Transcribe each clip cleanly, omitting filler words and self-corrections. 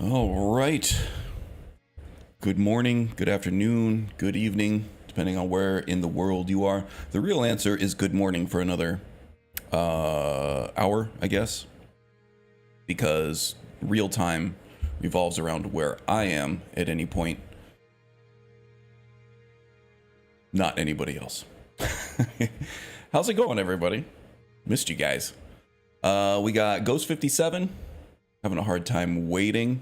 All right. Good morning, good afternoon, good evening, depending on where in the world you are. The real answer is good morning for another hour, I guess, because real time revolves around where I am at any point, not anybody else. How's it going, everybody? Missed you guys. We got Ghost 57 having a hard time waiting.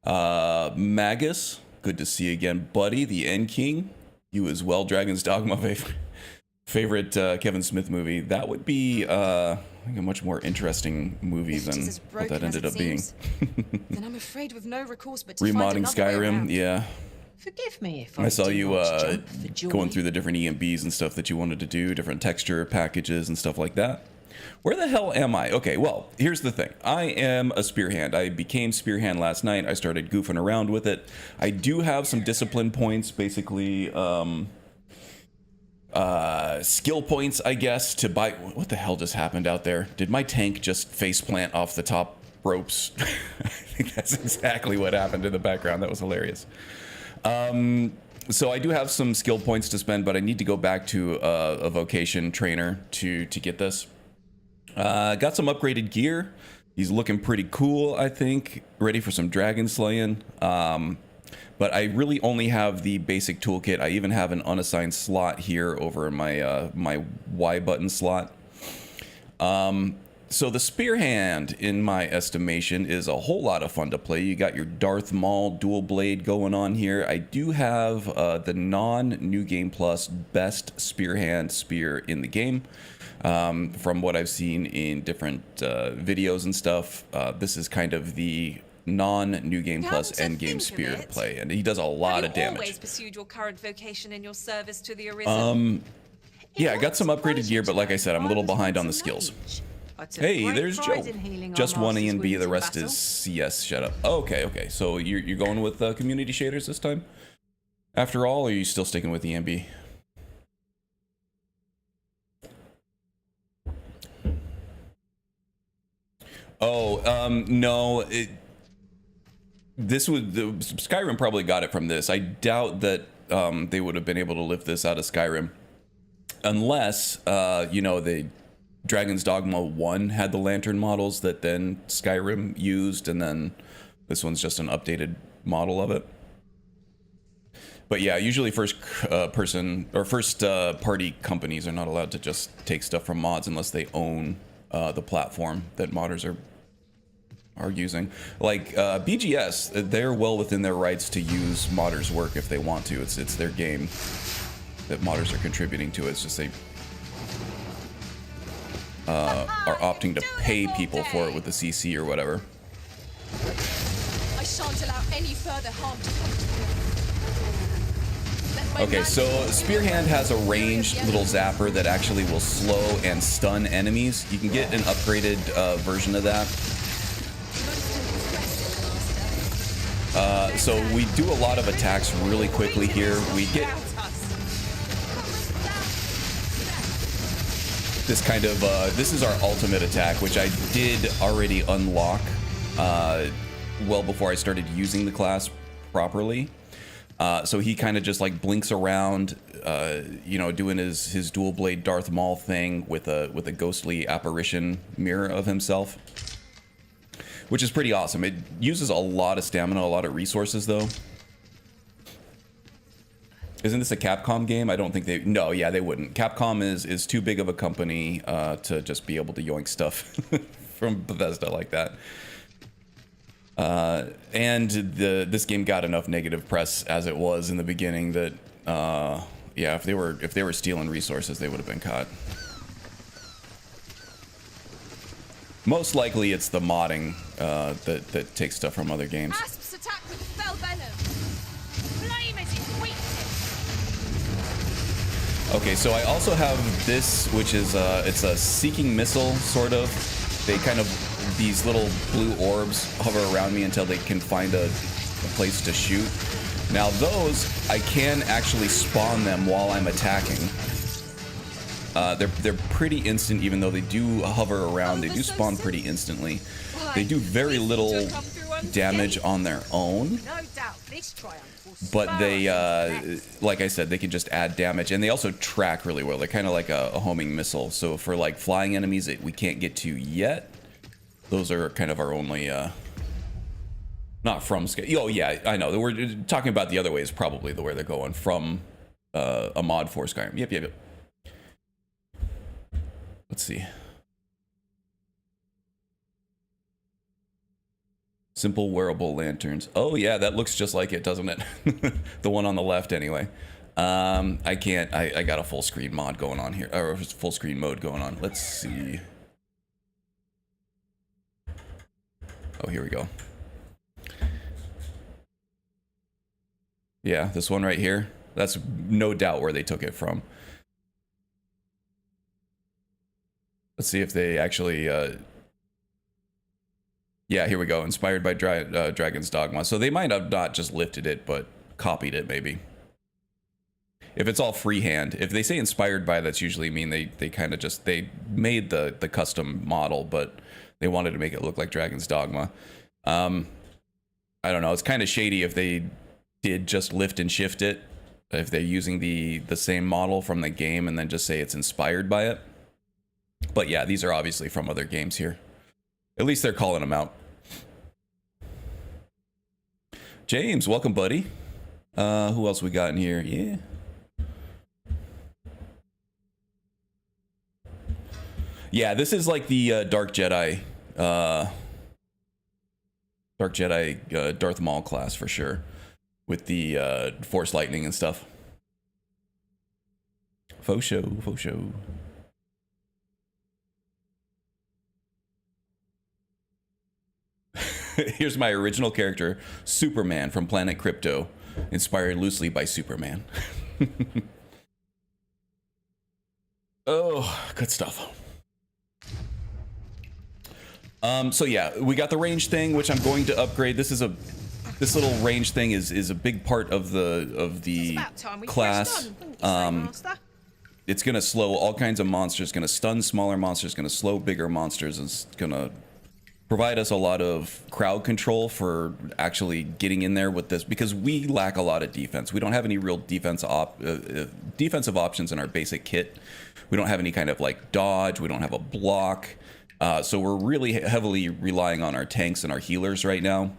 Magus, good to see you again, buddy. The End King, you as well. Dragon's Dogma, favorite Kevin Smith movie. That would be I think a much more interesting movie than what that ended up being. Then I'm afraid with no recourse but to Remodding find another way Skyrim, around. yeah. Forgive me if I saw do you not jump for joy. going through the different EMBs and stuff that you wanted to do, different texture packages and stuff like that. Where the hell am I? Okay, well, here's the thing. I am a Spearhand. I became Spearhand last night. I started goofing around with it. I do have some discipline points, basically skill points, I guess, to buy. What the hell just happened out there? Did my tank just faceplant off the top ropes? I think that's exactly what happened in the background. That was hilarious. So I do have some skill points to spend, but I need to go back to a vocation trainer to get this. Got some upgraded gear. He's looking pretty cool, I think. Ready for some dragon slaying. But I really only have the basic toolkit. I even have an unassigned slot here over in my my Y button slot. So the Spearhand, in my estimation, is a whole lot of fun to play. You got your Darth Maul dual blade going on here. I do have the non-New Game Plus best Spearhand spear in the game. From what I've seen in different videos and stuff, this is kind of the non-New Game Plus end game spear to play, and he does a lot of damage. Always pursued your current vocation in your service to the Arisen. Yeah, I got some upgraded gear, but like I said, I'm a little behind on the skills. Hey, there's Joe. Just one E and B, the rest is CS. Shut up. Okay. So you're going with community shaders this time? After all, or are you still sticking with EMB? Oh, no. This would Skyrim probably got it from this. I doubt that they would have been able to lift this out of Skyrim, unless you know, the Dragon's Dogma 1 had the lantern models that then Skyrim used, and then this one's just an updated model of it. But yeah, usually first person or first party companies are not allowed to just take stuff from mods unless they own the platform that modders are using. Like BGS, they're well within their rights to use modders' work if they want to. It's their game that modders are contributing to. It's just they are opting to pay people for it with the CC or whatever. I shan't allow any further harm to come to you. Okay, so Spearhand has a ranged little zapper that actually will slow and stun enemies. You can get an upgraded version of that. So we do a lot of attacks really quickly here. We get this kind of, this is our ultimate attack, which I did already unlock well before I started using the class properly. So he kind of just like blinks around, you know, doing his dual blade Darth Maul thing with a ghostly apparition mirror of himself, which is pretty awesome. It uses a lot of stamina, a lot of resources though. Isn't this a Capcom game? I don't think they... No, yeah, they wouldn't. Capcom is too big of a company to just be able to yoink stuff from Bethesda like that. And this game got enough negative press as it was in the beginning that, yeah, if they were stealing resources, they would have been caught. Most likely, it's the modding that takes stuff from other games. Asps attack with fell venom. Flame as it weakens. Okay, so I also have this, which is it's a seeking missile, sort of. They kind of, these little blue orbs hover around me until they can find a place to shoot. Now those, I can actually spawn them while I'm attacking. They're pretty instant, even though they do hover around. They do spawn pretty instantly. They do very little damage on their own. No doubt this triumph will But spur they, us into the next. like I said, they can just add damage, and they also track really well. They're kind of like a homing missile. So for like flying enemies that we can't get to yet, those are kind of our only, not from Skyrim. Oh yeah, I know. We're talking about the other way is probably the way they're going from a mod for Skyrim. Yep. Let's see. Simple wearable lanterns. Oh yeah, that looks just like it, doesn't it? The one on the left anyway. I can't, I got a full screen mod going on here, or full screen mode going on. Let's see. Oh, here we go. Yeah, this one right here. That's no doubt where they took it from. Let's see if they actually, yeah, here we go. Inspired by Dragon's Dogma. So they might have not just lifted it, but copied it maybe. If it's all freehand, if they say inspired by, that's usually mean they kind of just, they made the custom model, but they wanted to make it look like Dragon's Dogma. I don't know. It's kind of shady if they did just lift and shift it, if they're using the same model from the game and then just say it's inspired by it. But yeah, these are obviously from other games here. At least they're calling them out. James, welcome, buddy. Who else we got in here? Yeah. Yeah, this is like the Dark Jedi, Darth Maul class for sure, with the Force Lightning and stuff. Faux show. Here's my original character, Superman from Planet Crypto, inspired loosely by Superman. Oh, good stuff. So yeah, we got the range thing, which I'm going to upgrade. This little range thing is a big part of the class. It's gonna slow all kinds of monsters, gonna stun smaller monsters, gonna slow bigger monsters, and it's gonna provide us a lot of crowd control for actually getting in there with this, because we lack a lot of defense. We don't have any real defensive options in our basic kit. We don't have any kind of like dodge. We don't have a block. So we're really heavily relying on our tanks and our healers right now.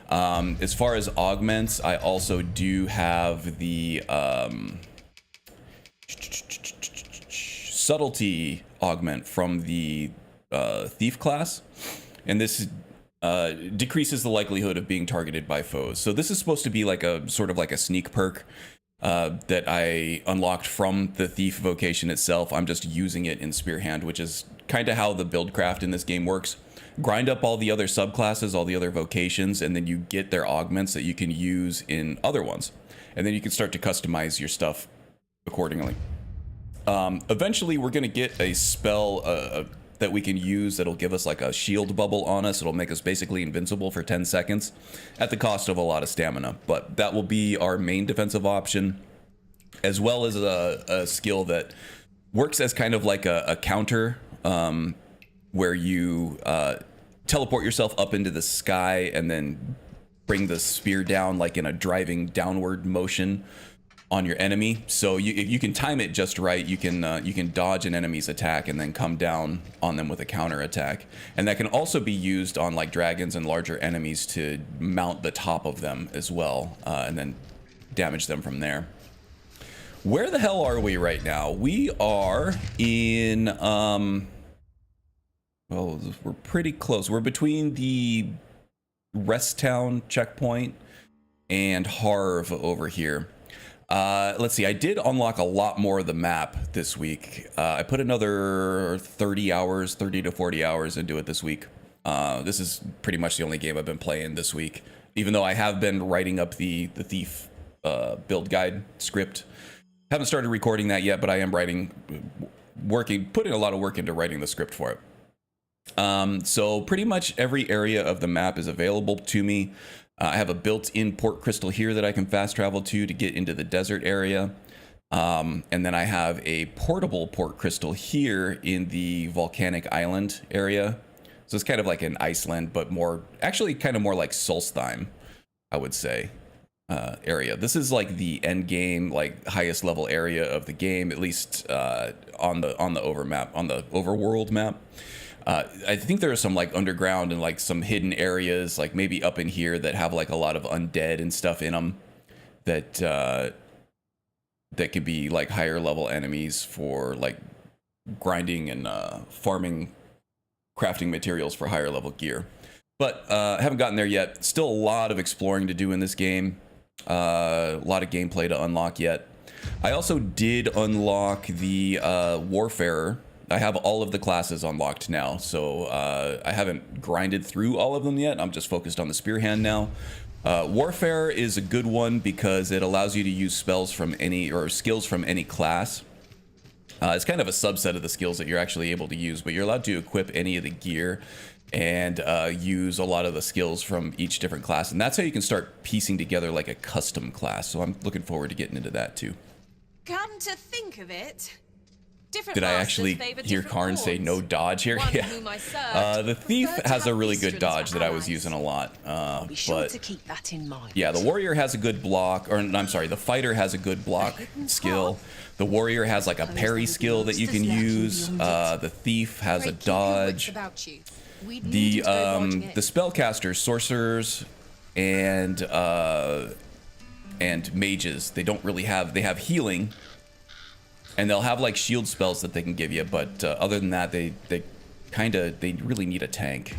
As far as augments, I also do have the subtlety augment from the thief class. And this decreases the likelihood of being targeted by foes. So this is supposed to be like a sort of like a sneak perk that I unlocked from the thief vocation itself. I'm just using it in Spearhand, which is kind of how the build craft in this game works. Grind up all the other subclasses, all the other vocations, and then you get their augments that you can use in other ones. And then you can start to customize your stuff accordingly. Eventually, we're going to get a spell that we can use that'll give us like a shield bubble on us. It'll make us basically invincible for 10 seconds at the cost of a lot of stamina. But that will be our main defensive option, as well as a skill that works as kind of like a counter, where you teleport yourself up into the sky and then bring the spear down like in a driving downward motion on your enemy. So if you can time it just right, you can dodge an enemy's attack and then come down on them with a counter attack. And that can also be used on like dragons and larger enemies to mount the top of them as well, and then damage them from there. Where the hell are we right now? We are in well, we're pretty close. We're between the Rest Town checkpoint and Harv over here. Let's see, I did unlock a lot more of the map this week. I put another 30 to 40 hours into it this week. This is pretty much the only game I've been playing this week, even though I have been writing up the Thief build guide script. Haven't started recording that yet, but I am putting a lot of work into writing the script for it. So pretty much every area of the map is available to me. I have a built-in port crystal here that I can fast travel to get into the desert area. And then I have a portable port crystal here in the volcanic island area So it's kind of like an Iceland, but more, actually kind of more like Solstheim, I would say, area. This is like the end game, like highest level area of the game, at least on the overworld map. I think there are some like underground and like some hidden areas, like maybe up in here, that have like a lot of undead and stuff in them that that could be like higher level enemies for like grinding and farming, crafting materials for higher level gear. But haven't gotten there yet. Still a lot of exploring to do in this game. A lot of gameplay to unlock yet. I also did unlock the Warfarer. I have all of the classes unlocked now, so I haven't grinded through all of them yet. I'm just focused on the Spearhand now. Warfare is a good one because it allows you to use spells from any, or skills from any class. It's kind of a subset of the skills that you're actually able to use, but you're allowed to equip any of the gear and use a lot of the skills from each different class. And that's how you can start piecing together like a custom class. So I'm looking forward to getting into that too. Come to think of it, different Did I masters actually favor hear different Karn say lords. no dodge here? One Yeah. whom I served The Thief preferred to has a have really good Easterns dodge for that I was allies. using a lot. Be sure But to keep that in mind. yeah, the Warrior has a good block, or I'm sorry, the Fighter has a good block skill. The Warrior has like a parry skill that you can use. The Thief has a Pray keep your wits dodge. about you. We'd need The you to go barging in. the spellcasters, sorcerers, and mages, they don't really have, they have healing, and they'll have like shield spells that they can give you, but other than that, they really need a tank.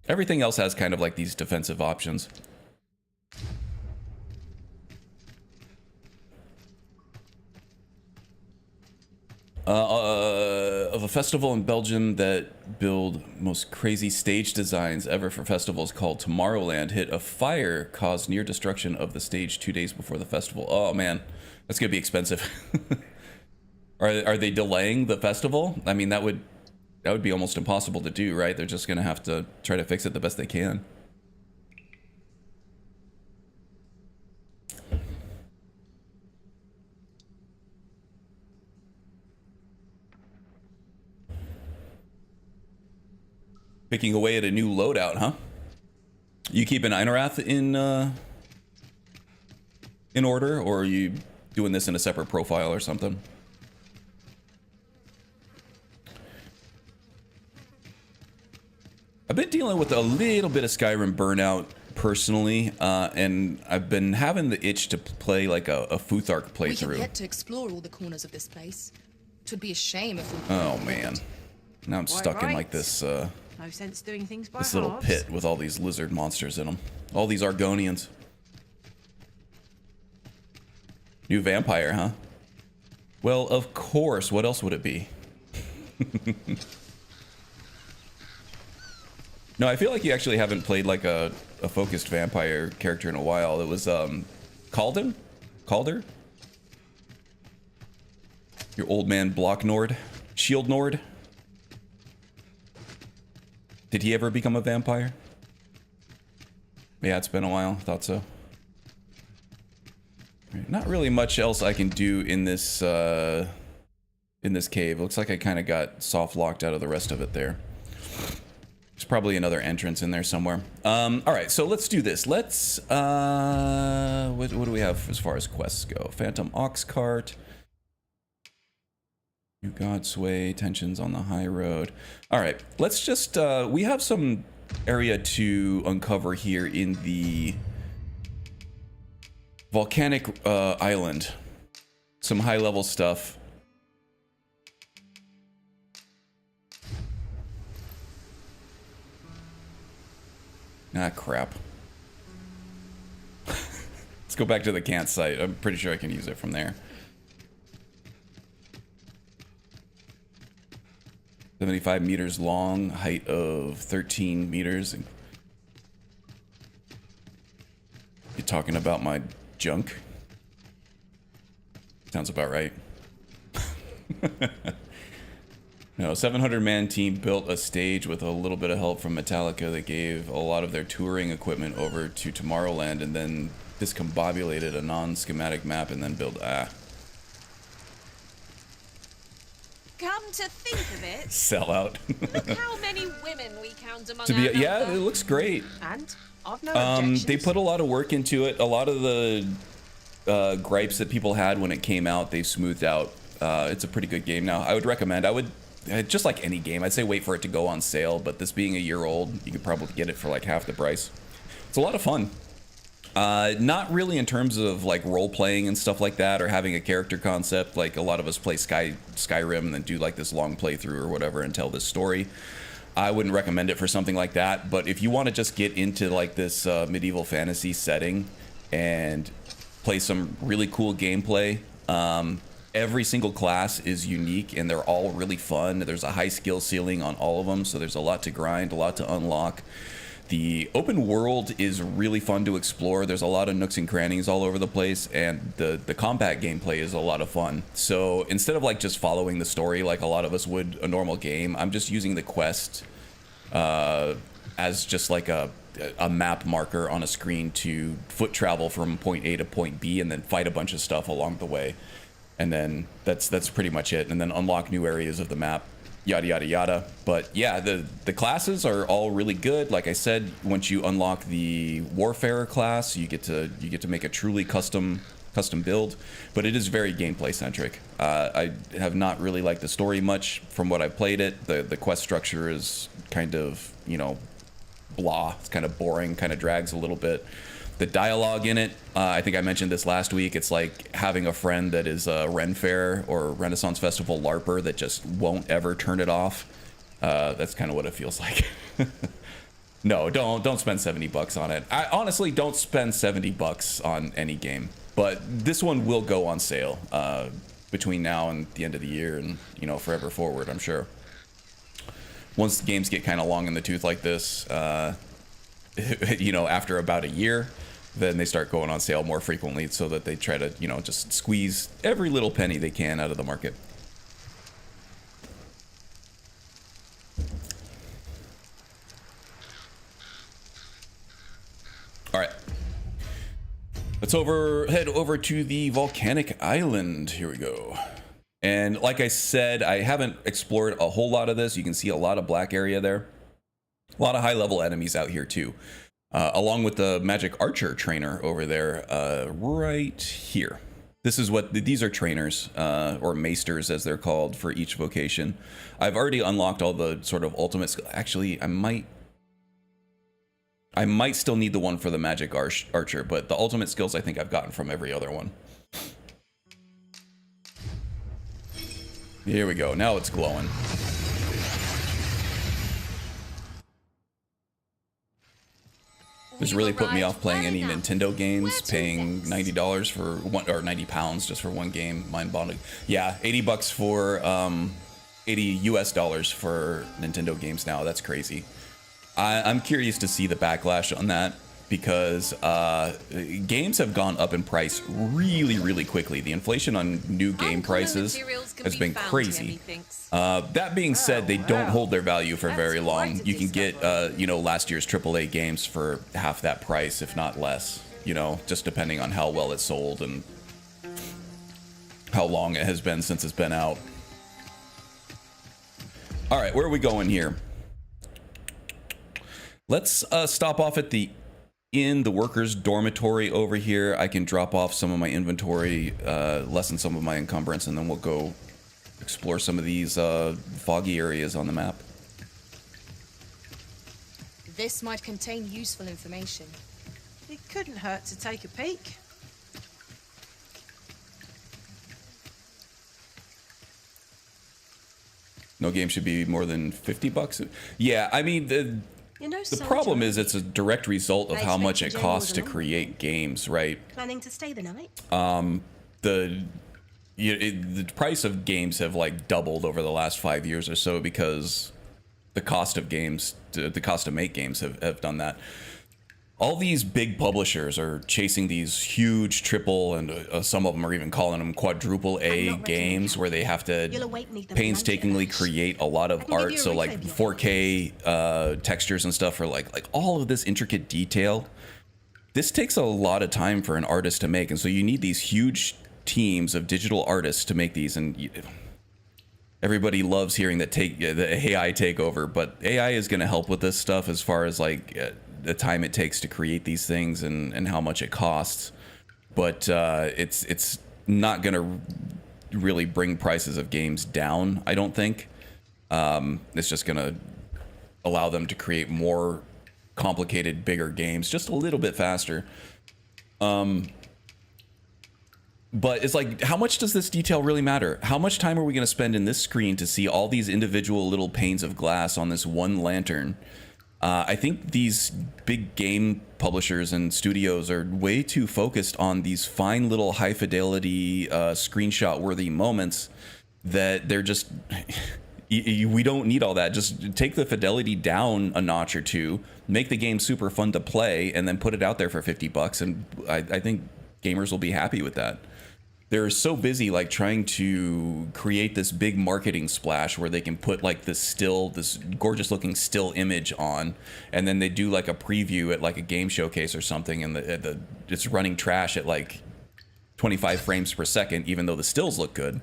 Everything else has kind of like these defensive options. Of a festival in Belgium that build most crazy stage designs ever for festivals called Tomorrowland hit a fire, caused near destruction of the stage 2 days before the festival. Oh man, that's gonna be expensive. Are they delaying the festival? I mean, that would be almost impossible to do, right? They're just gonna have to try to fix it the best they can. Picking away at a new loadout, huh? You keep an Einarath in order, or are you doing this in a separate profile or something? I've been dealing with a little bit of Skyrim burnout personally, and I've been having the itch to play like a Futhark We have playthrough. yet to explore all the corners of this place. 'Twould be a shame if we... Oh man, now I'm stuck in like right. this No sense doing things by this little halves. pit with all these lizard monsters in them. All these Argonians. New vampire, huh? Well, of course. What else would it be? No, I feel like you actually haven't played like a focused vampire character in a while. It was Calden? Calder? Your old man Block Nord? Shield Nord? Did he ever become a vampire? Yeah, it's been a while. Thought so. Right, not really much else I can do in this cave. Looks like I kind of got soft locked out of the rest of it there. There's probably another entrance in there somewhere. All right, so let's do this. Let's what do we have as far as quests go? Phantom Ox Cart. New Godsway, tensions on the high road. All right, let's just, we have some area to uncover here in the volcanic island. Some high level stuff. Ah, crap. Let's go back to the Cant site. I'm pretty sure I can use it from there. 75 meters long, height of 13 meters. You talking about my junk? Sounds about right. No, 700-man team built a stage with a little bit of help from Metallica that gave a lot of their touring equipment over to Tomorrowland and then discombobulated a non-schematic map and then built... Come to think of it, Sell out. look how many women we count among To be, our yeah, number. it looks great. And I've no objections. They put a lot of work into it. A lot of the gripes that people had when it came out, they've smoothed out. It's a pretty good game now. I would recommend. I would, just like any game, I'd say wait for it to go on sale. But this being a year old, you could probably get it for like half the price. It's a lot of fun. Not really in terms of like role playing and stuff like that, or having a character concept. Like a lot of us play Skyrim and then do like this long playthrough or whatever and tell this story. I wouldn't recommend it for something like that. But if you want to just get into like this medieval fantasy setting and play some really cool gameplay, every single class is unique and they're all really fun. There's a high skill ceiling on all of them, so there's a lot to grind, a lot to unlock. The open world is really fun to explore. There's a lot of nooks and crannies all over the place, and the combat gameplay is a lot of fun. So instead of like just following the story like a lot of us would a normal game, I'm just using the quest as just like a map marker on a screen to foot travel from point A to point B and then fight a bunch of stuff along the way. And then that's pretty much it. And then unlock new areas of the map. Yada yada yada. But yeah, the classes are all really good. Like I said, once you unlock the Warfarer class, you get to make a truly custom build. But it is very gameplay centric. I have not really liked the story much from what I played it. The quest structure is kind of, you know, blah. It's kind of boring. Kind of drags a little bit. The dialogue in it, I think I mentioned this last week, it's like having a friend that is a Ren Fair or Renaissance Festival LARPer that just won't ever turn it off. That's kind of what it feels like. No, don't spend $70 on it. I honestly don't spend $70 on any game, but this one will go on sale between now and the end of the year, and you know, forever forward, I'm sure. Once the games get kind of long in the tooth like this, you know, after about a year, then they start going on sale more frequently, so that they try to, you know, just squeeze every little penny they can out of the market. All right, let's head over to the volcanic island. Here we go. And like I said, I haven't explored a whole lot of this. You can see a lot of black area there. A lot of high level enemies out here too. Along with the magic archer trainer over there, right here. This is what these are, trainers or maesters as they're called for each vocation. I've already unlocked all the sort of ultimate. Actually, I might still need the one for the magic archer, but the ultimate skills I think I've gotten from every other one. Here we go. Now it's glowing. This really put me off playing any Nintendo games, paying $90 for one, or £90 just for one game. Mind-boggling. Yeah, $80 for $80 US for Nintendo games now. That's crazy. I'm curious to see the backlash on that, because games have gone up in price really quickly. The inflation on new game prices has been crazy. That being said, they don't hold their value for very long. You can get you know, last year's AAA games for half that price, if not less, you know, just depending on how well it's sold and how long it has been since it's been out. All right, where are we going here? Let's stop off at the workers' dormitory over here. I can drop off some of my inventory, lessen some of my encumbrance, and then we'll go explore some of these foggy areas on the map. This might contain useful information. It couldn't hurt to take a peek. No game should be more than $50. Yeah, I mean, the problem is it's a direct result of how much it costs to create games, right? Planning to stay the night? The price of games have like doubled over the last 5 years or so, because the cost of games, the cost to make games have done that. All these big publishers are chasing these huge triple, and some of them are even calling them quadruple A games, where they have to painstakingly create a lot of art. So like 4K textures and stuff, for like all of this intricate detail. This takes a lot of time for an artist to make, and so you need these huge teams of digital artists to make these, and everybody loves hearing that the AI takeover, but AI is going to help with this stuff as far as like the time it takes to create these things and how much it costs. But it's not going to really bring prices of games down, I don't think. It's just going to allow them to create more complicated, bigger games just a little bit faster. But it's like, how much does this detail really matter? How much time are we going to spend in this screen to see all these individual little panes of glass on this one lantern? I think these big game publishers and studios are way too focused on these fine little high fidelity screenshot worthy moments that they're just we don't need all that. Just take the fidelity down a notch or two, make the game super fun to play, and then put it out there for $50, and I think gamers will be happy with that. They're so busy like trying to create this big marketing splash where they can put like this gorgeous looking still image on, and then they do like a preview at like a game showcase or something, and it's running trash at like 25 frames per second, even though the stills look good.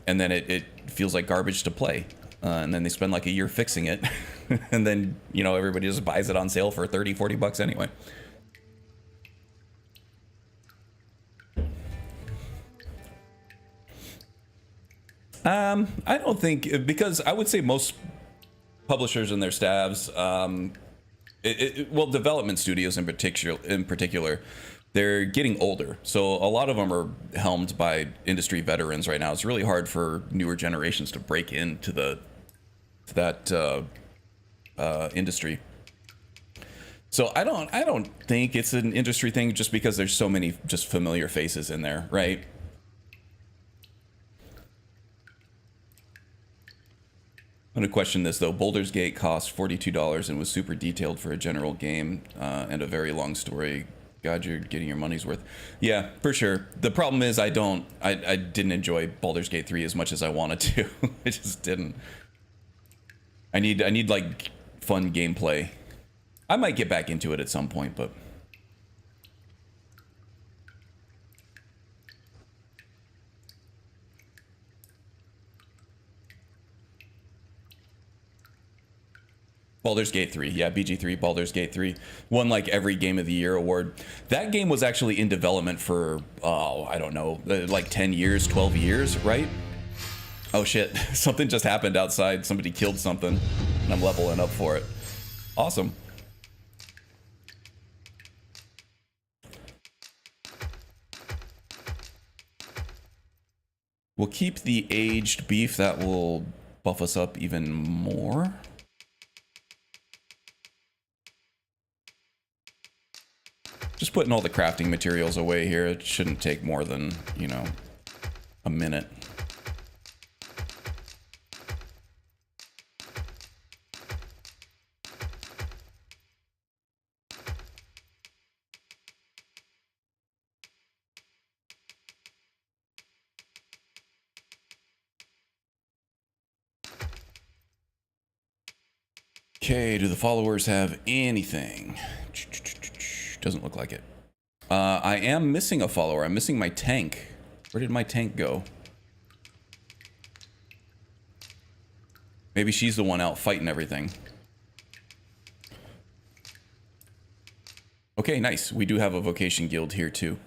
And then it feels like garbage to play. And then they spend like a year fixing it. And then, you know, everybody just buys it on sale for $30-$40 anyway. I don't think, because I would say most publishers and their staffs, well, development studios in particular, they're getting older. So a lot of them are helmed by industry veterans right now. It's really hard for newer generations to break into that industry. So I don't think it's an industry thing just because there's so many just familiar faces in there, right? I'm going to question this, though. Baldur's Gate cost $42 and was super detailed for a general game and a very long story. God, you're getting your money's worth. Yeah, for sure. The problem is I didn't enjoy Baldur's Gate 3 as much as I wanted to. I just didn't. I need like fun gameplay. I might get back into it at some point, but... Baldur's Gate 3, yeah, BG3, Baldur's Gate 3 won like every Game of the Year award. That game was actually in development for, I don't know, like 10 years, 12 years, right? Oh shit, something just happened outside. Somebody killed something, and I'm leveling up for it. Awesome. We'll keep the aged beef. That will buff us up even more. Just putting all the crafting materials away here. It shouldn't take more than, you know, a minute. Okay, do the followers have anything? Doesn't look like it. I am missing a follower. I'm missing my tank. Where did my tank go? Maybe she's the one out fighting everything. Okay, nice. We do have a vocation guild here too.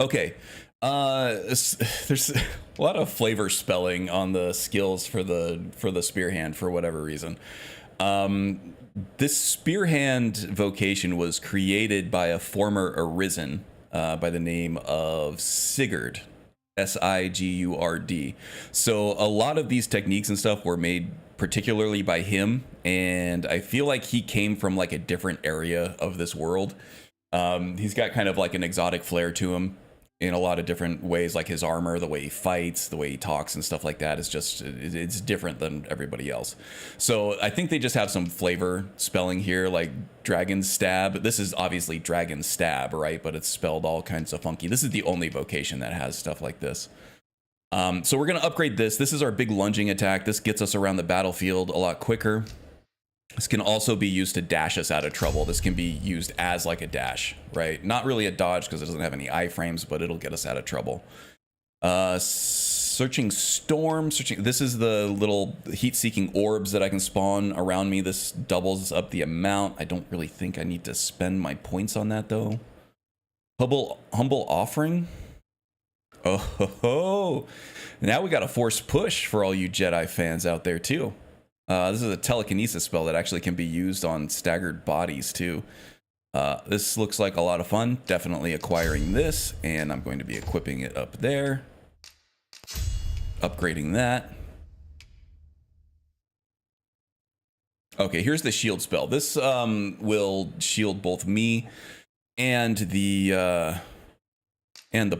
Okay. There's a lot of flavor spelling on the skills for the Spearhand for whatever reason. This Spearhand vocation was created by a former Arisen by the name of Sigurd, S-I-G-U-R-D. So a lot of these techniques and stuff were made particularly by him, and I feel like he came from like a different area of this world. He's got kind of like an exotic flair to him in a lot of different ways, like his armor, the way he fights, the way he talks and stuff like that is just, it's different than everybody else. So I think they just have some flavor spelling here, like dragon stab. This is obviously dragon stab, right? But it's spelled all kinds of funky. This is the only vocation that has stuff like this. So we're going to upgrade this. This is our big lunging attack. This gets us around the battlefield a lot quicker. This can also be used to dash us out of trouble. This can be used as like a dash, right? Not really a dodge because it doesn't have any iframes, but it'll get us out of trouble. Searching storm. This is the little heat-seeking orbs that I can spawn around me. This doubles up the amount. I don't really think I need to spend my points on that though. Humble offering. Oh ho ho! Now we got a force push for all you Jedi fans out there too. This is a telekinesis spell that actually can be used on staggered bodies too. This looks like a lot of fun. Definitely acquiring this, and I'm going to be equipping it up there. Upgrading that. Okay, here's the shield spell. This will shield both me and the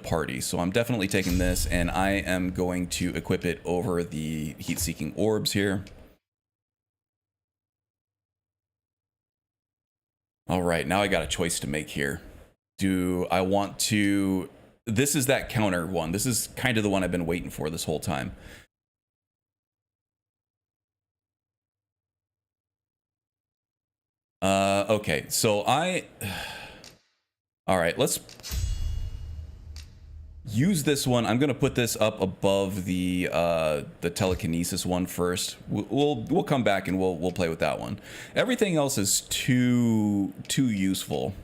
party. So I'm definitely taking this, and I am going to equip it over the heat-seeking orbs here. All right, now I got a choice to make here. Do I want to... This is that counter one. This is kind of the one I've been waiting for this whole time. Okay, so all right, let's use this one. I'm gonna put this up above the telekinesis one first. We'll come back and we'll play with that one. Everything else is too useful.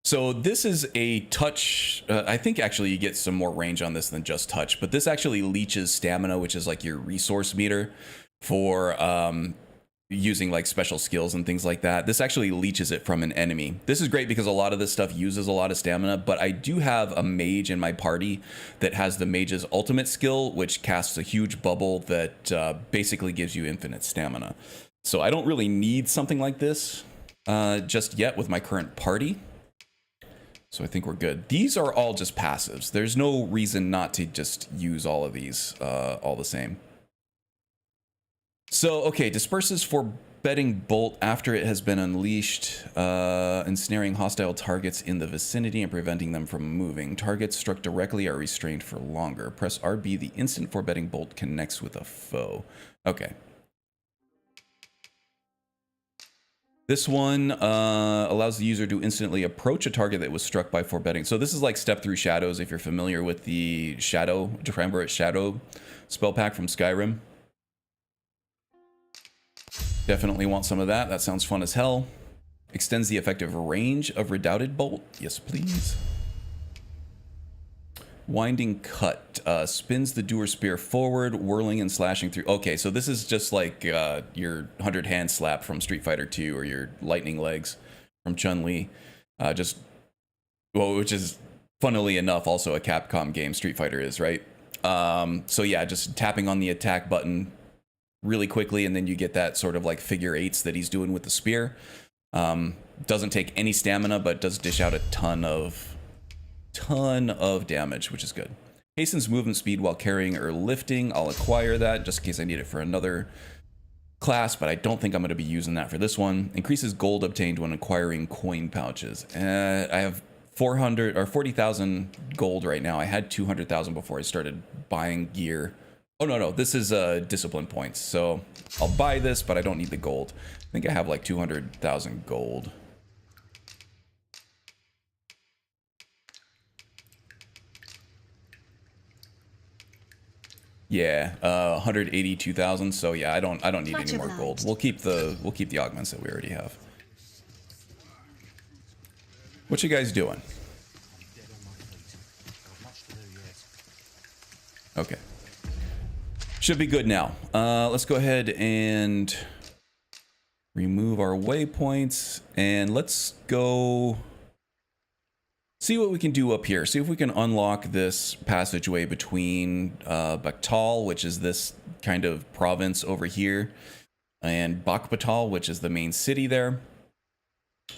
So this is a touch. I think actually you get some more range on this than just touch, but this actually leeches stamina, which is like your resource meter for using like special skills and things like that. This actually leeches it from an enemy. This is great because a lot of this stuff uses a lot of stamina, but I do have a mage in my party that has the mage's ultimate skill, which casts a huge bubble that basically gives you infinite stamina. So I don't really need something like this just yet with my current party. So I think we're good. These are all just passives. There's no reason not to just use all of these all the same. So, okay, disperses forbidding bolt after it has been unleashed, ensnaring hostile targets in the vicinity and preventing them from moving. Targets struck directly are restrained for longer. Press RB, the instant forbidding bolt connects with a foe. Okay. This one allows the user to instantly approach a target that was struck by forbidding. So this is like Step Through Shadows, if you're familiar with the Triumvirate Shadow spell pack from Skyrim. Definitely want some of that. That sounds fun as hell. Extends the effective range of Redoubted Bolt. Yes, please. Winding Cut. Spins the Doer Spear forward, whirling and slashing through. Okay, so this is just like your 100 Hand Slap from Street Fighter 2 or your Lightning Legs from Chun-Li. Which is, funnily enough, also a Capcom game. Street Fighter is, right? So yeah, just tapping on the attack button really quickly, and then you get that sort of like figure eights that he's doing with the spear. Doesn't take any stamina, but does dish out a ton of damage, which is good. Hastens movement speed while carrying or lifting. I'll acquire that just in case I need it for another class, but I don't think I'm going to be using that for this one. Increases gold obtained when acquiring coin pouches. I have 400 or 40,000 gold right now. I had 200,000 before I started buying gear. Oh, no, this is discipline points. So I'll buy this, but I don't need the gold. I think I have like 200,000 gold. Yeah, 182,000. So yeah, I don't need any more gold. We'll keep the augments that we already have. What you guys doing? Okay. Should be good now. Let's go ahead and remove our waypoints, and let's go see what we can do up here. See if we can unlock this passageway between Baktal, which is this kind of province over here, and Bakbatal, which is the main city there,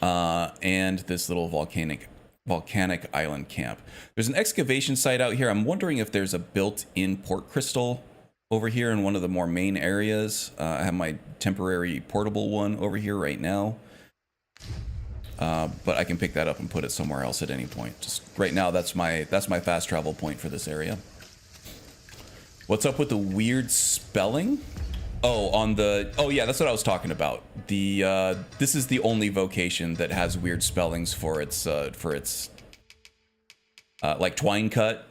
and this little volcanic island camp. There's an excavation site out here. I'm wondering if there's a built-in port crystal over here in one of the more main areas. I have my temporary portable one over here right now. But I can pick that up and put it somewhere else at any point. Just right now, that's my fast travel point for this area. What's up with the weird spelling? Oh, yeah, that's what I was talking about. This is the only vocation that has weird spellings for its like twine cut.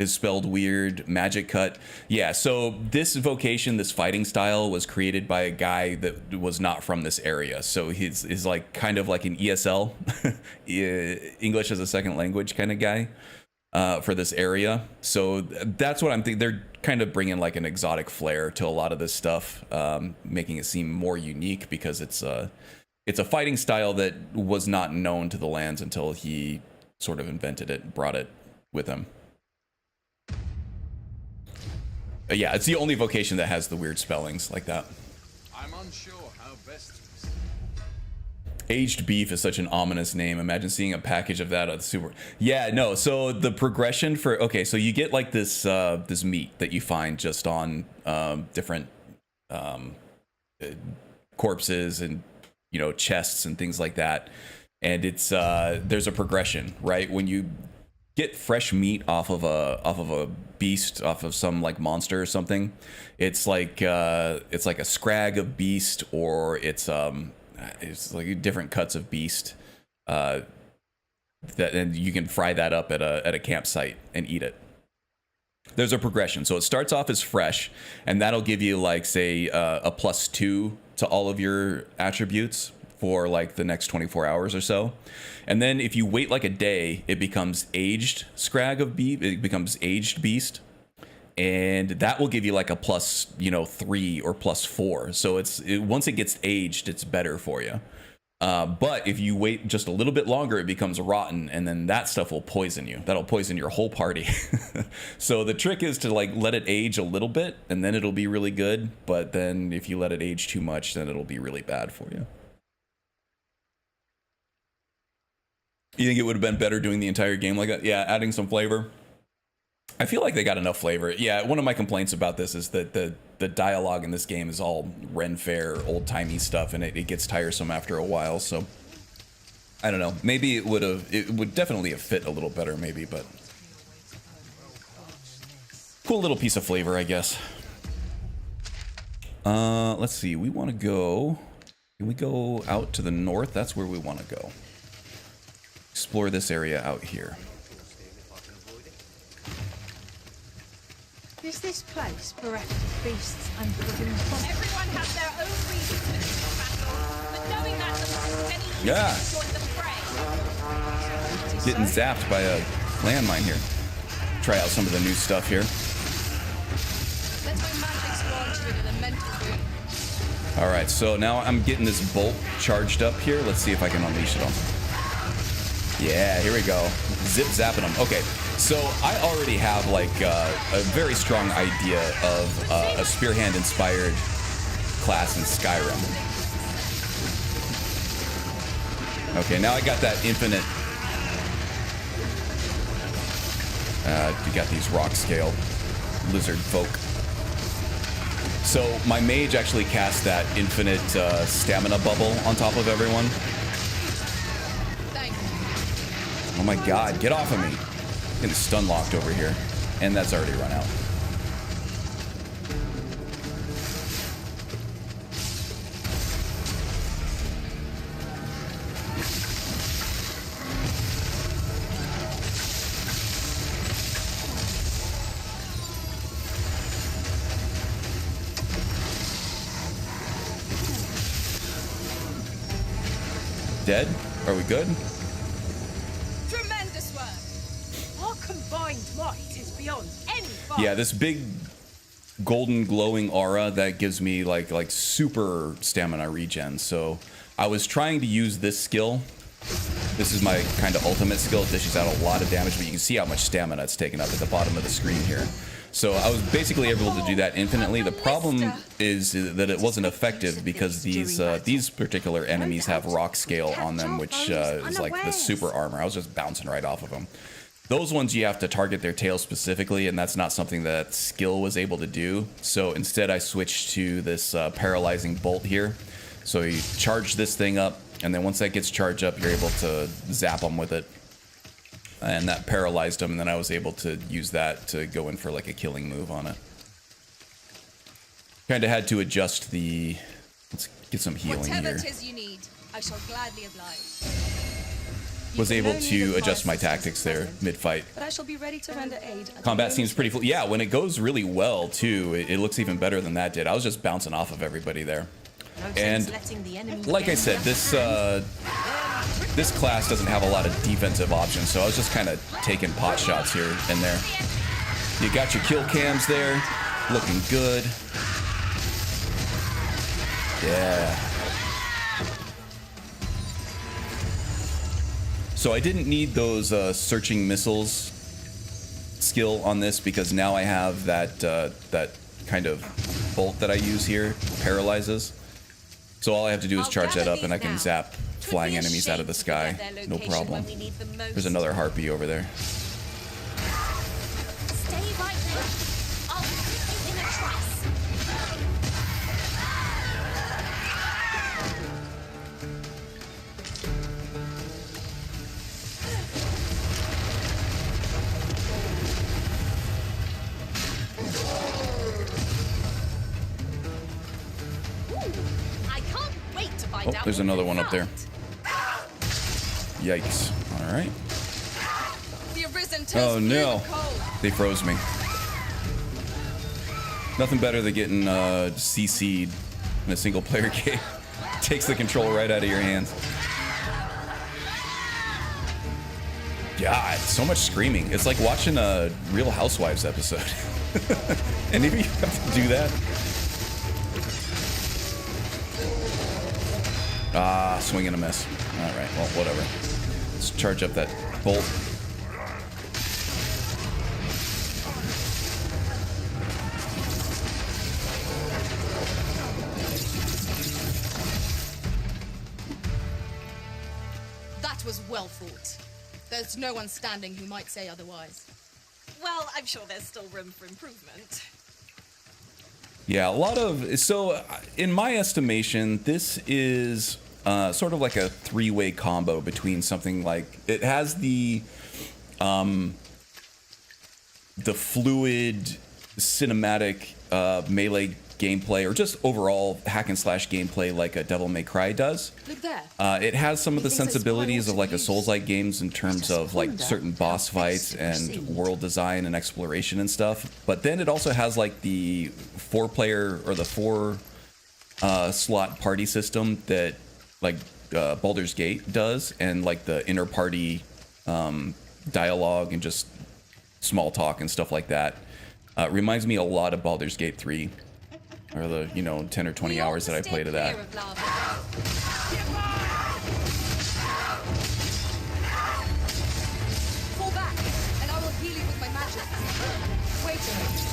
is spelled weird. Magic cut. Yeah, so this vocation, this fighting style was created by a guy that was not from this area. So he's like kind of like an ESL, English as a second language kind of guy for this area. So that's what I'm thinking. They're kind of bringing like an exotic flair to a lot of this stuff, making it seem more unique because it's a fighting style that was not known to the lands until he sort of invented it, brought it with him. Yeah, it's the only vocation that has the weird spellings like that. I'm unsure how best. Aged beef is such an ominous name. Imagine seeing a package of that at the super. Yeah, no. So the progression for so you get like this this meat that you find just on different corpses and chests and things like that, and it's there's a progression, right? When you get fresh meat off of a beast, off of some like monster or something, it's like a scrag of beast, or it's like different cuts of beast that, and you can fry that up at a campsite and eat it. There's a progression, so it starts off as fresh, and that'll give you like say a +2 to all of your attributes for like the next 24 hours or so. And then if you wait like a day, it becomes aged scrag of beef. It becomes aged beast, and that will give you like a +3 or +4. So once it gets aged, it's better for you. But if you wait just a little bit longer, it becomes rotten, and then that stuff will poison you. That'll poison your whole party. So the trick is to like let it age a little bit, and then it'll be really good. But then if you let it age too much, then it'll be really bad for you. You think it would have been better doing the entire game like that? Yeah, adding some flavor. I feel like they got enough flavor. Yeah, one of my complaints about this is that the dialogue in this game is all Ren Fair, old-timey stuff, and it gets tiresome after a while, so I don't know. Maybe it would definitely have fit a little better, maybe, but cool little piece of flavor, I guess. Let's see. We want to go... Can we go out to the north? That's where we want to go. Explore this area out here. Is this place bereft of beasts and living monsters? Everyone has their own reasons for this battle, but knowing that doesn't make any reason Yeah. to join the fray. Getting zapped by a landmine here. Try out some of the new stuff here. Let my magic squad you in an elemental boon. All right, so now I'm getting this bolt charged up here. Let's see if I can unleash it on. Yeah, here we go. Zip zapping them. Okay, so I already have like a very strong idea of a Spearhand inspired class in Skyrim. Okay, now I got that infinite. You got these rock scale lizard folk. So my mage actually cast that infinite stamina bubble on top of everyone. Oh my god, get off of me. I'm getting stun locked over here. And that's already run out. Dead? Are we good? Tremendous work. Our combined might is beyond any fight. Yeah, this big golden glowing aura that gives me like super stamina regen. So I was trying to use this skill. This is my kind of ultimate skill. It dishes out a lot of damage, but you can see how much stamina it's taken up at the bottom of the screen here. So I was basically able to do that infinitely. The problem is that it wasn't effective because these particular enemies have rock scale on them, which is like the super armor. I was just bouncing right off of them. Those ones you have to target their tail specifically, and that's not something that skill was able to do. So instead I switched to this paralyzing bolt here. So you charge this thing up, and then once that gets charged up, you're able to zap them with it. And that paralyzed him, and then I was able to use that to go in for like a killing move on it. Kind of had to adjust the... Let's get some healing Whatever here. it is you need, I shall gladly oblige. was able to adjust my tactics there mid-fight. But I shall be ready to render aid. Combat seems pretty full. Yeah, when it goes really well too, it looks even better than that did. I was just bouncing off of everybody there. And like I said, this class doesn't have a lot of defensive options, so I was just kind of taking pot shots here and there. You got your kill cams there, looking good. Yeah. So I didn't need those searching missiles skill on this because now I have that that kind of bolt that I use here, paralyzes. So all I have to do is charge that up and I can zap flying enemies out of the sky. No problem. There's another harpy over there. Stay right there. I'll keep you in a trice. I can't wait to find out. There's another one up there. Yikes. All right. The arisen Oh no. cold. They froze me. Nothing better than getting CC'd in a single player game. Takes the control right out of your hands. God, so much screaming. It's like watching a Real Housewives episode. Any of you have to do that? Ah, swing and a miss. All right, well, whatever. Let's charge up that bolt. That was well fought. There's no one standing who might say otherwise. Well, I'm sure there's still room for improvement. Yeah, a lot of... So, in my estimation, this is sort of like a three-way combo between something like... It has the fluid, cinematic melee gameplay, or just overall hack and slash gameplay like a Devil May Cry does. Look there. It has some of the sensibilities of like a Souls-like games in terms of like certain boss fights and world design and exploration and stuff. But then it also has like the four-player or the four-slot party system that like Baldur's Gate does, and like the inter-party dialogue and just small talk and stuff like that. Reminds me a lot of Baldur's Gate 3. Or the, 10 or 20 hours that I played of that. Fall back, and I will heal you with my magic. Wait a minute.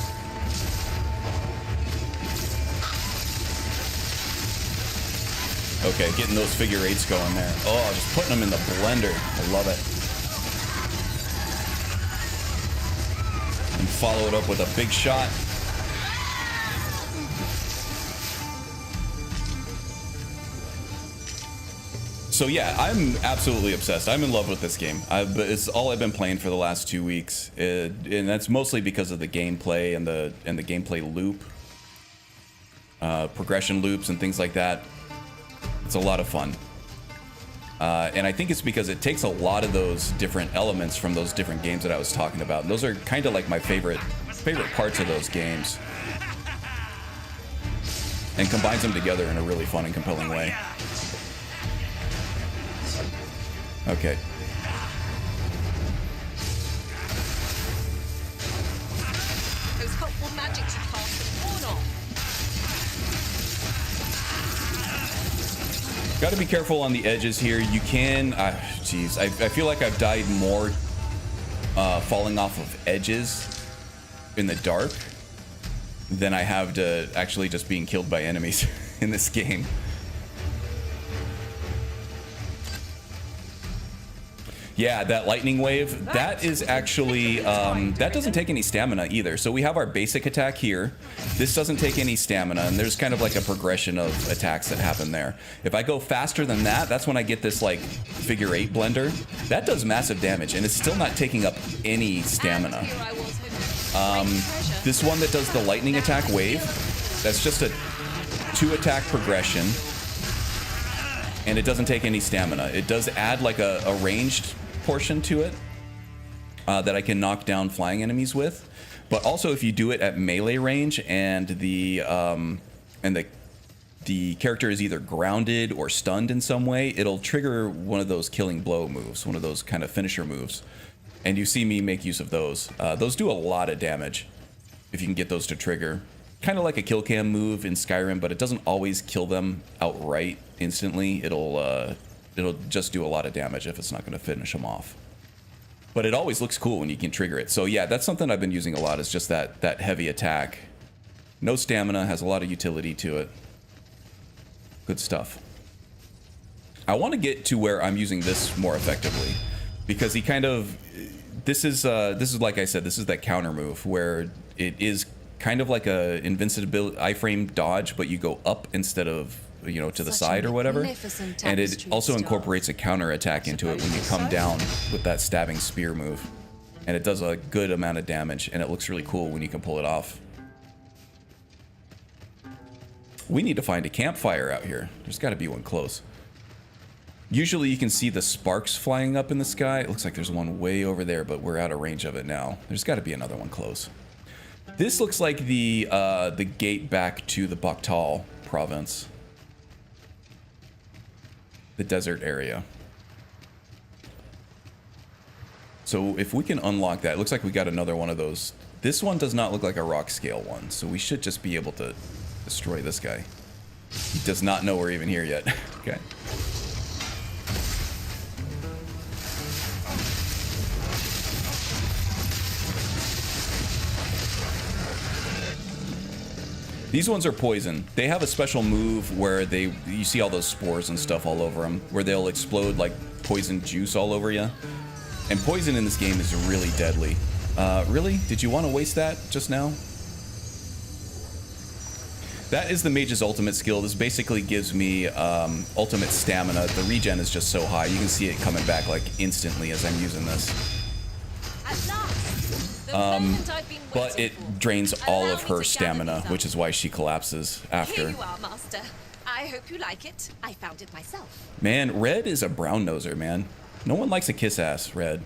Okay, getting those figure eights going there. Oh, just putting them in the blender. I love it. And follow it up with a big shot. So yeah, I'm absolutely obsessed. I'm in love with this game. It's all I've been playing for the last 2 weeks, and that's mostly because of the gameplay and the gameplay loop, progression loops and things like that. It's a lot of fun, and I think it's because it takes a lot of those different elements from those different games that I was talking about. And those are kind of like my favorite parts of those games, and combines them together in a really fun and compelling way. Okay. Those helpful magics you cast have worn off. Got to be careful on the edges here. You can, geez, I feel like I've died more falling off of edges in the dark than I have to actually just being killed by enemies in this game. Yeah, that lightning wave, that is actually, that doesn't take any stamina either. So we have our basic attack here. This doesn't take any stamina, and there's kind of like a progression of attacks that happen there. If I go faster than that, that's when I get this like figure eight blender. That does massive damage, and it's still not taking up any stamina. This one that does the lightning attack wave, that's just a 2 attack progression. and it doesn't take any stamina. It does add like a ranged portion to it that I can knock down flying enemies with. But also, if you do it at melee range and the character is either grounded or stunned in some way, it'll trigger one of those killing blow moves, one of those kind of finisher moves. And you see me make use of those. Those do a lot of damage if you can get those to trigger. Kind of like a kill cam move in Skyrim, but it doesn't always kill them outright instantly. It'll just do a lot of damage if it's not going to finish them off. But it always looks cool when you can trigger it. So yeah, that's something I've been using a lot, is just that heavy attack. No stamina, has a lot of utility to it. Good stuff. I want to get to where I'm using this more effectively, because he kind of, this is like I said, this is that counter move where it is kind of like a invincibility iframe dodge, but you go up instead of, you know, to the side or whatever. And it also incorporates a counter attack into it when you come down with that stabbing spear move. And it does a good amount of damage, and it looks really cool when you can pull it off. We need to find a campfire out here. There's got to be one close. Usually you can see the sparks flying up in the sky. It looks like there's one way over there, but we're out of range of it now. There's got to be another one close. This looks like the gate back to the Bakhtal province. The desert area. So if we can unlock that, it looks like we got another one of those. This one does not look like a rock scale one, so we should just be able to destroy this guy. He does not know we're even here yet. Okay. These ones are poison. They have a special move where you see all those spores and stuff all over them, where they'll explode like poison juice all over you. And poison in this game is really deadly. Really? Did you want to waste that just now? That is the mage's ultimate skill. This basically gives me ultimate stamina. The regen is just so high. You can see it coming back like instantly as I'm using this. But it drains all of her stamina, which is why she collapses after. Here you are, master. I hope you like it. I found it myself. Man, Red is a brown noser, man. No one likes a kiss ass, Red.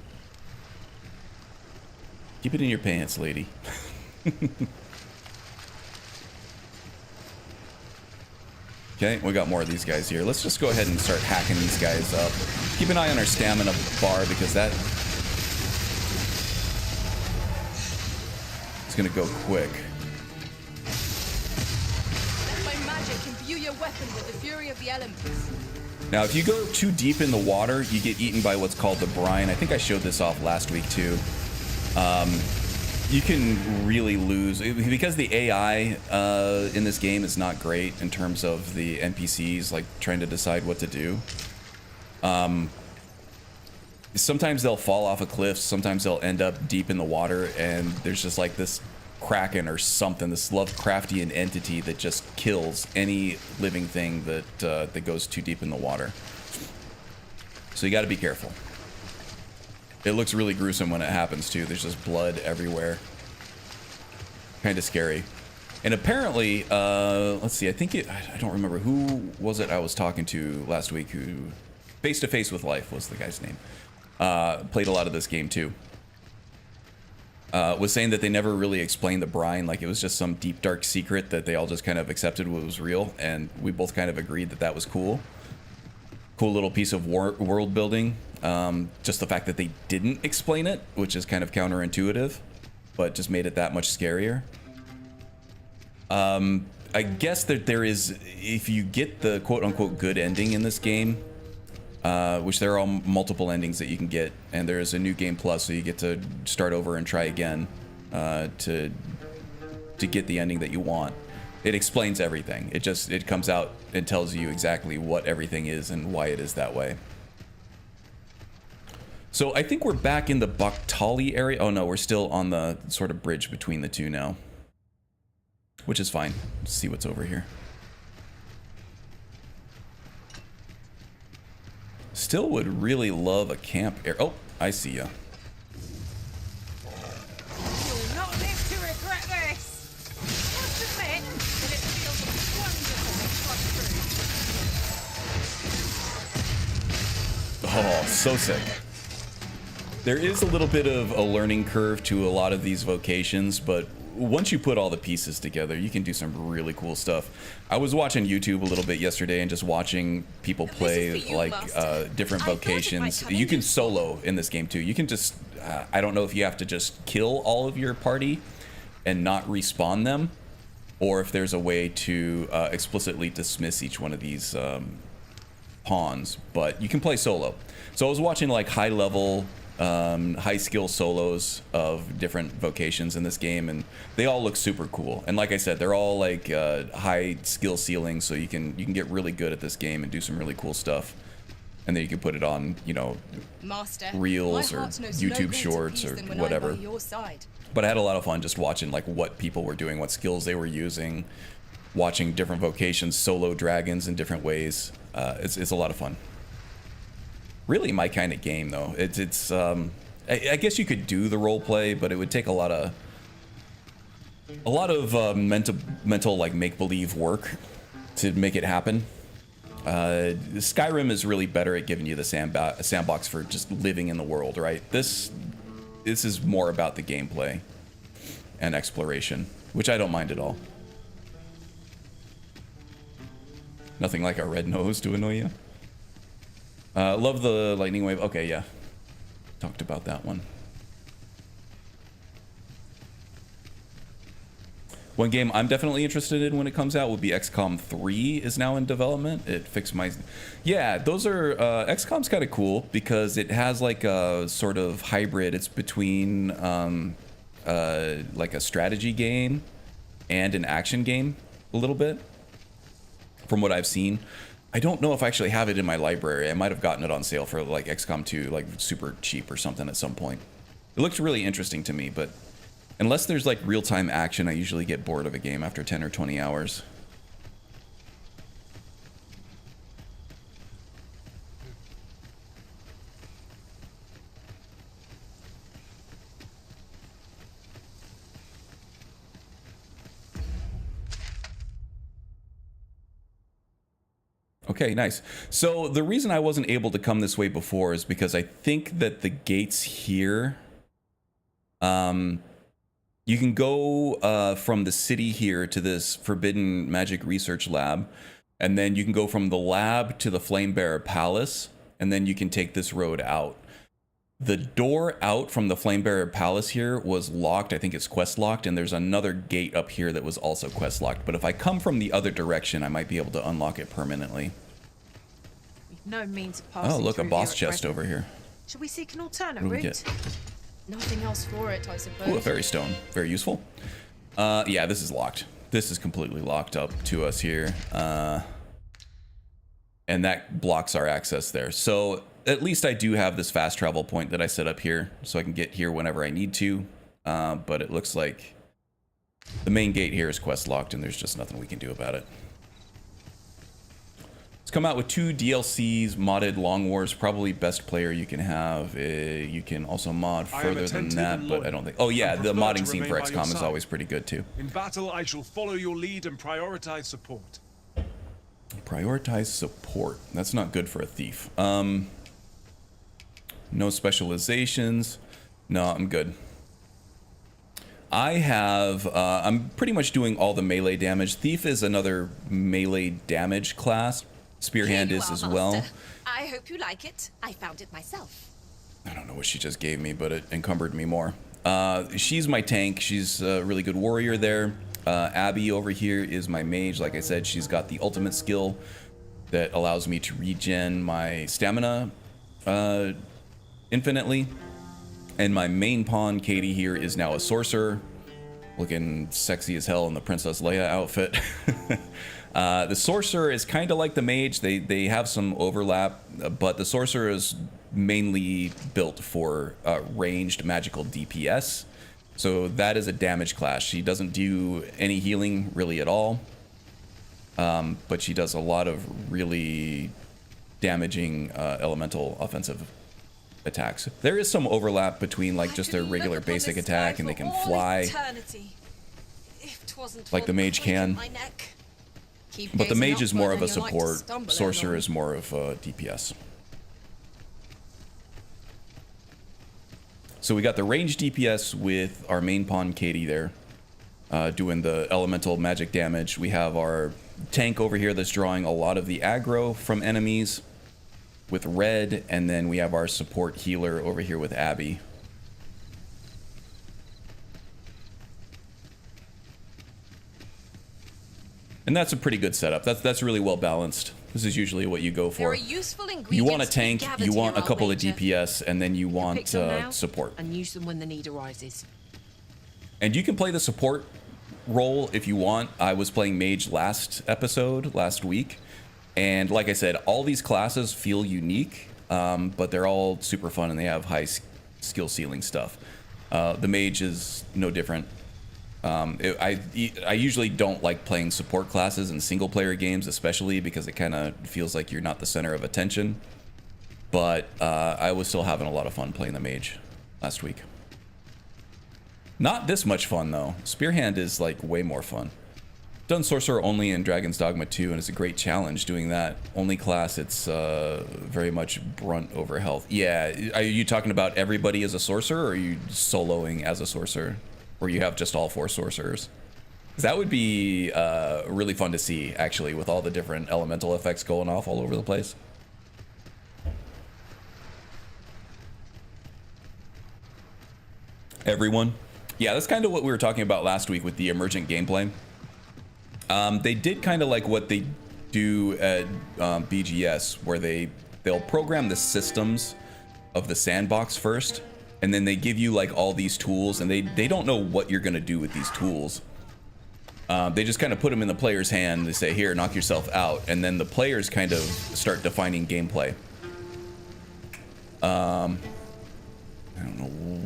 Keep it in your pants, lady. Okay, we got more of these guys here. Let's just go ahead and start hacking these guys up. Keep an eye on our stamina bar, because that is gonna go quick. Let my magic imbue your weapon with the fury of the elements. Now, if you go too deep in the water, you get eaten by what's called the brine. I think I showed this off last week too. You can really lose, because the AI in this game is not great in terms of the NPCs like trying to decide what to do. Sometimes they'll fall off a cliff, sometimes they'll end up deep in the water, and there's just like this kraken or something, this Lovecraftian entity that just kills any living thing that goes too deep in the water. So you got to be careful. It looks really gruesome when it happens too. There's just blood everywhere. Kind of scary. And apparently, let's see, I don't remember who was it I was talking to last week who Face to Face with Life was the guy's name. Played a lot of this game too. Was saying that they never really explained the brine, like it was just some deep dark secret that they all just kind of accepted what was real, and we both kind of agreed that that was cool. Cool little piece of world building. Just the fact that they didn't explain it, which is kind of counterintuitive, but just made it that much scarier. I guess that there is, if you get the quote-unquote good ending in this game, which there are multiple endings that you can get, and there's a new game plus, so you get to start over and try again to get the ending that you want. It explains everything. It comes out and tells you exactly what everything is and why it is that way. So I think we're back in the Bakhtali area. Oh no, we're still on the sort of bridge between the two now, which is fine. Let's see what's over here. Still would really love a camp area. Oh, I see ya. You'll not live to regret this. Must admit that it feels wonderful to trust through. Oh, so sick. There is a little bit of a learning curve to a lot of these vocations, but once you put all the pieces together, you can do some really cool stuff. I was watching YouTube a little bit yesterday and just watching people play like different vocations. You can solo in this game too. You can just, I don't know if you have to just kill all of your party and not respawn them, or if there's a way to explicitly dismiss each one of these pawns, but you can play solo. So I was watching like high level, high skill solos of different vocations in this game, and they all look super cool. And like I said, they're all like high skill ceilings, so you can get really good at this game and do some really cool stuff. And then you can put it on, you know, Master, reels or YouTube shorts or whatever. But I had a lot of fun just watching like what people were doing, what skills they were using, watching different vocations, solo dragons in different ways. It's a lot of fun. Really my kind of game though. It's I guess you could do the role play, but it would take a lot of mental like make-believe work to make it happen. Skyrim is really better at giving you the sandbox for just living in the world, right? This is more about the gameplay and exploration, which I don't mind at all. Nothing like a red nose to annoy you. Love the lightning wave. Okay, yeah. Talked about that one. One game I'm definitely interested in when it comes out would be XCOM 3 is now in development. It fixed my... Yeah, those are... XCOM's kind of cool because it has like a sort of hybrid. It's between like a strategy game and an action game a little bit, from what I've seen. I don't know if I actually have it in my library. I might have gotten it on sale for like XCOM 2, like super cheap or something at some point. It looked really interesting to me, but unless there's like real-time action, I usually get bored of a game after 10 or 20 hours. Okay, nice. So the reason I wasn't able to come this way before is because I think that the gates here, you can go from the city here to this Forbidden Magic Research Lab, and then you can go from the lab to the Flamebearer Palace, and then you can take this road out. The door out from the Flamebearer Palace here was locked. I think it's quest locked, and there's another gate up here that was also quest locked. But if I come from the other direction, I might be able to unlock it permanently. We've no means of passing. Oh, look, a through boss here at chest present. over here. Shall we seek an alternate What do we route? get? Nothing else for it, I suppose. Ooh, a fairy stone. Very useful. Yeah, this is locked. This is completely locked up to us here. And that blocks our access there. So at least I do have this fast travel point that I set up here, so I can get here whenever I need to. But it looks like the main gate here is quest locked, and there's just nothing we can do about it. It's come out with 2 DLCs, modded Long Wars, probably best player you can have. You can also mod further than that, but I don't think... Oh yeah, the modding scene for XCOM is always pretty good too. In battle, I shall follow your lead and prioritize support. Prioritize support. That's not good for a thief. No specializations. No, I'm good. I have, I'm pretty much doing all the melee damage. Thief is another melee damage class. Spearhand is as well. I hope you like it. I found it myself. I don't know what she just gave me, but it encumbered me more. She's my tank. She's a really good warrior there. Abby over here is my mage. Like I said, she's got the ultimate skill that allows me to regen my stamina infinitely. And my main pawn, Katie, here is now a sorcerer, looking sexy as hell in the Princess Leia outfit. The sorcerer is kind of like the mage. They have some overlap, but the sorcerer is mainly built for ranged magical DPS. So that is a damage class. She doesn't do any healing really at all, but she does a lot of really damaging elemental offensive attacks. There is some overlap between like just their regular basic attack, and they can fly like the mage can. But the mage is more of a support. Sorcerer is more of a DPS. So we got the range DPS with our main pawn Katie there, doing the elemental magic damage. We have our tank over here that's drawing a lot of the aggro from enemies with red, and then we have our support healer over here with Abby. And that's a pretty good setup. That's really well balanced. This is usually what you go for. There are useful ingredients. You want a tank, gathered you want a here, couple I'll of wager. DPS, and then you want Pick some now support. and use them when the need arises. And you can play the support role if you want. I was playing mage last week, and like I said, all these classes feel unique, but they're all super fun and they have high skill ceiling stuff. The mage is no different. I usually don't like playing support classes in single player games, especially because it kind of feels like you're not the center of attention. But I was still having a lot of fun playing the mage last week. Not this much fun though. Spearhand is like way more fun. Done sorcerer only in Dragon's Dogma 2, and it's a great challenge doing that. Only class, it's very much brunt over health. Yeah, are you talking about everybody as a sorcerer, or are you soloing as a sorcerer? Where you have just all 4 sorcerers? That would be really fun to see, actually, with all the different elemental effects going off all over the place. Everyone. Yeah, that's kind of what we were talking about last week with the emergent gameplay. They did kind of like what they do at BGS, where they'll program the systems of the sandbox first, and then they give you like all these tools, and they don't know what you're gonna do with these tools. They just kind of put them in the player's hand. They say, here, knock yourself out, and then the players kind of start defining gameplay. I don't know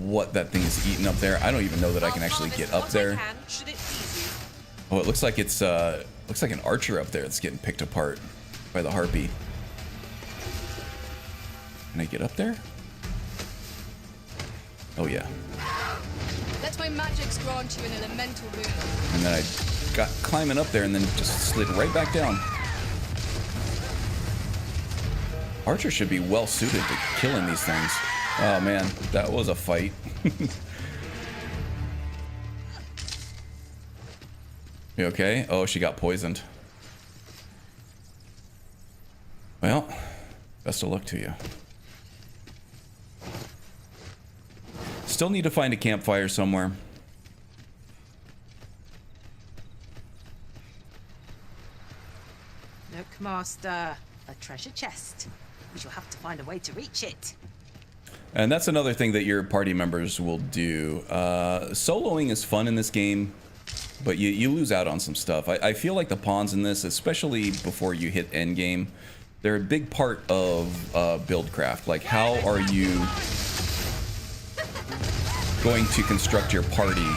what that thing is eating up there. I don't even know that I can actually get up there. Oh, it looks like it's looks like an archer up there that's getting picked apart by the harpy. Can I get up there? Oh yeah. Let my magics grant you an elemental boon. And then I got climbing up there and then just slid right back down. Archer should be well suited to killing these things. Oh man, that was a fight. You okay? Oh, she got poisoned. Well, best of luck to you. Still need to find a campfire somewhere. Look, Master, a treasure chest. We shall have to find a way to reach it. And that's another thing that your party members will do. Soloing is fun in this game, but you lose out on some stuff. I feel like the pawns in this, especially before you hit endgame, they're a big part of buildcraft. Like, how are you going to construct your party?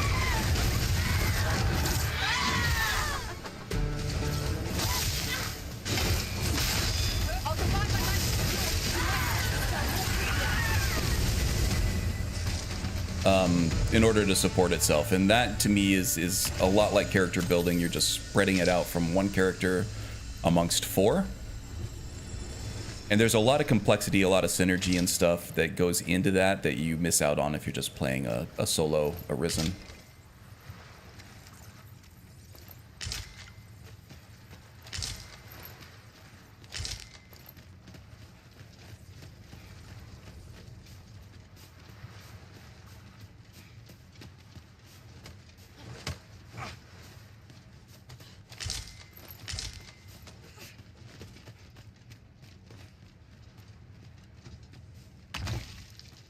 In order to support itself, and that to me is a lot like character building. You're just spreading it out from one character amongst 4, and there's a lot of complexity, a lot of synergy and stuff that goes into that you miss out on if you're just playing a solo Arisen.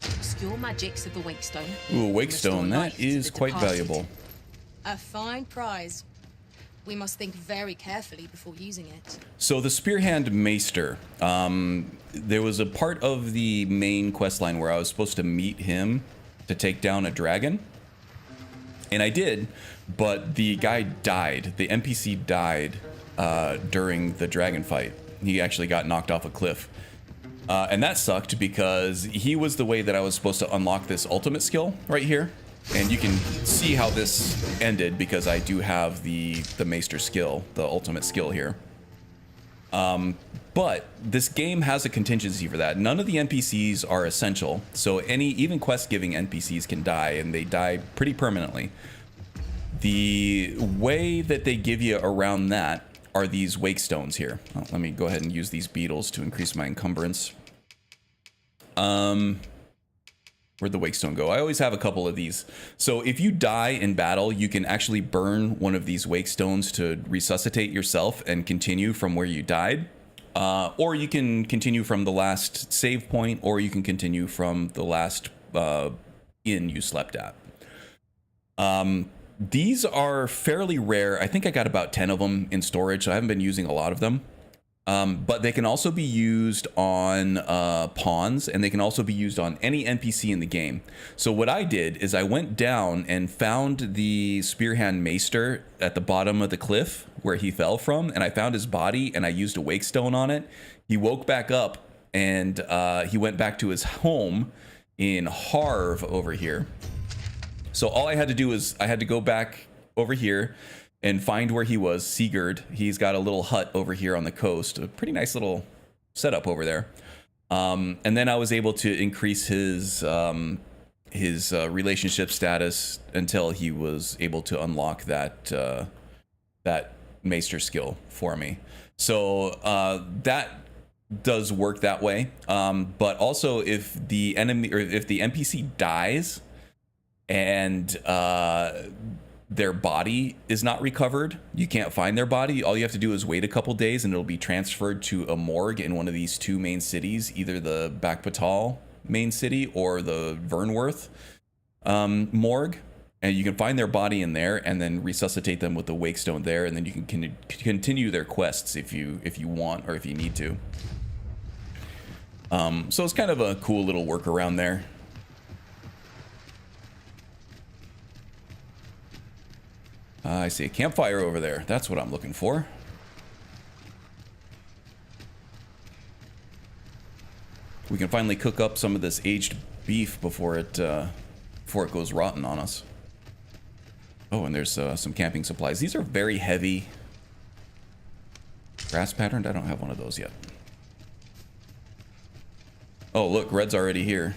Obscure magics of the Wakestone. Ooh, a Restore Wakestone, life that to is the quite departed. valuable. A fine prize. We must think very carefully before using it. So the Spearhand Maester, there was a part of the main questline where I was supposed to meet him to take down a dragon. And I did, but the guy died. The NPC died during the dragon fight. He actually got knocked off a cliff. And that sucked because he was the way that I was supposed to unlock this ultimate skill right here. And you can see how this ended because I do have the Maester skill, the ultimate skill here. But this game has a contingency for that. None of the NPCs are essential, so even quest-giving NPCs can die, and they die pretty permanently. The way that they give you around that are these wake stones here. Oh, let me go ahead and use these beetles to increase my encumbrance. Where'd the wake stone go? I always have a couple of these. So if you die in battle, you can actually burn one of these wake stones to resuscitate yourself and continue from where you died. Or you can continue from the last save point, or you can continue from the last inn you slept at. These are fairly rare. I think I got about 10 of them in storage, so I haven't been using a lot of them. But they can also be used on pawns, and they can also be used on any NPC in the game. So what I did is I went down and found the Spearhand Maester at the bottom of the cliff where he fell from, and I found his body, and I used a wake stone on it. He woke back up, and he went back to his home in Harv over here. So all I had to do is I had to go back over here and find where he was, Sigurd. He's got a little hut over here on the coast. A pretty nice little setup over there. And then I was able to increase his relationship status until he was able to unlock that that Maester skill for me. So that does work that way. But also if the enemy, or if the NPC dies and their body is not recovered, you can't find their body, all you have to do is wait a couple days and it'll be transferred to a morgue in one of these two main cities, either the Bakbatal main city or the Vernworth morgue, and you can find their body in there and then resuscitate them with the wake stone there, and then you can continue their quests if you want or if you need to. So it's kind of a cool little workaround there. I see a campfire over there. That's what I'm looking for. We can finally cook up some of this aged beef before it goes rotten on us. Oh, and there's some camping supplies. These are very heavy. Grass patterned? I don't have one of those yet. Oh, look, Red's already here.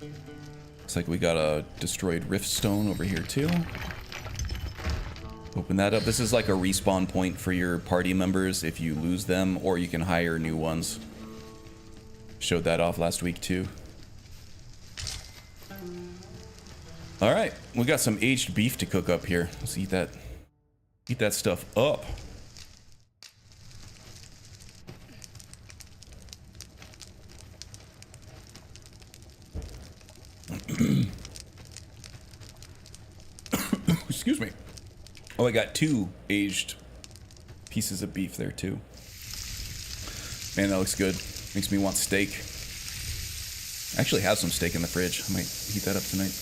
Looks like we got a destroyed rift stone over here too. Open that up. This is like a respawn point for your party members if you lose them, or you can hire new ones. Showed that off last week too. All right, we got some aged beef to cook up here. Let's eat that stuff up. Excuse me. Oh, I got 2 aged pieces of beef there too. Man, that looks good. Makes me want steak. I actually have some steak in the fridge. I might heat that up tonight.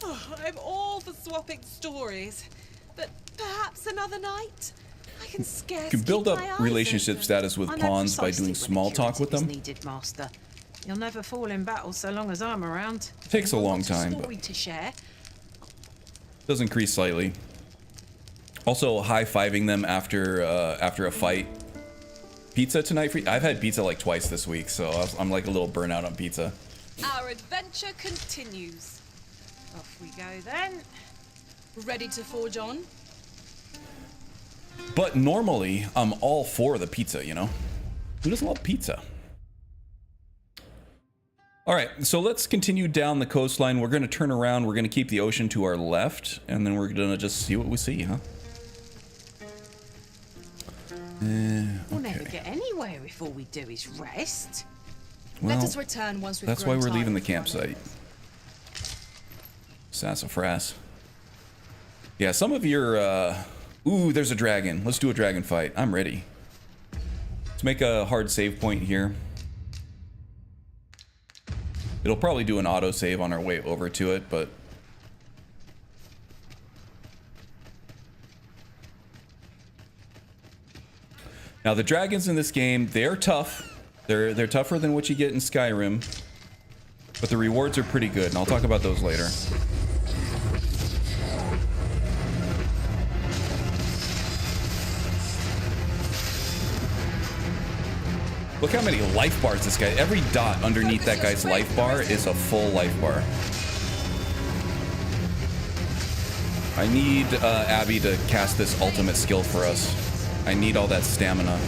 Oh, I'm all for swapping stories, but perhaps another night? I can scarce You can build keep my up eyes relationship open. status with I know pawns by precisely doing when small talk with them. Needed, Master. You'll never fall in battle so long as I'm around. It takes a long Lots time, of but story to share. does increase slightly. Also, high-fiving them after a fight. Pizza tonight for you? I've had pizza like twice this week, so I'm like a little burnout on pizza. Our adventure continues. Off we go then. Ready to forge on? But normally, I'm all for the pizza, you know? Who doesn't love pizza? All right, so let's continue down the coastline. We're going to turn around. We're going to keep the ocean to our left, and then we're going to just see what we see, huh? We'll never get anywhere if all we do is rest. Well, Let us return once we've that's why grown we're leaving the tired of running. campsite. Sassafras. Yeah, some of your... Ooh, there's a dragon. Let's do a dragon fight. I'm ready. Let's make a hard save point here. It'll probably do an auto save on our way over to it, but... Now, the dragons in this game, they're tough. They're tougher than what you get in Skyrim. But the rewards are pretty good, and I'll talk about those later. Look how many life bars this guy. Every dot underneath that guy's life bar is a full life bar. I need Abby to cast this ultimate skill for us. I need all that stamina.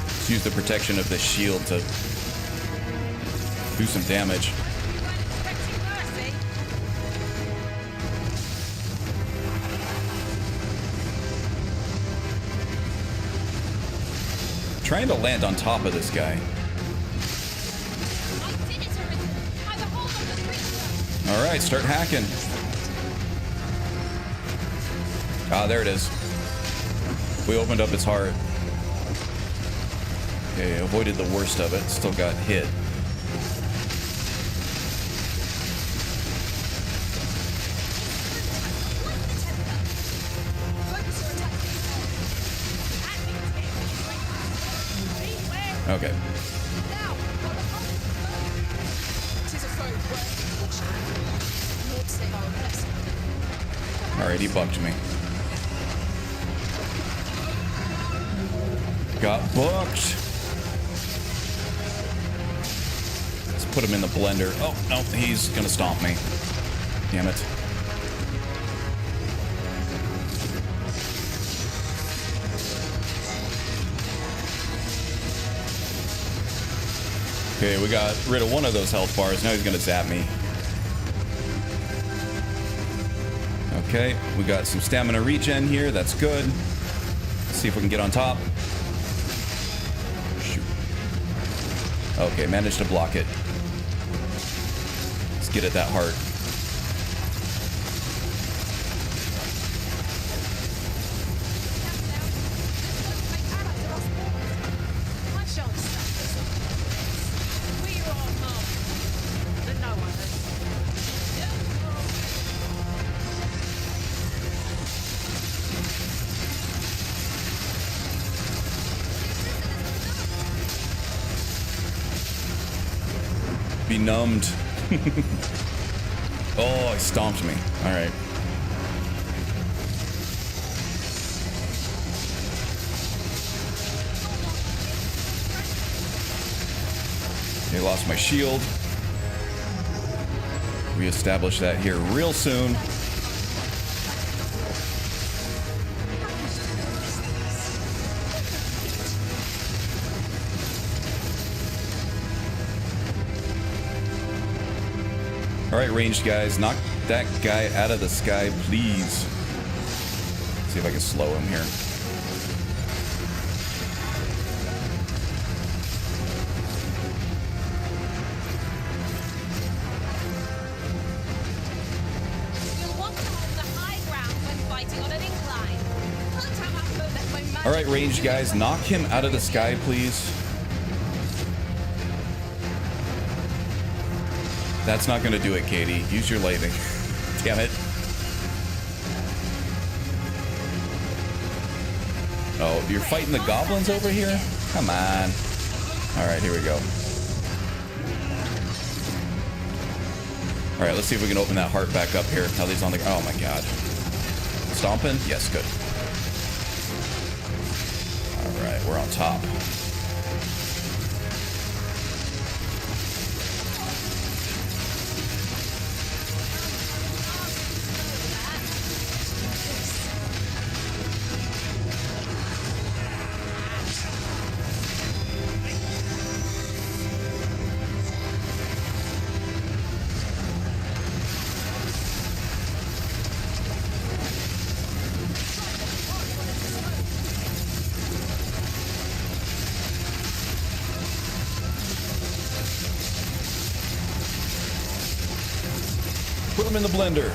Let's use the protection of the shield to do some damage. Trying to land on top of this guy. All right, start hacking. Ah, there it is. We opened up its heart. Okay, avoided the worst of it. Still got hit. Okay. Alright, he bucked me. Got booked. Let's put him in the blender. Oh, no, he's gonna stomp me. Damn it. Okay, we got rid of one of those health bars. Now he's gonna zap me. Okay, we got some stamina regen here. That's good. Let's see if we can get on top. Shoot. Okay, managed to block it. Let's get at that heart. Numbed. Oh, he stomped me. All right. Okay, lost my shield. Reestablish that here real soon. All right, ranged guys, knock that guy out of the sky, please. See if I can slow him here. All right, ranged guys, knock him out of the sky, please. That's not gonna do it, Katie. Use your lightning. Damn it. Oh, you're fighting the goblins over here? Come on. All right, here we go. All right, let's see if we can open that heart back up here. Now he's on the... Oh my god. Stomping? Yes, good. All right, we're on top. Put him in the blender.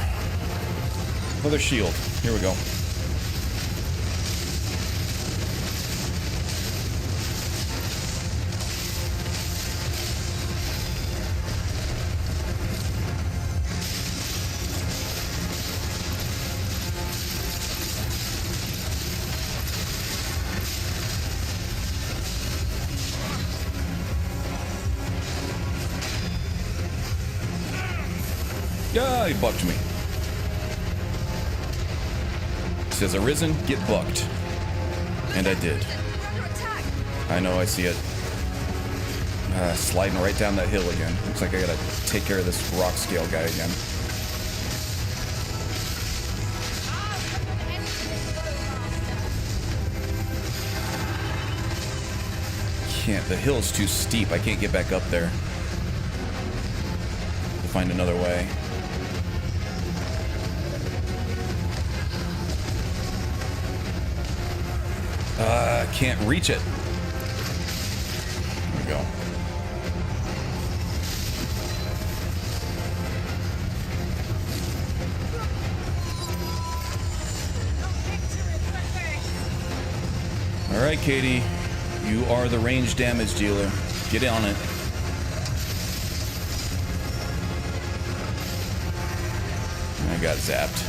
Another shield. Here we go. Yeah, he bucked me. says, arisen, get bucked. And I did. I know, I see it. Sliding right down that hill again. Looks like I gotta take care of this rock scale guy again. The hill's too steep. I can't get back up there. We'll find another way. Can't reach it. There we go. All right, Katie. You are the range damage dealer. Get on it. I got zapped.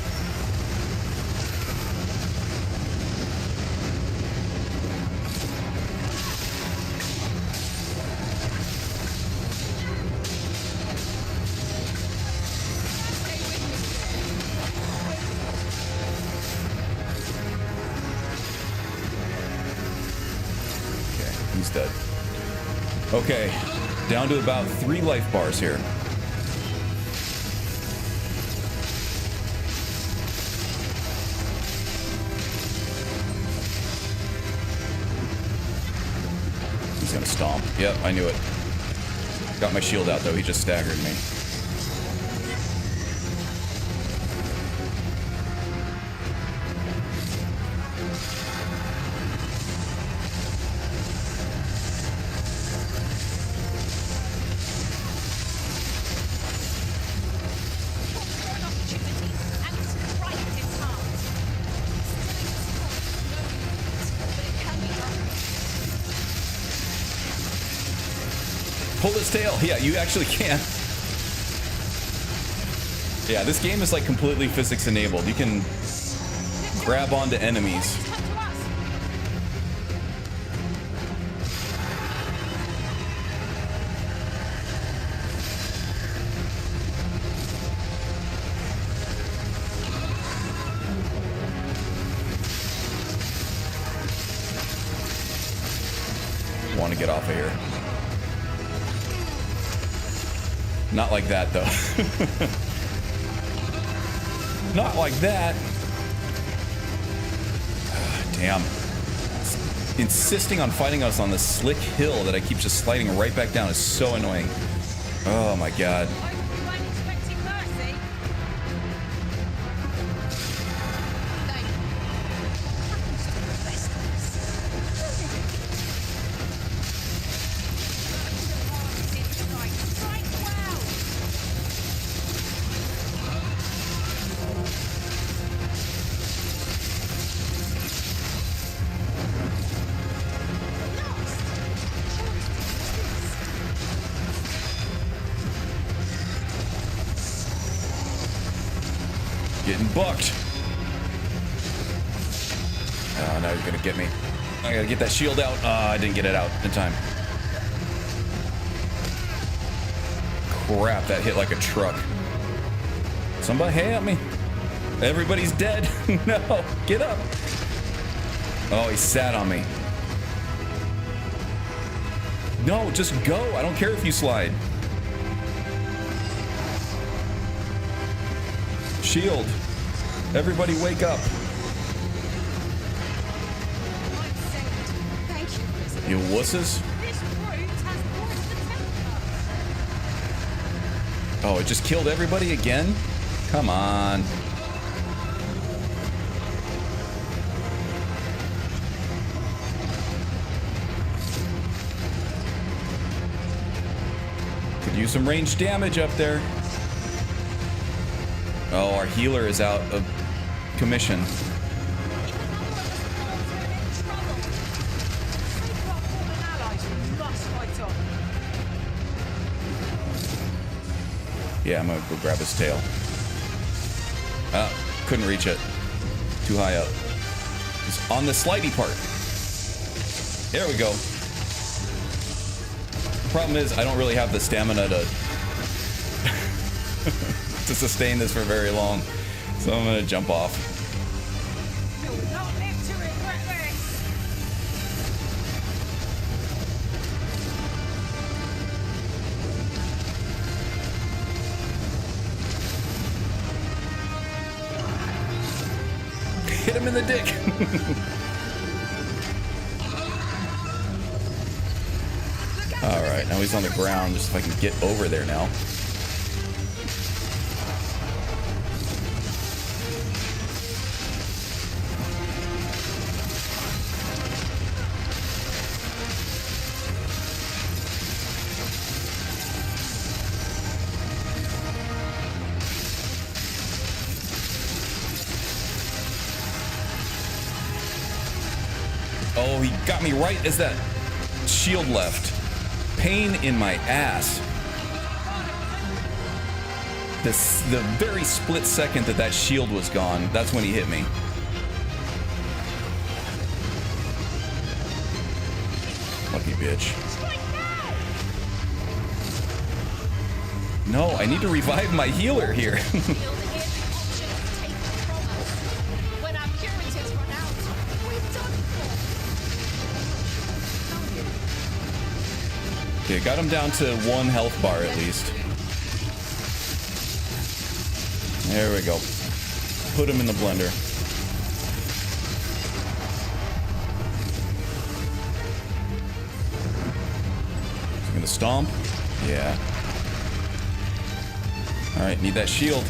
He's dead. Okay, down to about 3 life bars here. He's gonna stomp. Yep, I knew it. Got my shield out though, he just staggered me. Pull his tail. Yeah, you actually can. Yeah, this game is like completely physics enabled. You can grab onto enemies. Want to get off of here. Not like that, though. Not like that. Damn. Insisting on fighting us on this slick hill that I keep just sliding right back down is so annoying. Oh my god. Getting bucked. Oh, now he's gonna get me. I gotta get that shield out. I didn't get it out in time. Crap, that hit like a truck. Somebody help me. Everybody's dead. No, get up. Oh, he sat on me. No, just go. I don't care if you slide. Shield. Everybody wake up. You wusses. Oh, it just killed everybody again? Come on. Could use some range damage up there. Oh, our healer is out of commission. Yeah, I'm gonna go grab his tail. Couldn't reach it. Too high up. It's on the slidey part. There we go. The problem is I don't really have the stamina to to sustain this for very long. So I'm gonna jump off. Hit him in the dick. All right, now he's on the ground. Just if I can get over there now. Oh, he got me right as that shield left. Pain in my ass. The very split second that that shield was gone, that's when he hit me. Lucky bitch. No, I need to revive my healer here. Okay, got him down to 1 health bar at least. There we go. Put him in the blender. I'm gonna stomp. Yeah. Alright, need that shield.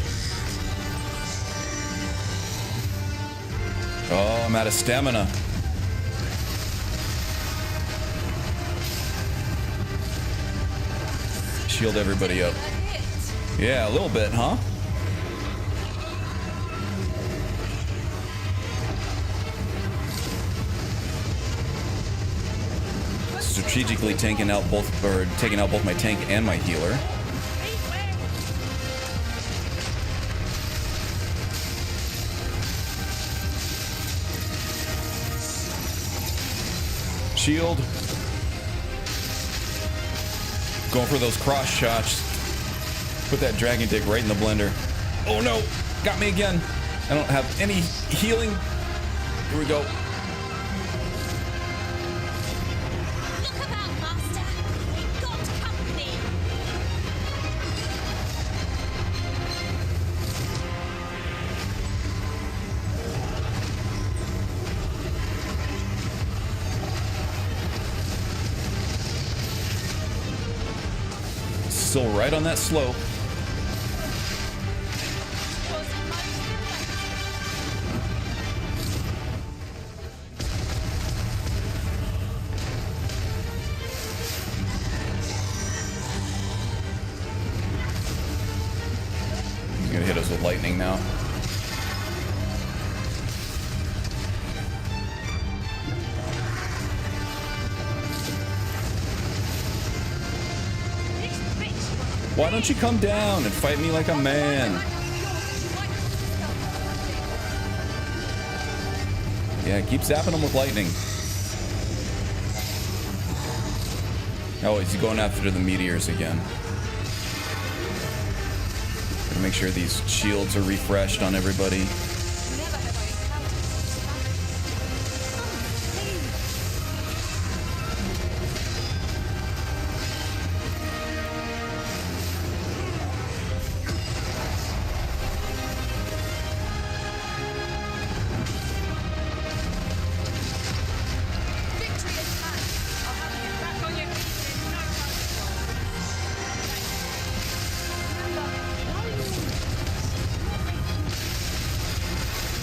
Oh, I'm out of stamina. Shield everybody up. Yeah, a little bit, huh? Strategically taking out both my tank and my healer. Shield. Going for those cross shots. Put that dragon dick right in the blender. Oh no! Got me again. I don't have any healing. Here we go. Look about, Master. We've got company. Still right on that slope. He's gonna hit us with lightning now. Why don't you come down and fight me like a man? Yeah, keep zapping him with lightning. Oh, he's going after the meteors again. Gotta make sure these shields are refreshed on everybody.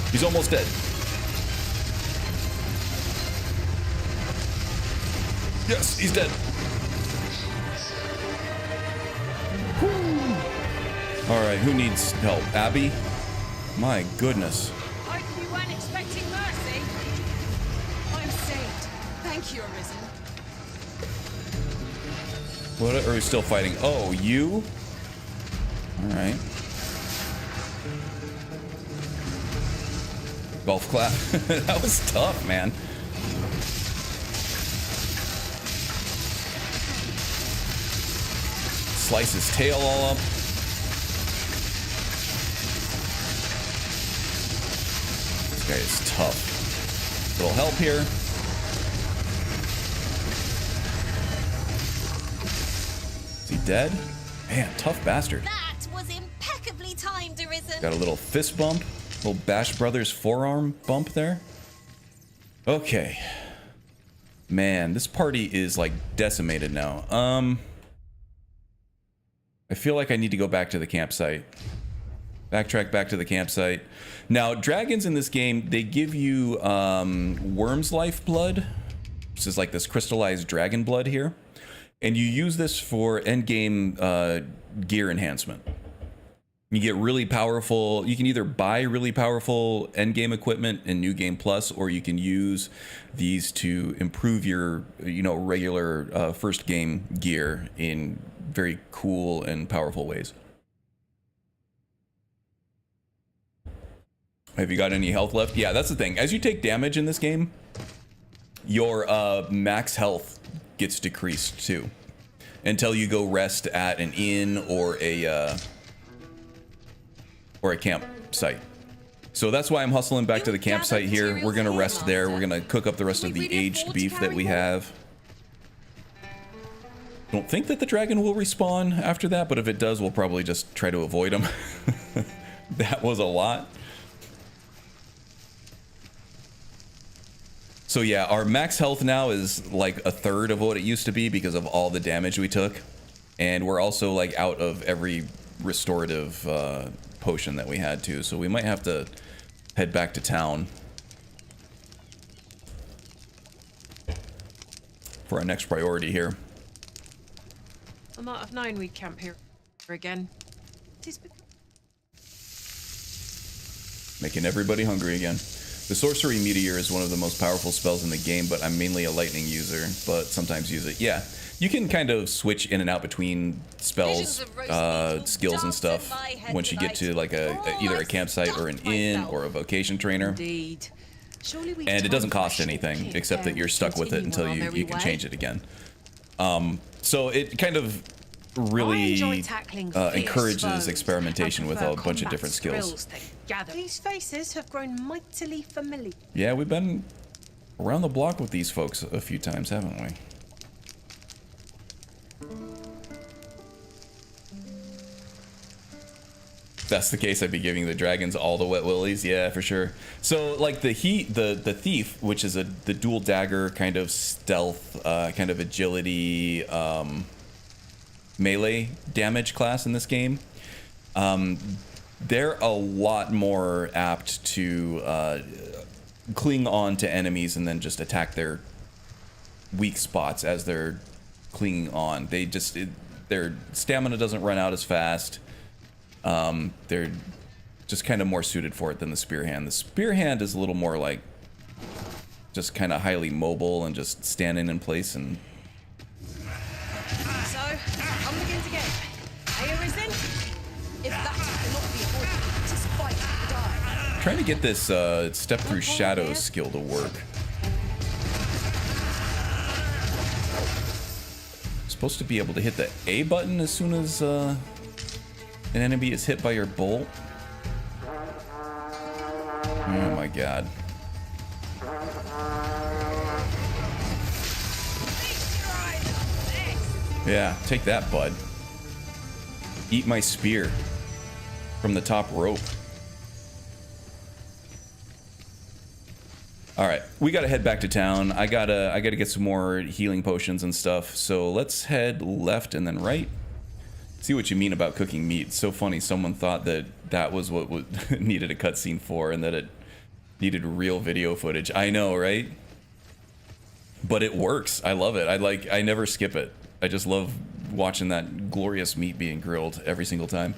He's almost dead. Yes, he's dead. All right, who needs help? Abby? My goodness. Hope you weren't expecting mercy. I'm saved. Thank you, Arisen. What are we still fighting? Oh, you? All right. Golf clap. That was tough, man. Slice his tail all up. This guy is tough. Little help here. Is he dead? Man, tough bastard. That was impeccably timed, Arisen. Got a little fist bump. Little Bash Brothers forearm bump there. Okay. Man, this party is like decimated now. I feel like I need to go back to the campsite. Backtrack back to the campsite. Now, dragons in this game, they give you worm's life blood. This is like this crystallized dragon blood here. And you use this for endgame gear enhancement. You get really powerful. You can either buy really powerful endgame equipment in New Game Plus, or you can use these to improve your, regular first game gear in very cool and powerful ways. Have you got any health left? Yeah, that's the thing. As you take damage in this game, your max health gets decreased too, until you go rest at an inn or a campsite. So that's why I'm hustling back to the campsite here. We're gonna rest there. We're gonna cook up the rest of the aged beef that we have. Don't think that the dragon will respawn after that, but if it does, we'll probably just try to avoid him. That was a lot. So yeah, our max health now is like a third of what it used to be because of all the damage we took. And we're also like out of every restorative potion that we had too. So we might have to head back to town for our next priority here. I might have known we'd camp here again. Making everybody hungry again. The Sorcery Meteor is one of the most powerful spells in the game, but I'm mainly a lightning user, but sometimes use it. Yeah, you can kind of switch in and out between spells, skills and stuff once you get to like either a campsite or an inn or a vocation trainer. Indeed. And it doesn't cost anything except that you're stuck with it until you can change it again. So it kind of really encourages experimentation with a bunch of different skills. These faces have grown mightily familiar. Yeah, we've been around the block with these folks a few times, haven't we? If that's the case, I'd be giving the dragons all the wet willies. Yeah, for sure. So like the thief, which is the dual dagger kind of stealth, kind of agility, melee damage class in this game, they're a lot more apt to cling on to enemies and then just attack their weak spots as they're clinging on. Their stamina doesn't run out as fast. They're just kind of more suited for it than the Spearhand. The Spearhand is a little more like just kind of highly mobile and just standing in place and... So, I'm begin to get. Are you risen? If that cannot be avoided, it is fight or die. Trying to get this step through shadows skill to work. Supposed to be able to hit the A button as soon as an enemy is hit by your bolt. Oh my god. Yeah, take that, bud. Eat my spear from the top rope. All right, we gotta head back to town. I gotta get some more healing potions and stuff. So let's head left and then right. See what you mean about cooking meat. It's so funny. Someone thought that was what needed a cutscene for, and that it needed real video footage. I know, right? But it works. I love it. I never skip it. I just love watching that glorious meat being grilled every single time.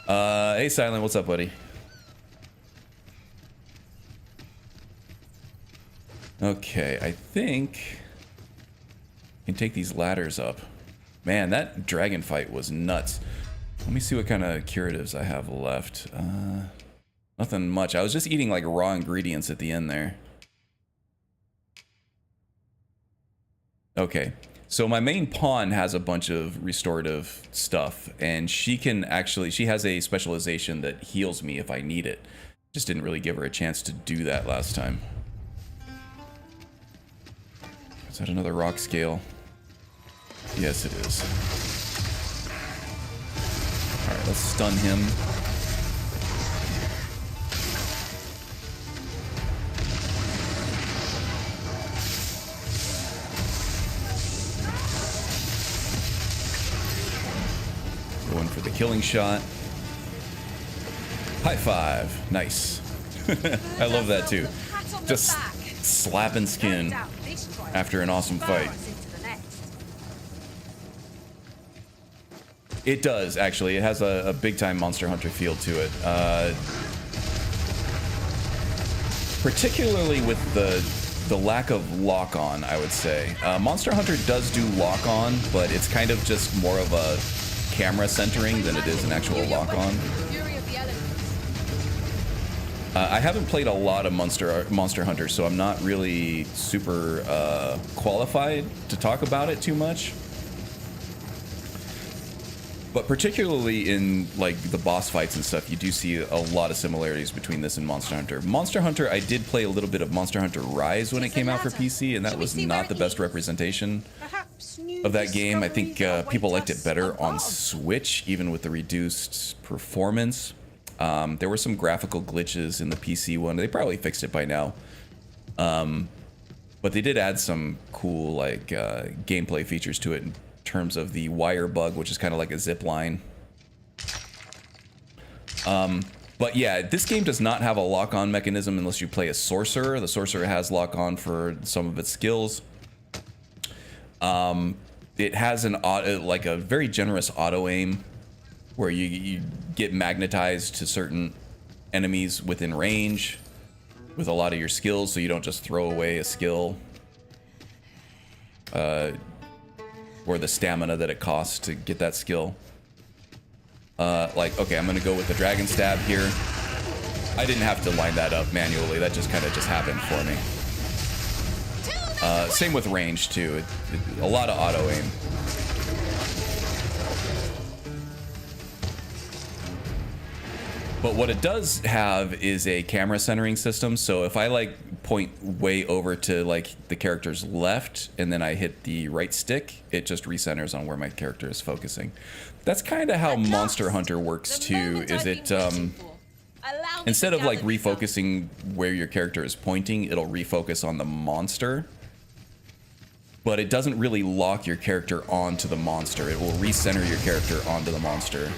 Hey, Silent, what's up, buddy? Okay, I think I can take these ladders up. Man, that dragon fight was nuts. Let me see what kind of curatives I have left. Nothing much. I was just eating like raw ingredients at the end there. Okay, so my main pawn has a bunch of restorative stuff, and she has a specialization that heals me if I need it. Just didn't really give her a chance to do that last time. Is that another rock scale? Yes, it is. Alright, let's stun him. killing shot. High five. Nice. I love that too. Just slapping skin after an awesome fight. It does, actually. It has a big-time Monster Hunter feel to it. Particularly with the lack of lock-on, I would say. Monster Hunter does do lock-on, but it's kind of just more of a camera centering than it is an actual lock-on. I haven't played a lot of Monster Hunter, so I'm not really super qualified to talk about it too much. But particularly in like the boss fights and stuff, you do see a lot of similarities between this and Monster Hunter. Monster Hunter, I did play a little bit of Monster Hunter Rise when it came out for PC, and that was not the best representation of that game. I think people liked it better on Switch, even with the reduced performance. There were some graphical glitches in the PC one. They probably fixed it by now. But they did add some cool like gameplay features to it in terms of the wire bug, which is kind of like a zip line. But yeah, this game does not have a lock-on mechanism unless you play a sorcerer. The sorcerer has lock-on for some of its skills. It has an like a very generous auto aim, where you get magnetized to certain enemies within range with a lot of your skills, so you don't just throw away a skill. Or the stamina that it costs to get that skill. Like, okay, I'm gonna go with the dragon stab here. I didn't have to line that up manually, that just kind of just happened for me. Same with range too, a lot of auto aim. But what it does have is a camera centering system. So if I like point way over to like the character's left and then I hit the right stick, it just recenters on where my character is focusing. That's kind of how Monster Hunter works too, is it instead of like refocusing where your character is pointing, it'll refocus on the monster. But it doesn't really lock your character onto the monster. It will recenter your character onto the monster.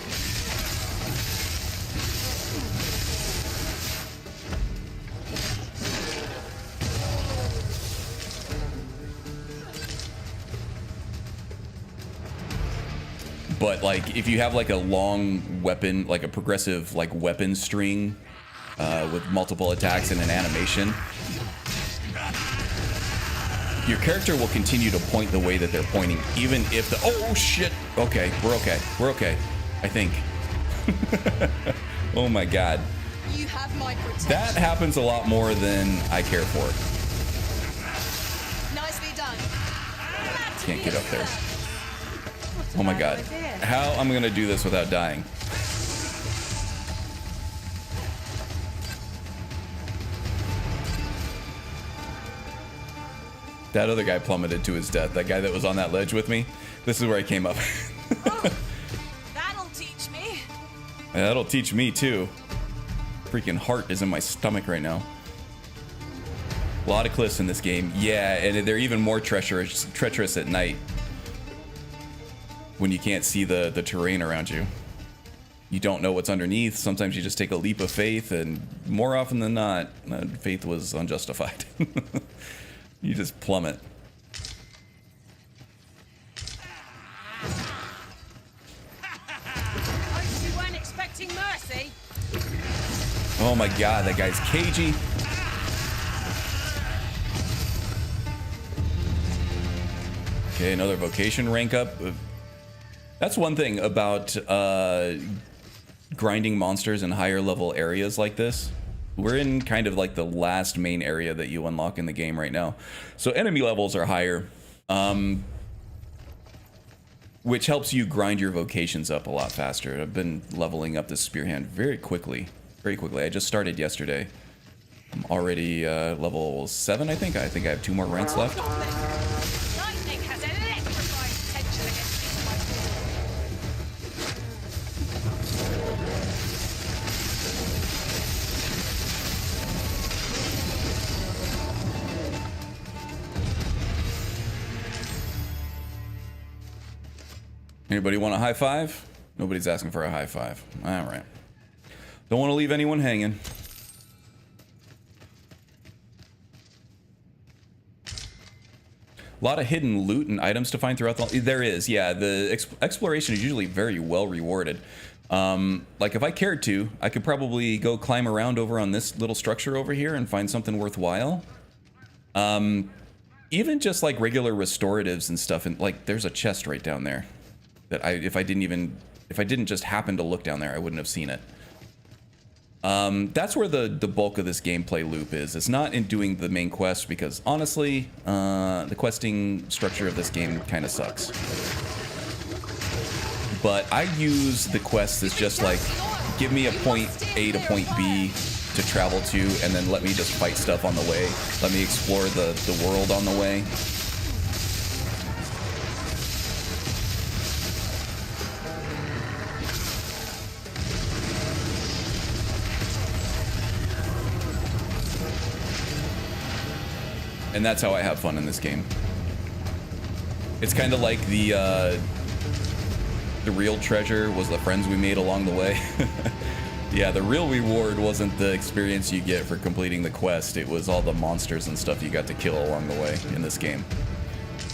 But like if you have like a long weapon, like a progressive like weapon string with multiple attacks and an animation, your character will continue to point the way that they're pointing, even if the oh shit. Okay, we're okay, I think. Oh my god. You have my protection. That happens a lot more than I care for. Nicely done. Can't get up there. Oh my god. How I'm gonna do this without dying? That other guy plummeted to his death. That guy that was on that ledge with me. This is where I came up. Oh, that'll teach me. Yeah, that'll teach me too. Freaking heart is in my stomach right now. A lot of cliffs in this game. Yeah, and they're even more treacherous at night, when you can't see the terrain around you. You don't know what's underneath. Sometimes you just take a leap of faith, and more often than not, faith was unjustified. You just plummet. You weren't expecting mercy. Oh my god, that guy's cagey. Okay, another vocation rank up. That's one thing about grinding monsters in higher level areas like this. We're in kind of like the last main area that you unlock in the game right now. So enemy levels are higher, which helps you grind your vocations up a lot faster. I've been leveling up this Spearhand very quickly. I just started yesterday. I'm already level 7, I think. I think I have 2 more ranks left. Lightning has electrified potential against these monsters. Anybody want a high five? Nobody's asking for a high five. All right. Don't want to leave anyone hanging. A lot of hidden loot and items to find throughout the... There is, yeah. The exploration is usually very well rewarded. Like, if I cared to, I could probably go climb around over on this little structure over here and find something worthwhile. Even just, like, regular restoratives and stuff. And, like, there's a chest right down there. That if I didn't just happen to look down there, I wouldn't have seen it. That's where the bulk of this gameplay loop is. It's not in doing the main quest because, honestly, the questing structure of this game kind of sucks. But I use the quests as just like, give me a point A to point B to travel to, and then let me just fight stuff on the way. Let me explore the world on the way. And that's how I have fun in this game. It's kind of like the real treasure was the friends we made along the way. Yeah, the real reward wasn't the experience you get for completing the quest. It was all the monsters and stuff you got to kill along the way in this game.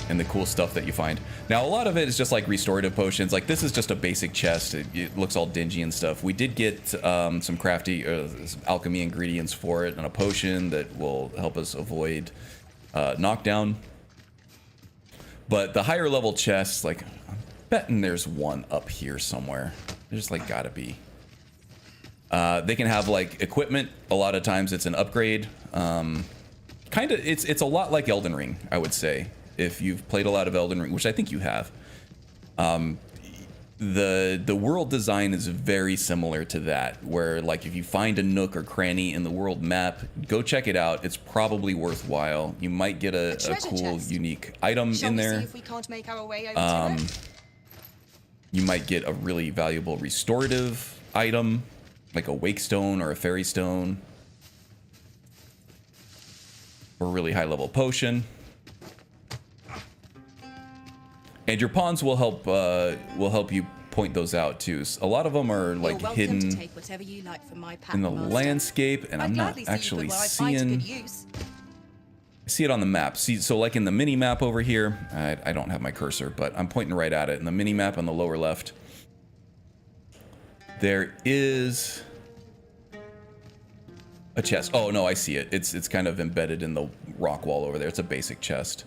And the cool stuff that you find. Now, a lot of it is just like restorative potions. Like, this is just a basic chest. It looks all dingy and stuff. We did get some crafty some alchemy ingredients for it and a potion that will help us avoid knockdown. But the higher level chests, like, I'm betting there's one up here somewhere. There's like gotta be. They can have like equipment. A lot of times it's an upgrade. Kind of, it's a lot like Elden Ring, I would say. If you've played a lot of Elden Ring, which I think you have. The world design is very similar to that, where like if you find a nook or cranny in the world map, go check it out. It's probably worthwhile. You might get a cool, chest. Unique item in there. See if we can't make our way over to it? You might get a really valuable restorative item, like a wake stone or a fairy stone, or a really high level potion. And your pawns will help you point those out too. A lot of them are like hidden in the landscape, and I'm not actually seeing. I see it on the map. See, so like in the mini map over here, I don't have my cursor, but I'm pointing right at it. In the mini map on the lower left, there is a chest. Oh no, I see it. It's kind of embedded in the rock wall over there. It's a basic chest.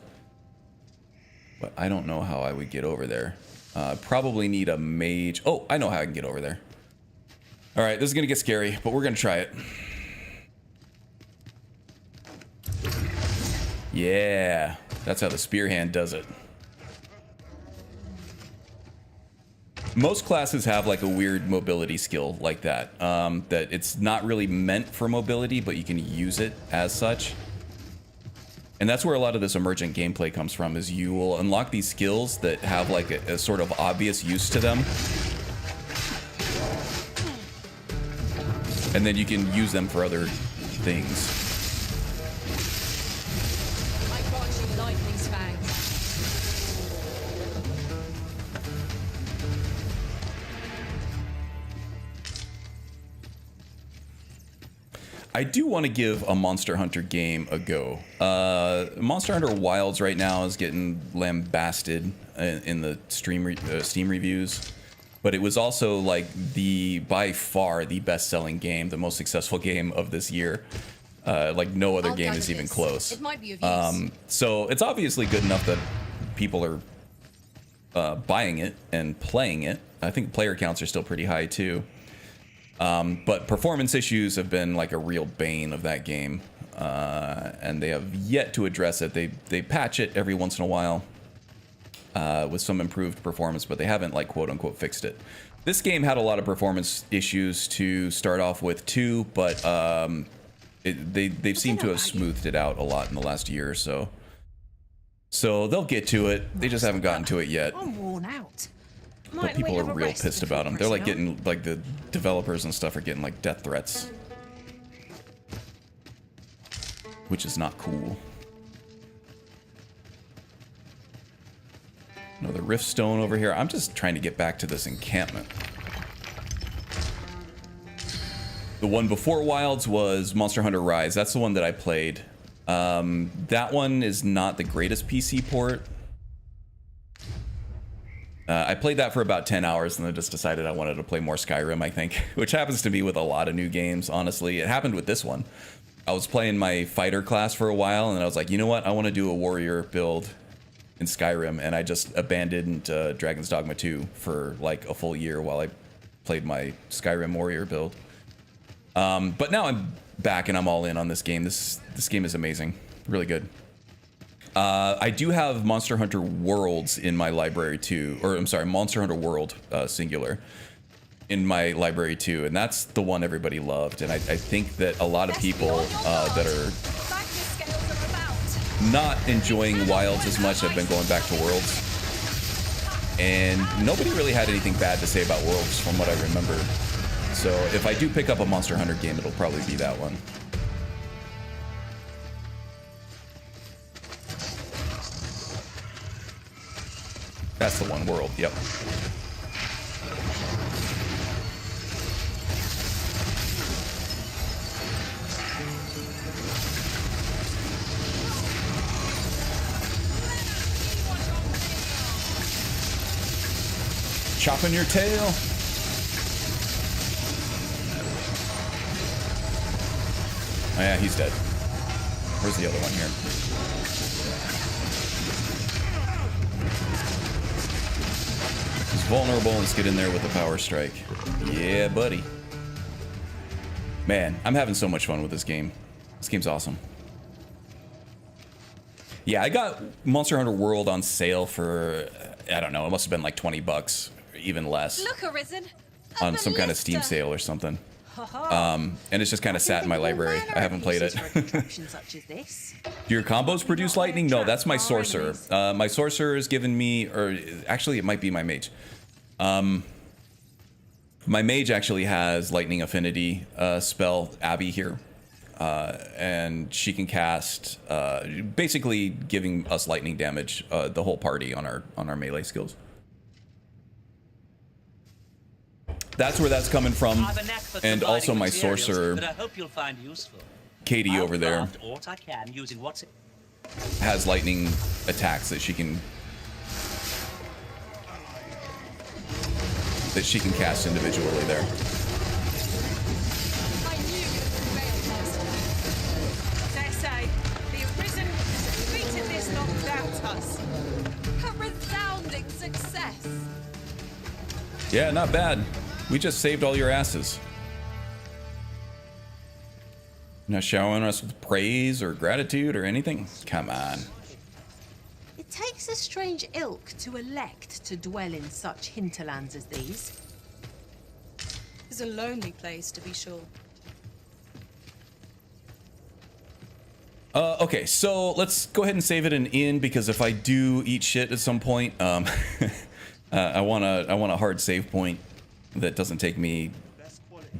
But I don't know how I would get over there. Probably need a mage. Oh, I know how I can get over there. All right, this is gonna get scary, but we're gonna try it. Yeah, that's how the Spearhand does it. Most classes have like a weird mobility skill like that. That it's not really meant for mobility, but you can use it as such. And that's where a lot of this emergent gameplay comes from, is you will unlock these skills that have like a sort of obvious use to them. And then you can use them for other things. I watch you lightning's fangs. I do want to give a Monster Hunter game a go. Monster Hunter Wilds right now is getting lambasted in the Steam reviews, but it was also like by far the best-selling game, the most successful game of this year. Like no other game is even close. It might be of use. So it's obviously good enough that people are buying it and playing it. I think player counts are still pretty high too. But performance issues have been like a real bane of that game, and they have yet to address it. They patch it every once in a while with some improved performance, but they haven't like quote unquote fixed it. This game had a lot of performance issues to start off with too, but they've seemed to have smoothed it out a lot in the last year or so. So they'll get to it. They just haven't gotten to it yet. I'm worn out. But people are real pissed about them. They're like getting, like the developers and stuff are getting like death threats. Which is not cool. Another rift stone over here. I'm just trying to get back to this encampment. The one before Wilds was Monster Hunter Rise. That's the one that I played. That one is not the greatest PC port. I played that for about 10 hours and then just decided I wanted to play more Skyrim, I think, which happens to be with a lot of new games, honestly. It happened with this one. I was playing my fighter class for a while and I was like, you know what? I want to do a warrior build in Skyrim, and I just abandoned Dragon's Dogma 2 for like a full year while I played my Skyrim warrior build. But now I'm back and I'm all in on this game. This game is amazing. Really good. I do have Monster Hunter Worlds in my library too, or I'm sorry, Monster Hunter World, singular, in my library too, and that's the one everybody loved. And I think that a lot of people that are not enjoying Wilds as much have been going back to Worlds. And nobody really had anything bad to say about Worlds from what I remember. So if I do pick up a Monster Hunter game, it'll probably be that one. That's the one, World, yep. Chopping your tail. Oh yeah, he's dead. Where's the other one here? He's vulnerable. Let's get in there with a power strike. Yeah, buddy. Man, I'm having so much fun with this game. This game's awesome. Yeah, I got Monster Hunter World on sale for, I don't know, it must have been like 20 bucks, even less. Look, Arisen. On some kind of Steam sale or something. And it's just kind of sat in my library. I haven't played it. Do your combos produce lightning? No, that's my sorcerer. My sorcerer is giving me, or actually it might be my mage. My mage actually has lightning affinity spell, Abby here. And she can cast, basically giving us lightning damage, the whole party on our melee skills. That's where that's coming from, and also my sorcerer, Katie over there, has lightning attacks that she can cast individually there. I knew it would prevail, Master. They say the Arisen defeated this lot without us. A resounding success. Yeah, not bad. We just saved all your asses. Not showering us with praise or gratitude or anything? Come on. It takes a strange ilk to elect to dwell in such hinterlands as these. It's a lonely place, to be sure. Okay, so let's go ahead and save it an inn, because if I do eat shit at some point, I want a hard save point that doesn't take me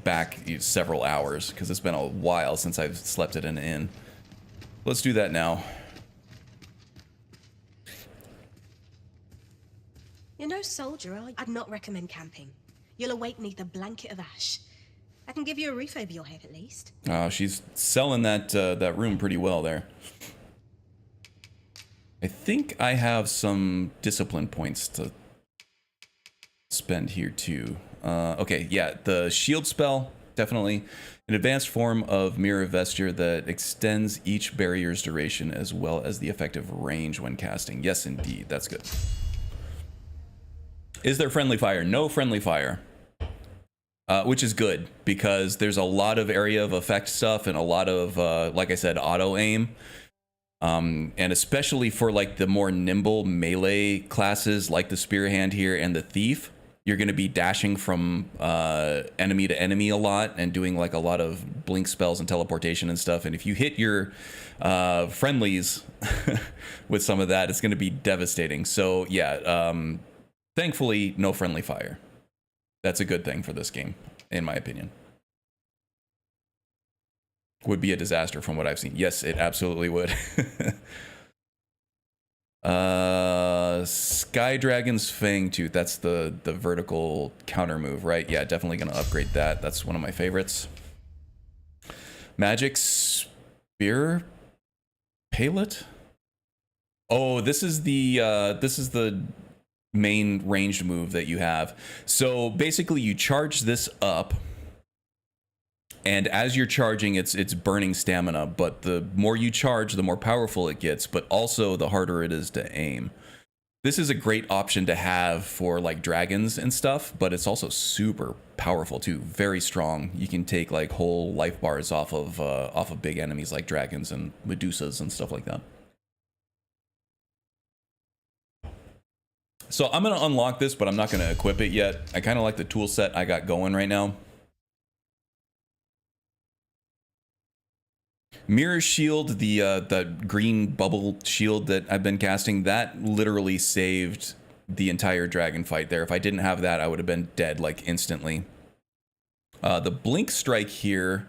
back several hours, because it's been a while since I've slept at an inn. Let's do that now. You're no soldier, are you? I'd not recommend camping. You'll awake beneath a blanket of ash. I can give you a roof over your head at least. Oh, she's selling that room pretty well there. I think I have some discipline points to spend here too. Okay, yeah, the shield spell, definitely. An advanced form of mirror vesture that extends each barrier's duration as well as the effective range when casting. Yes, indeed, that's good. Is there friendly fire? No friendly fire. Which is good, because there's a lot of area of effect stuff and a lot of, like I said, auto aim. And especially for like the more nimble melee classes like the Spearhand here and the Thief, you're going to be dashing from enemy to enemy a lot and doing like a lot of blink spells and teleportation and stuff. And if you hit your friendlies with some of that, it's going to be devastating. So yeah, thankfully, no friendly fire. That's a good thing for this game, in my opinion. Would be a disaster from what I've seen. Yes, it absolutely would. Sky Dragon's Fang Tooth. That's the vertical counter move, right? Yeah, definitely gonna upgrade that. That's one of my favorites. Magic Spear Palet. Oh, this is the main ranged move that you have. So basically, you charge this up, and as you're charging, it's burning stamina. But the more you charge, the more powerful it gets. But also, the harder it is to aim. This is a great option to have for like dragons and stuff, but it's also super powerful too. Very strong. You can take like whole life bars off of big enemies like dragons and Medusas and stuff like that. So I'm gonna unlock this, but I'm not gonna equip it yet. I kind of like the tool set I got going right now. Mirror Shield, the green bubble shield that I've been casting, that literally saved the entire dragon fight there. If I didn't have that, I would have been dead like instantly. The Blink Strike here,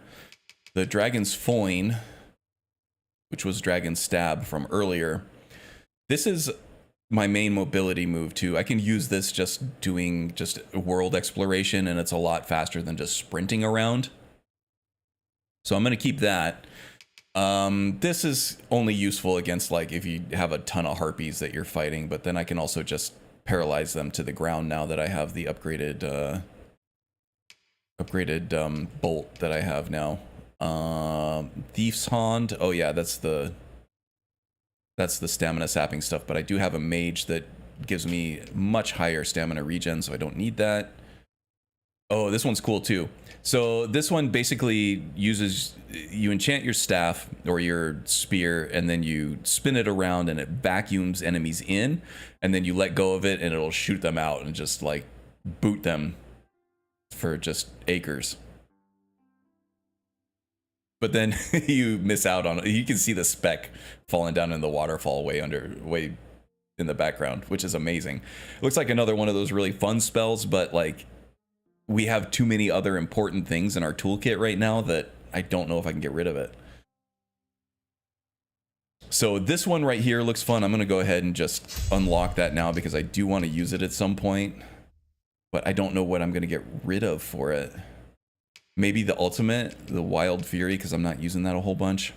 the Dragon's Foin, which was Dragon Stab from earlier. This is my main mobility move too. I can use this just doing just world exploration, and it's a lot faster than just sprinting around. So I'm gonna keep that. This is only useful against like if you have a ton of harpies that you're fighting, but then I can also just paralyze them to the ground now that I have the upgraded bolt that I have now. Thief's Hand. Oh yeah, that's the stamina sapping stuff, but I do have a mage that gives me much higher stamina regen, so I don't need that. Oh, this one's cool too. So this one basically uses, you enchant your staff or your spear, and then you spin it around and it vacuums enemies in, and then you let go of it and it'll shoot them out and just like boot them for just acres. But then you miss out on it. You can see the speck falling down in the waterfall way in the background, which is amazing. It looks like another one of those really fun spells, but like we have too many other important things in our toolkit right now that I don't know if I can get rid of it. So this one right here looks fun. I'm going to go ahead and just unlock that now because I do want to use it at some point, but I don't know what I'm going to get rid of for it. Maybe the ultimate, the Wild Fury, because I'm not using that a whole bunch.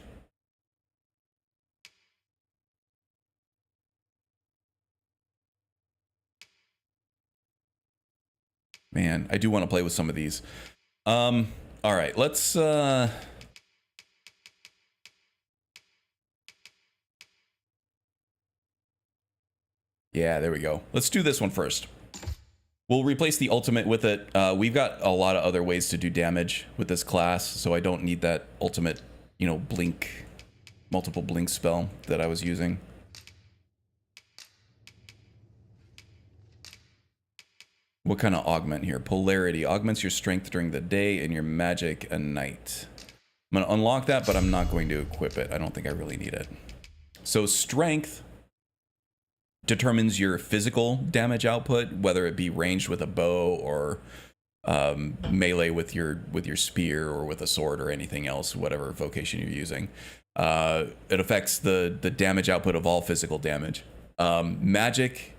Man, I do want to play with some of these. All right, let's yeah, there we go. Let's do this one first. We'll replace the ultimate with it. We've got a lot of other ways to do damage with this class, so I don't need that ultimate, you know, blink, multiple blink spell that I was using. What kind of augment here? Polarity. Augments your strength during the day and your magic at night. I'm going to unlock that, but I'm not going to equip it. I don't think I really need it. So strength determines your physical damage output, whether it be ranged with a bow or melee with your spear or with a sword or anything else, whatever vocation you're using. It affects the damage output of all physical damage. Magic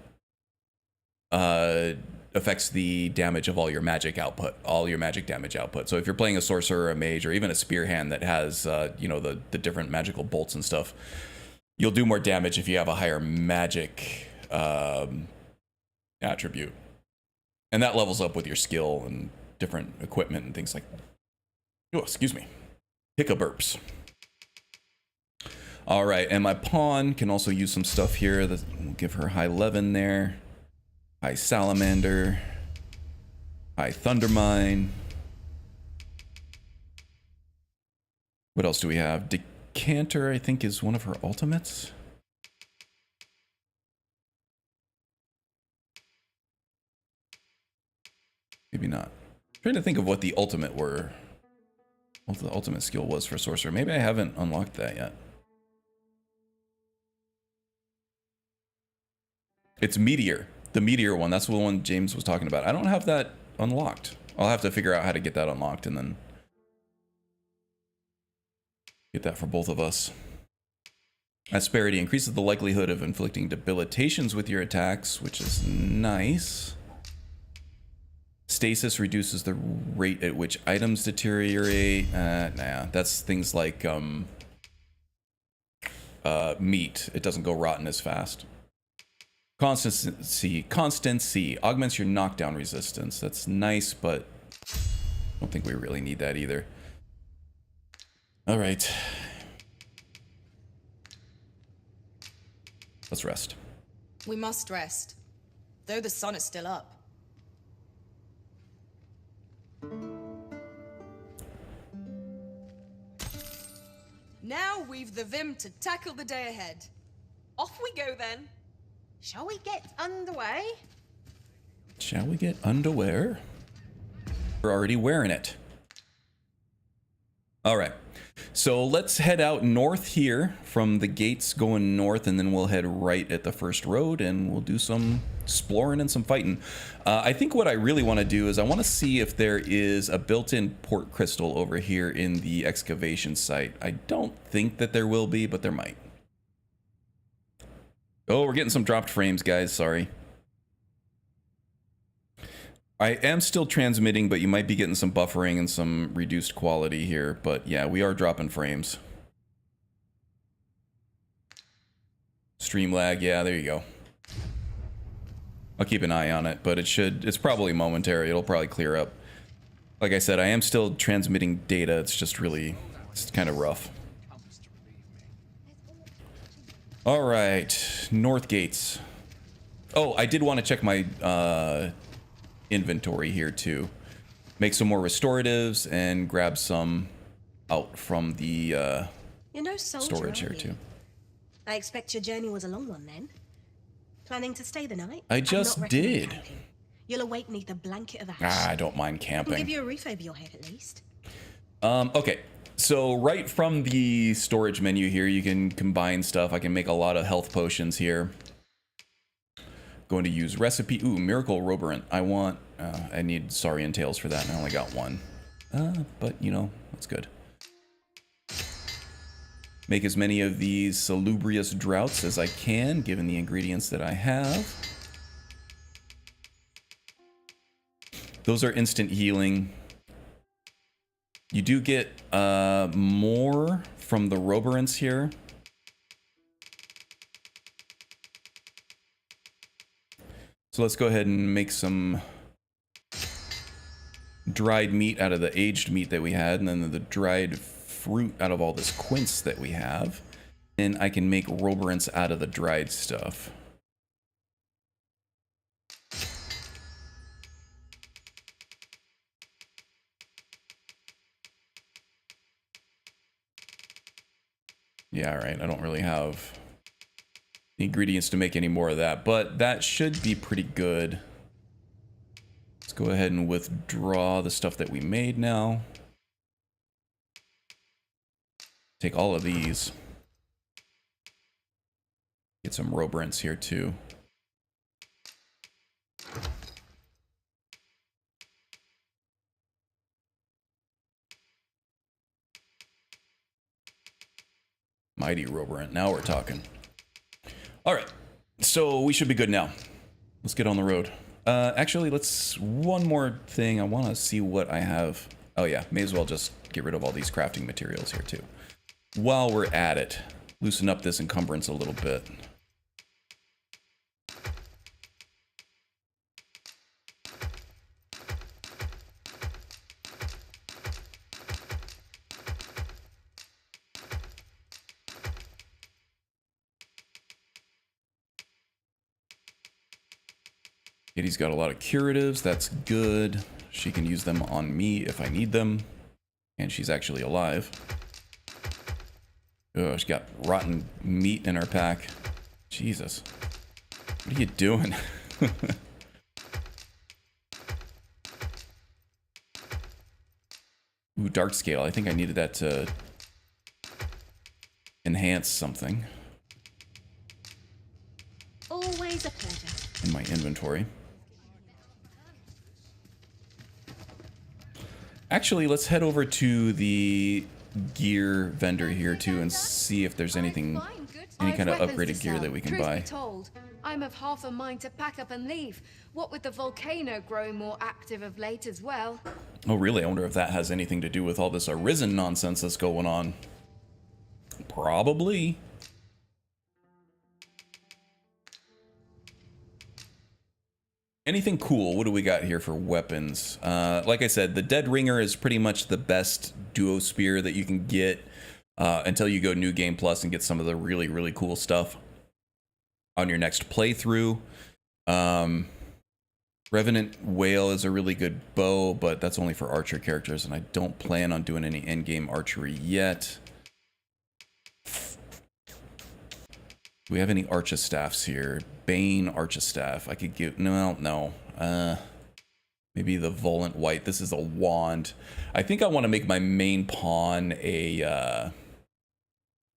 affects the damage of all your magic output, all your magic damage output. So if you're playing a sorcerer, a mage, or even a spearhand that has you know, the different magical bolts and stuff, you'll do more damage if you have a higher magic attribute. And that levels up with your skill and different equipment and things like that. Oh, excuse me. Hiccuburps. All right, and my pawn can also use some stuff here. We'll give her high Levin there. High Salamander. High Thundermine. What else do we have? Decanter, I think, is one of her ultimates. Maybe not. I'm trying to think of what the ultimate were. What the ultimate skill was for sorcerer. Maybe I haven't unlocked that yet. It's Meteor. The Meteor one. That's the one James was talking about. I don't have that unlocked. I'll have to figure out how to get that unlocked and then get that for both of us. Asperity increases the likelihood of inflicting debilitations with your attacks, which is nice. Stasis reduces the rate at which items deteriorate. Nah, that's things like meat. It doesn't go rotten as fast. Constancy augments your knockdown resistance. That's nice, but I don't think we really need that either. All right. Let's rest. We must rest, though the sun is still up. Now we've the vim to tackle the day ahead. Off we go then. Shall we get underway? Shall we get underwear? We're already wearing it. All right. So let's head out north here from the gates going north, and then we'll head right at the first road and we'll do some exploring and some fighting. I think what I really want to do is I want to see if there is a built-in port crystal over here in the excavation site. I don't think that there will be, but there might. Oh, we're getting some dropped frames, guys. Sorry. I am still transmitting, but you might be getting some buffering and some reduced quality here. But yeah, we are dropping frames. Stream lag, yeah, there you go. I'll keep an eye on it, but it's probably momentary. It'll probably clear up. Like I said, I am still transmitting data. It's just really, it's kind of rough. All right, north gates. Oh, I did want to check my inventory here too. Make some more restoratives and grab some out from the You're no soldier, storage here are you? too. I expect your journey was a long one then. Planning to stay the night? I I'm just not recommending did. camping. You'll awake neath the blanket of ash. Ah, I don't mind I'll camping. give you a roof over your head at least. Okay, so right from the storage menu here, you can combine stuff. I can make a lot of health potions here. Going to use recipe. Ooh, miracle roborant. I need saurian tails for that, and I only got one. But you know, that's good. Make as many of these salubrious droughts as I can, given the ingredients that I have. Those are instant healing. You do get more from the roborants here. So let's go ahead and make some dried meat out of the aged meat that we had, and then the dried fruit out of all this quince that we have. And I can make roborants out of the dried stuff. Yeah, right. I don't really have the ingredients to make any more of that, but that should be pretty good. Let's go ahead and withdraw the stuff that we made now. Take all of these. Get some roborants here too. Mighty roborant. Now we're talking. All right, so we should be good now. Let's get on the road. Actually, one more thing. I want to see what I have. Oh yeah, may as well just get rid of all these crafting materials here too. While we're at it, loosen up this encumbrance a little bit. Kitty's got a lot of curatives. That's good. She can use them on me if I need them. And she's actually alive. Oh, she's got rotten meat in her pack. Jesus. What are you doing? Ooh, dark scale. I think I needed that to enhance something Always a pleasure. in my inventory. Actually, let's head over to the gear vendor here too and see if there's anything Any I've kind of weapons upgraded to gear sell. that we can Truth buy. be told, I'm of half a mind to pack up and leave. What with the volcano growing more active of late as well. Oh, really? I wonder if that has anything to do with all this Arisen nonsense that's going on. Probably. Anything cool? What do we got here for weapons? Like I said, the Dead Ringer is pretty much the best duo spear that you can get until you go New Game Plus and get some of the really, really cool stuff on your next playthrough. Revenant Whale is a really good bow, but that's only for archer characters, and I don't plan on doing any endgame archery yet. Do we have any Archistaffs here? Bane Archistaff. I could give... No. Maybe the Volant White. This is a wand. I think I want to make my main pawn a...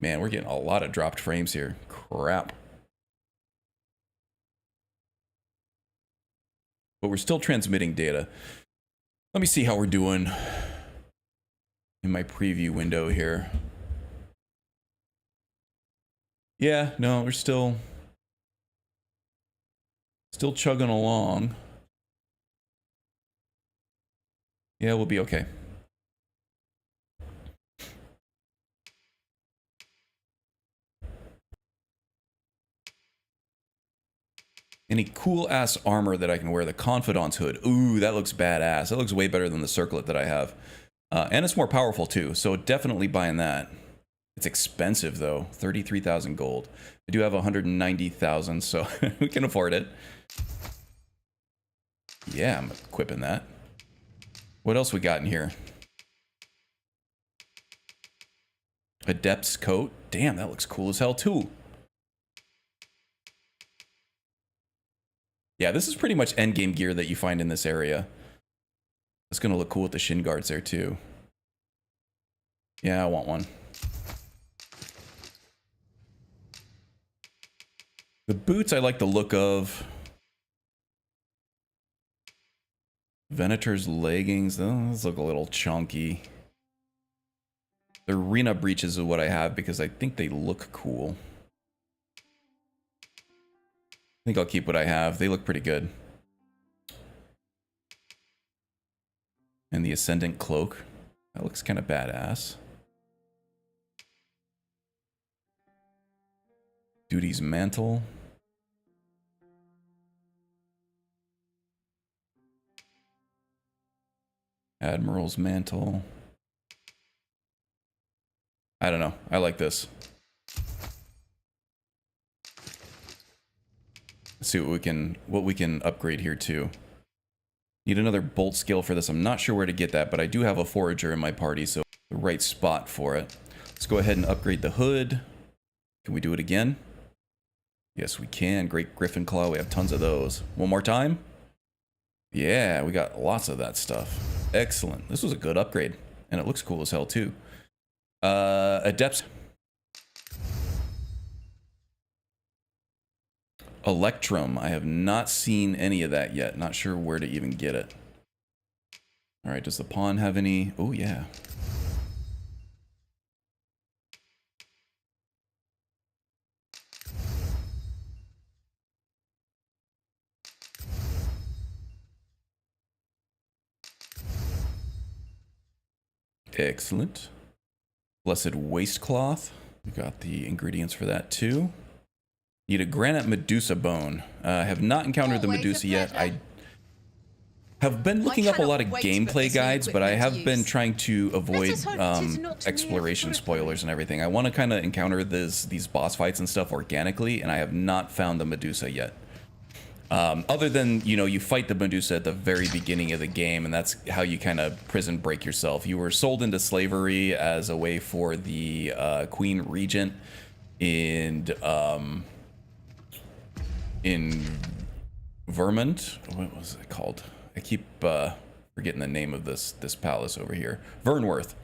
Man, we're getting a lot of dropped frames here. Crap. But we're still transmitting data. Let me see how we're doing in my preview window here. Yeah, no, we're still chugging along. Yeah, we'll be okay. Any cool ass armor that I can wear? The Confidant's hood. Ooh, that looks badass. That looks way better than the circlet that I have. And it's more powerful too, so definitely buying that. It's expensive though, 33,000 gold. I do have 190,000, so we can afford it. Yeah, I'm equipping that. What else we got in here? Adept's coat. Damn, that looks cool as hell too. Yeah, this is pretty much endgame gear that you find in this area. It's gonna look cool with the shin guards there too. Yeah, I want one. The boots I like the look of. Venator's leggings, those look a little chunky. The arena breeches is what I have because I think they look cool. I think I'll keep what I have. They look pretty good. And the Ascendant Cloak. That looks kind of badass. Duty's Mantle. Admiral's Mantle. I don't know. I like this. Let's see what we can upgrade here too. Need another bolt skill for this. I'm not sure where to get that, but I do have a forager in my party, so the right spot for it. Let's go ahead and upgrade the hood. Can we do it again? Yes, we can. Great Griffin Claw. We have tons of those. One more time. Yeah, we got lots of that stuff. Excellent. This was a good upgrade, and it looks cool as hell too. Adepts. Electrum. I have not seen any of that yet. Not sure where to even get it. All right, does the pawn have any? Oh, yeah. Excellent. Blessed Waistcloth. We got the ingredients for that too. Need a granite Medusa bone. I have not encountered the Medusa yet. I have been looking up a lot of gameplay guides, but I have been trying to avoid exploration spoilers and everything. I want to kind of encounter these boss fights and stuff organically, and I have not found the Medusa yet. Other than, you know, you fight the Medusa at the very beginning of the game, and that's how you kind of prison break yourself. You were sold into slavery as a way for the Queen Regent in Vermont. What was it called? I keep forgetting the name of this palace over here. Vernworth.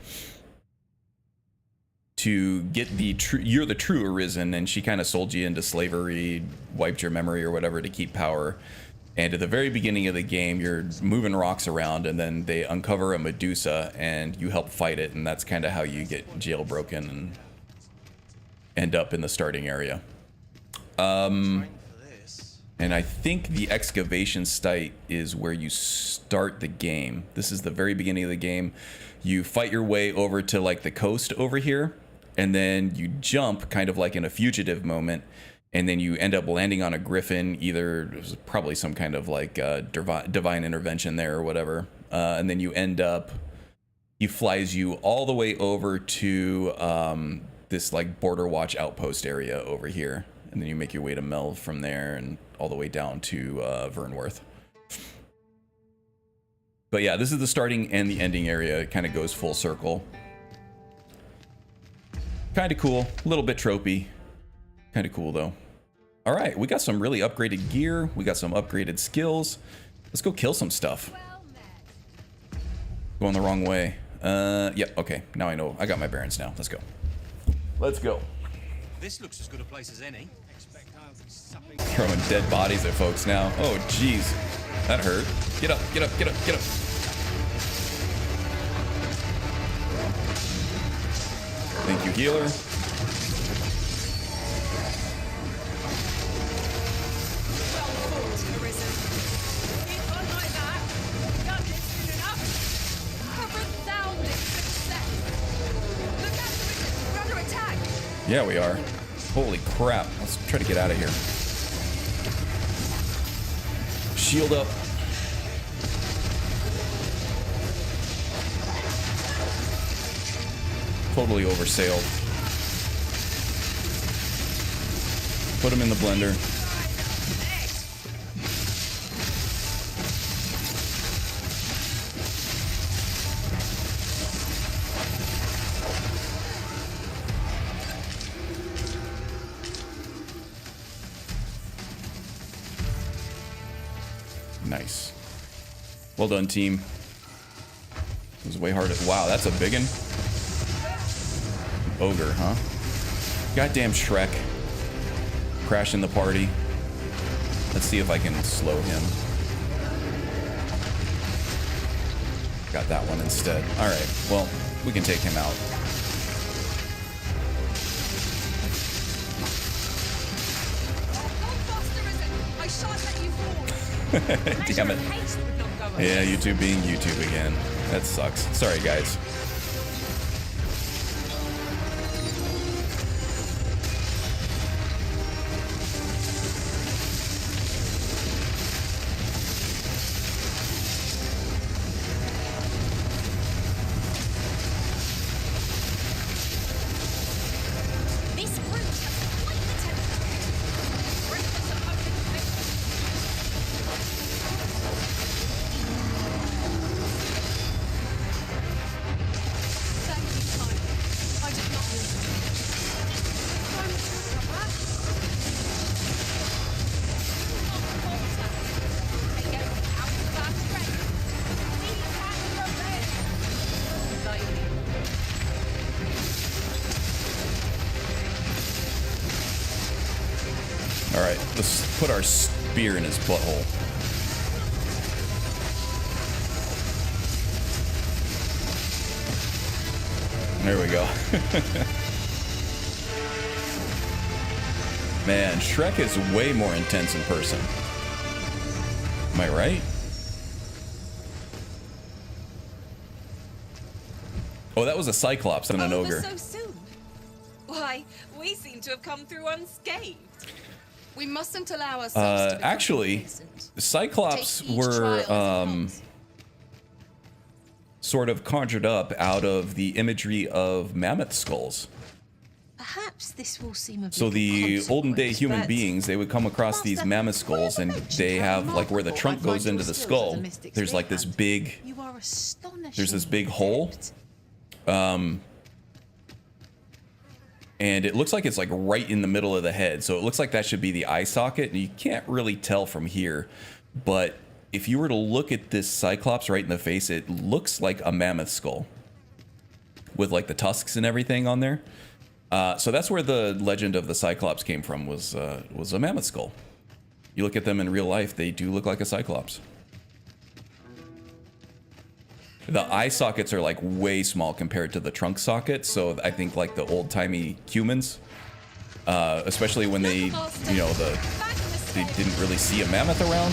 To get the true, you're the true Arisen, and she kind of sold you into slavery, wiped your memory or whatever to keep power. And at the very beginning of the game, you're moving rocks around, and then they uncover a Medusa, and you help fight it, and that's kind of how you get jailbroken. And end up in the starting area. And I think the excavation site is where you start the game. This is the very beginning of the game. You fight your way over to like the coast over here, and then you jump kind of like in a fugitive moment, and then you end up landing on a griffin. Either it was probably some kind of like divine intervention there or whatever. And then you end up, he flies you all the way over to this like border watch outpost area over here. And then you make your way to Melv from there and all the way down to Vernworth. But yeah, this is the starting and the ending area. It kind of goes full circle. Kind of cool. A little bit tropey. Kind of cool, though. All right, we got some really upgraded gear. We got some upgraded skills. Let's go kill some stuff. Going the wrong way. Yeah, okay. Now I know. I got my bearings now. Let's go. Let's go. This looks as good a place as any. Throwing dead bodies at folks now. Oh, jeez. That hurt. Get up, get up, get up, get up. Thank you, healer. Yeah, we are. Holy crap. Let's try to get out of here. Shield up. Totally oversailed. Put him in the blender. Nice. Well done, team. It was way harder. Wow, that's a biggin. Ogre, huh? Goddamn Shrek. Crashing the party. Let's see if I can slow him. Got that one instead. Alright, well, we can take him out. Damn it. Yeah, YouTube being YouTube again. That sucks. Sorry, guys. Alright, let's put our spear in his butthole. There we go. Man, Shrek is way more intense in person. Am I right? Oh, that was a Cyclops and an ogre. So soon. Why, we seem to have come through unscathed. We mustn't allow ourselves to become actually, complacent. Cyclops Take each were trial as it comes. sort of conjured up out of the imagery of mammoth skulls. Perhaps this will seem a So big the olden day consequence, human but beings, they would come across these mammoth skulls, and they have like where the trunk goes into the skull. There's like this big, you are astonishing. there's this big hole. And it looks like it's like right in the middle of the head. So it looks like that should be the eye socket. And you can't really tell from here. But if you were to look at this Cyclops right in the face, it looks like a mammoth skull. With like the tusks and everything on there. So that's where the legend of the Cyclops came from, was a mammoth skull. You look at them in real life, they do look like a Cyclops. The eye sockets are like way small compared to the trunk socket, so I think like the old-timey humans especially when they, you know, they didn't really see a mammoth around.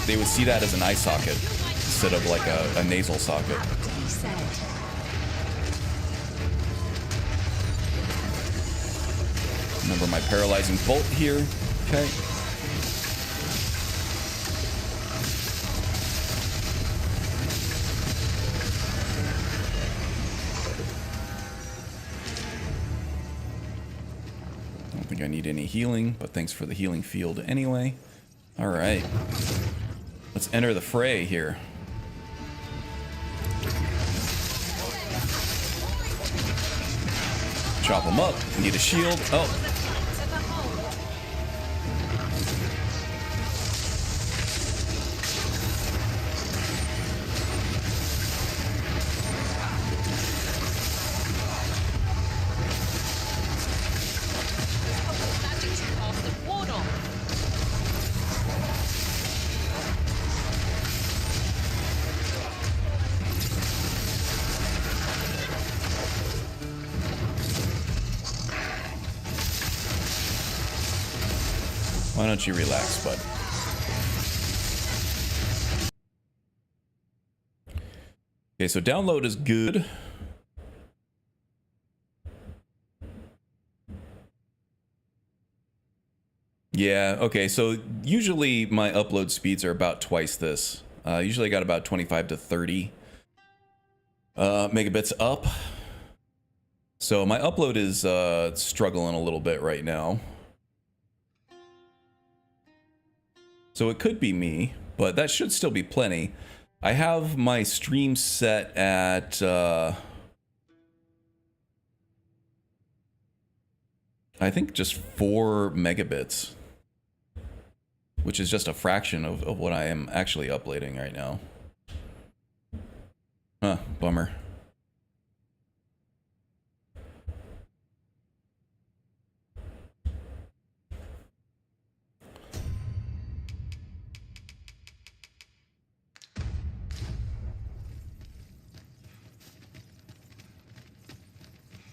They would see that as an eye socket instead of like a nasal socket. Remember my paralyzing bolt here. Okay. I don't think I need any healing, but thanks for the healing field anyway. All right. Let's enter the fray here. Chop them up. Need a shield. Oh. Why don't you relax, bud? Okay, so download is good. Yeah, okay, so usually my upload speeds are about twice this. Usually I got about 25 to 30 megabits up. So my upload is struggling a little bit right now. So it could be me, but that should still be plenty. I have my stream set at I think just 4 megabits, which is just a fraction of what I am actually uploading right now. Huh, bummer.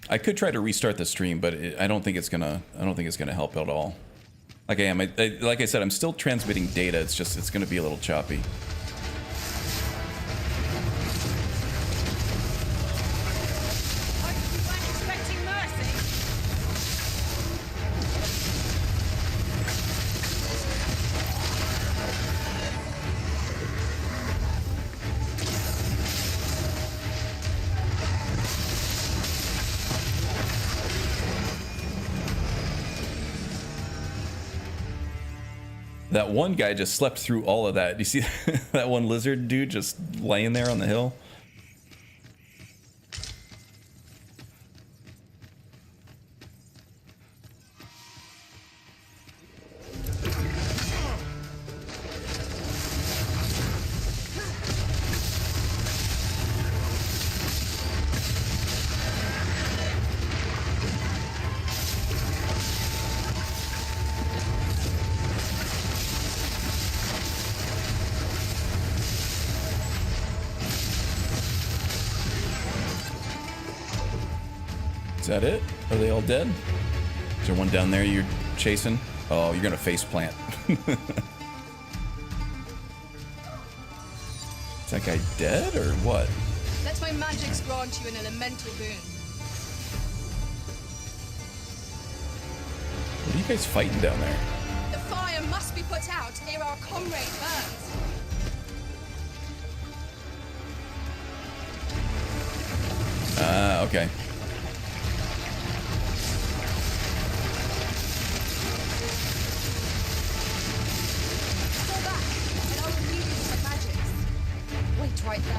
I could try to restart the stream, but I don't think it's gonna help at all. Like I am, like I said, I'm still transmitting data. It's gonna be a little choppy. That one guy just slept through all of that. You see that one lizard dude just laying there on the hill? Is that it? Are they all dead? Is there one down there you're chasing? Oh, you're gonna face plant. Is that guy dead or what? Let my magics grant you an elemental boon. What are you guys fighting down there? The fire must be put out ere our comrade burns. Ah, okay. Right there.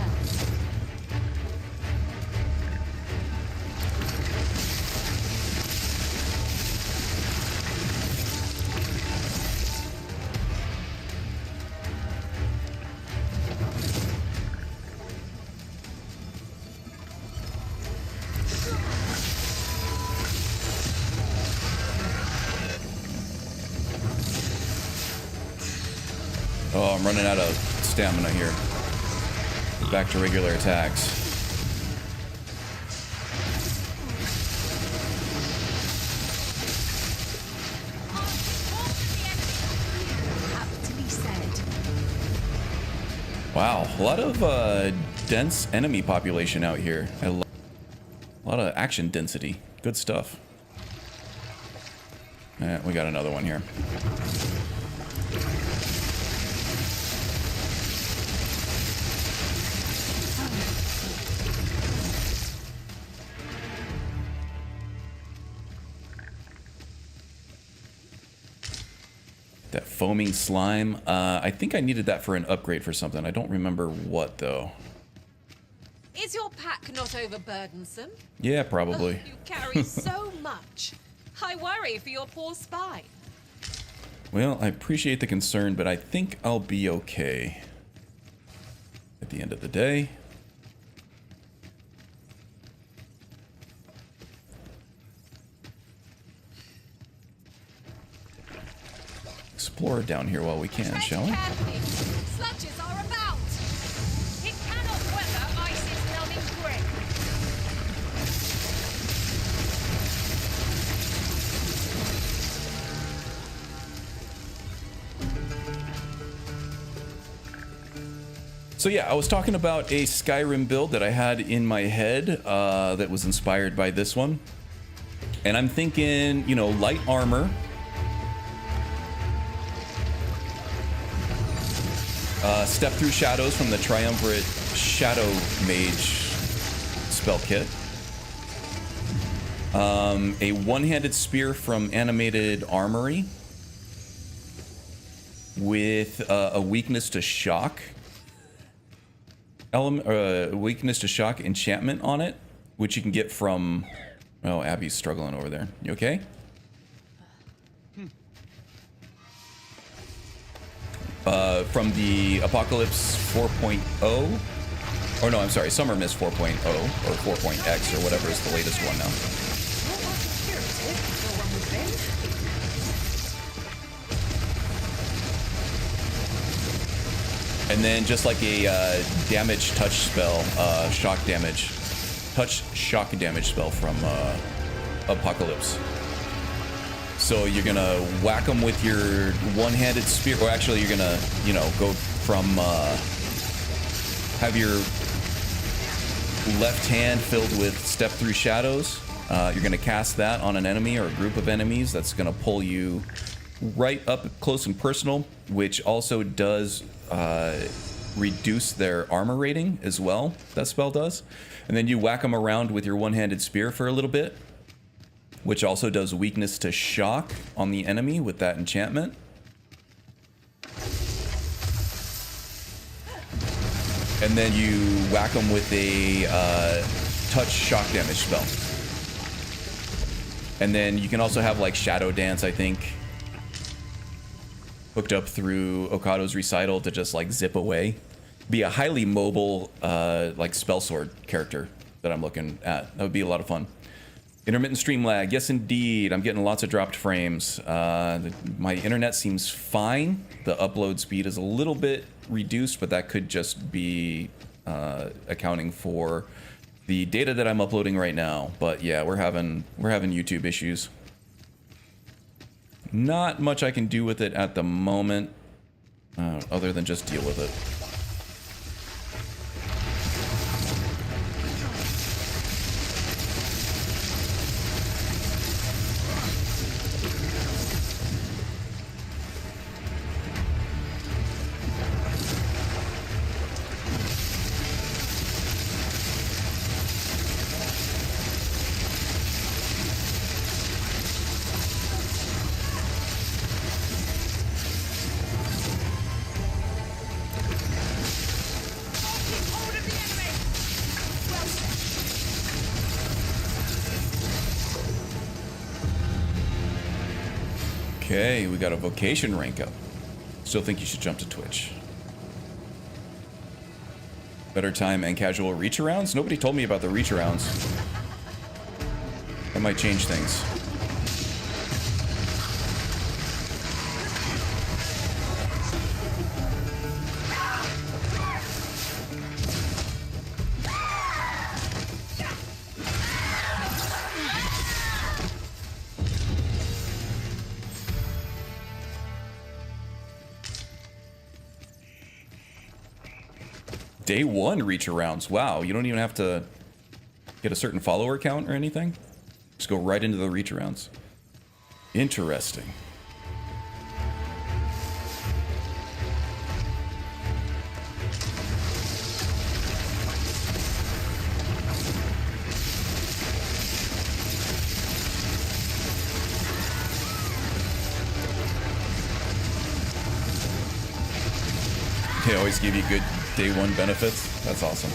Oh, I'm running out of stamina here. Back to regular attacks. Wow, a lot of dense enemy population out here. A lot of action density. Good stuff. We got another one here. That foaming slime. I think I needed that for an upgrade for something. I don't remember what, though. Is your pack not overburdensome? Yeah, probably. You carry so much. I worry for your poor spine. Well, I appreciate the concern, but I think I'll be okay at the end of the day. Explore down here while we can, shall we? Sludges are about. It cannot weather ice's numbing grip. So yeah, I was talking about a Skyrim build that I had in my head that was inspired by this one. And I'm thinking, you know, light armor. Step through shadows from the Triumvirate Shadow Mage spell kit. A one-handed spear from Animated Armory with a weakness to shock element, weakness to shock enchantment on it, which you can get from. Oh, Abby's struggling over there. You okay? From the Apocalypse 4.0, or no, I'm sorry, Summer Mist 4.0 or 4.x or whatever is the latest one now. And then just like a damage touch spell, shock damage, touch shock damage spell from Apocalypse. So you're gonna whack them with your one-handed spear, or actually you're gonna, you know, go from have your left hand filled with step through shadows. You're gonna cast that on an enemy or a group of enemies. That's gonna pull you right up close and personal, which also does reduce their armor rating as well. That spell does. And then you whack them around with your one-handed spear for a little bit, which also does weakness to shock on the enemy with that enchantment. And then you whack them with a touch shock damage spell. And then you can also have like Shadow Dance, I think, hooked up through Okado's Recital to just like zip away. Be a highly mobile like spell sword character that I'm looking at. That would be a lot of fun. Intermittent stream lag. Yes, indeed. I'm getting lots of dropped frames. My internet seems fine. The upload speed is a little bit reduced, but that could just be accounting for the data that I'm uploading right now. But yeah, we're having YouTube issues. Not much I can do with it at the moment, other than just deal with it. Okay, we got a vocation rank up. Still think you should jump to Twitch. Better time and casual reach arounds? Nobody told me about the reach arounds. That might change things. Day 1 reach arounds. Wow, you don't even have to get a certain follower count or anything. Just go right into the reach arounds. Interesting. They always give you good day 1 benefits. That's awesome.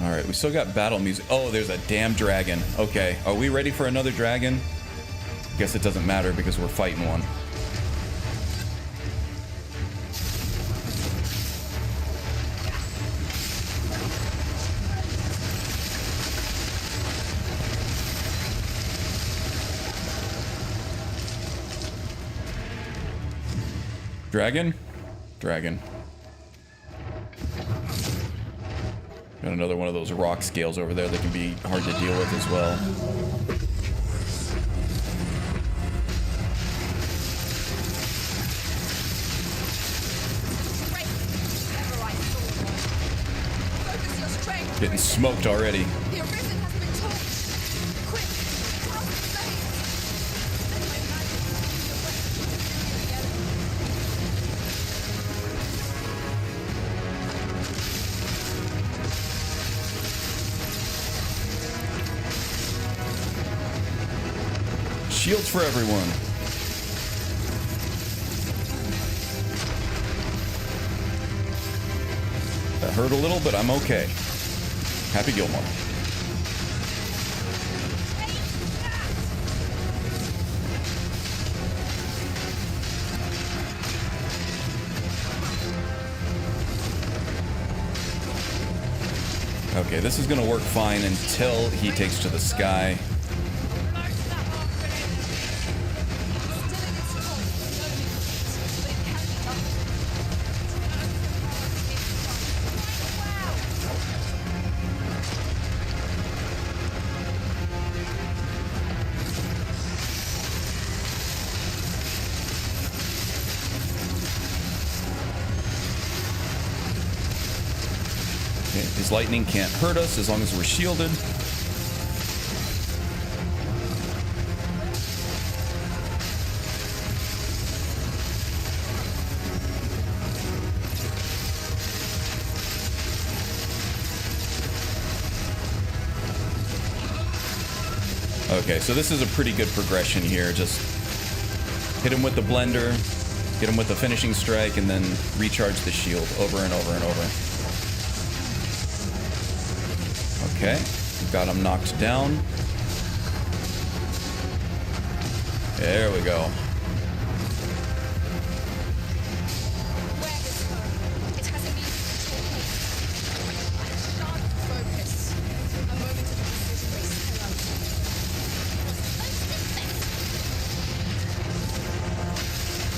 All right, we still got battle music. Oh, there's a damn dragon. Okay, are we ready for another dragon? Guess it doesn't matter because we're fighting one. Dragon? Dragon. Got another one of those rock scales over there that can be hard to deal with as well. Getting smoked already. Shields for everyone. That hurt a little, but I'm okay. Happy Gilmore. Okay, this is gonna work fine until he takes to the sky. His lightning can't hurt us as long as we're shielded. Okay, so this is a pretty good progression here. Just hit him with the blender, get him with the finishing strike, and then recharge the shield over and over and over. Okay, we've got him knocked down. There we go.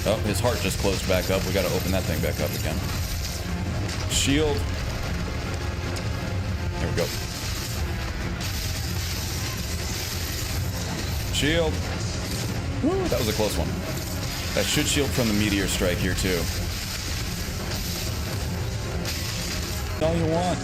Oh, his heart just closed back up. We gotta open that thing back up again. Shield. There we go. Shield. Woo, that was a close one. That should shield from the meteor strike here too. All you want.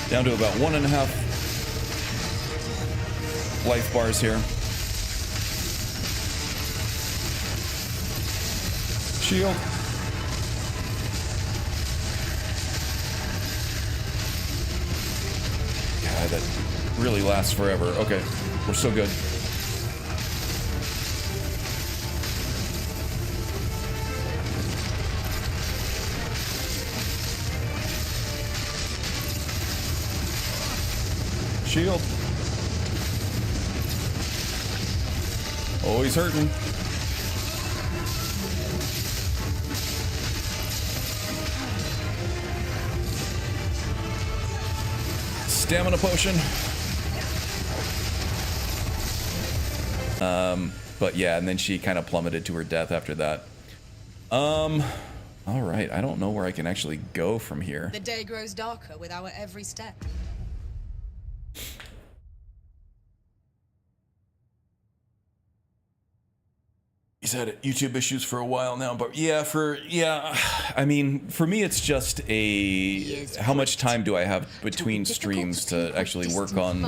Down to about 1.5 life bars here. Shield. God, that really lasts forever. Okay, we're so good. Shield. Oh, he's hurting. Stamina potion. But yeah, and then she kind of plummeted to her death after that. All right, I don't know where I can actually go from here. The day grows darker with our every step. He's had YouTube issues for a while now, but yeah, I mean, for me, it's just how much time do I have between streams to actually work on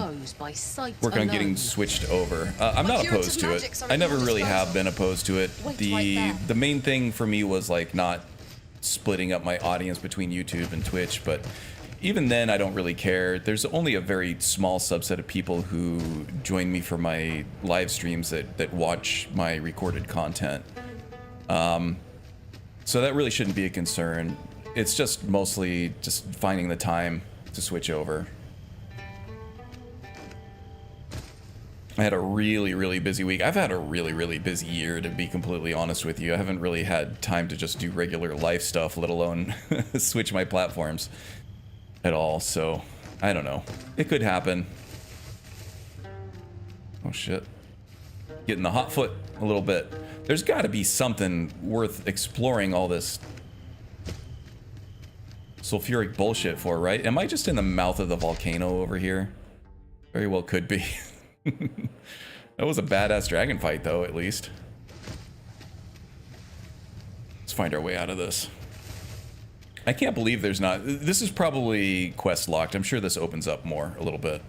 getting switched over. I'm not opposed to it. I never really have been opposed to it. The main thing for me was like not splitting up my audience between YouTube and Twitch, but even then, I don't really care. There's only a very small subset of people who join me for my live streams that watch my recorded content. So that really shouldn't be a concern. It's just mostly just finding the time to switch over. I had a really, really busy week. I've had a really, really busy year, to be completely honest with you. I haven't really had time to just do regular life stuff, let alone switch my platforms at all, so I don't know. It could happen. Oh shit. Getting the hot foot a little bit. There's got to be something worth exploring all this sulfuric bullshit for, right? Am I just in the mouth of the volcano over here? Very well could be. That was a badass dragon fight though, at least. Let's find our way out of this. I can't believe there's not... This is probably quest locked. I'm sure this opens up more a little bit.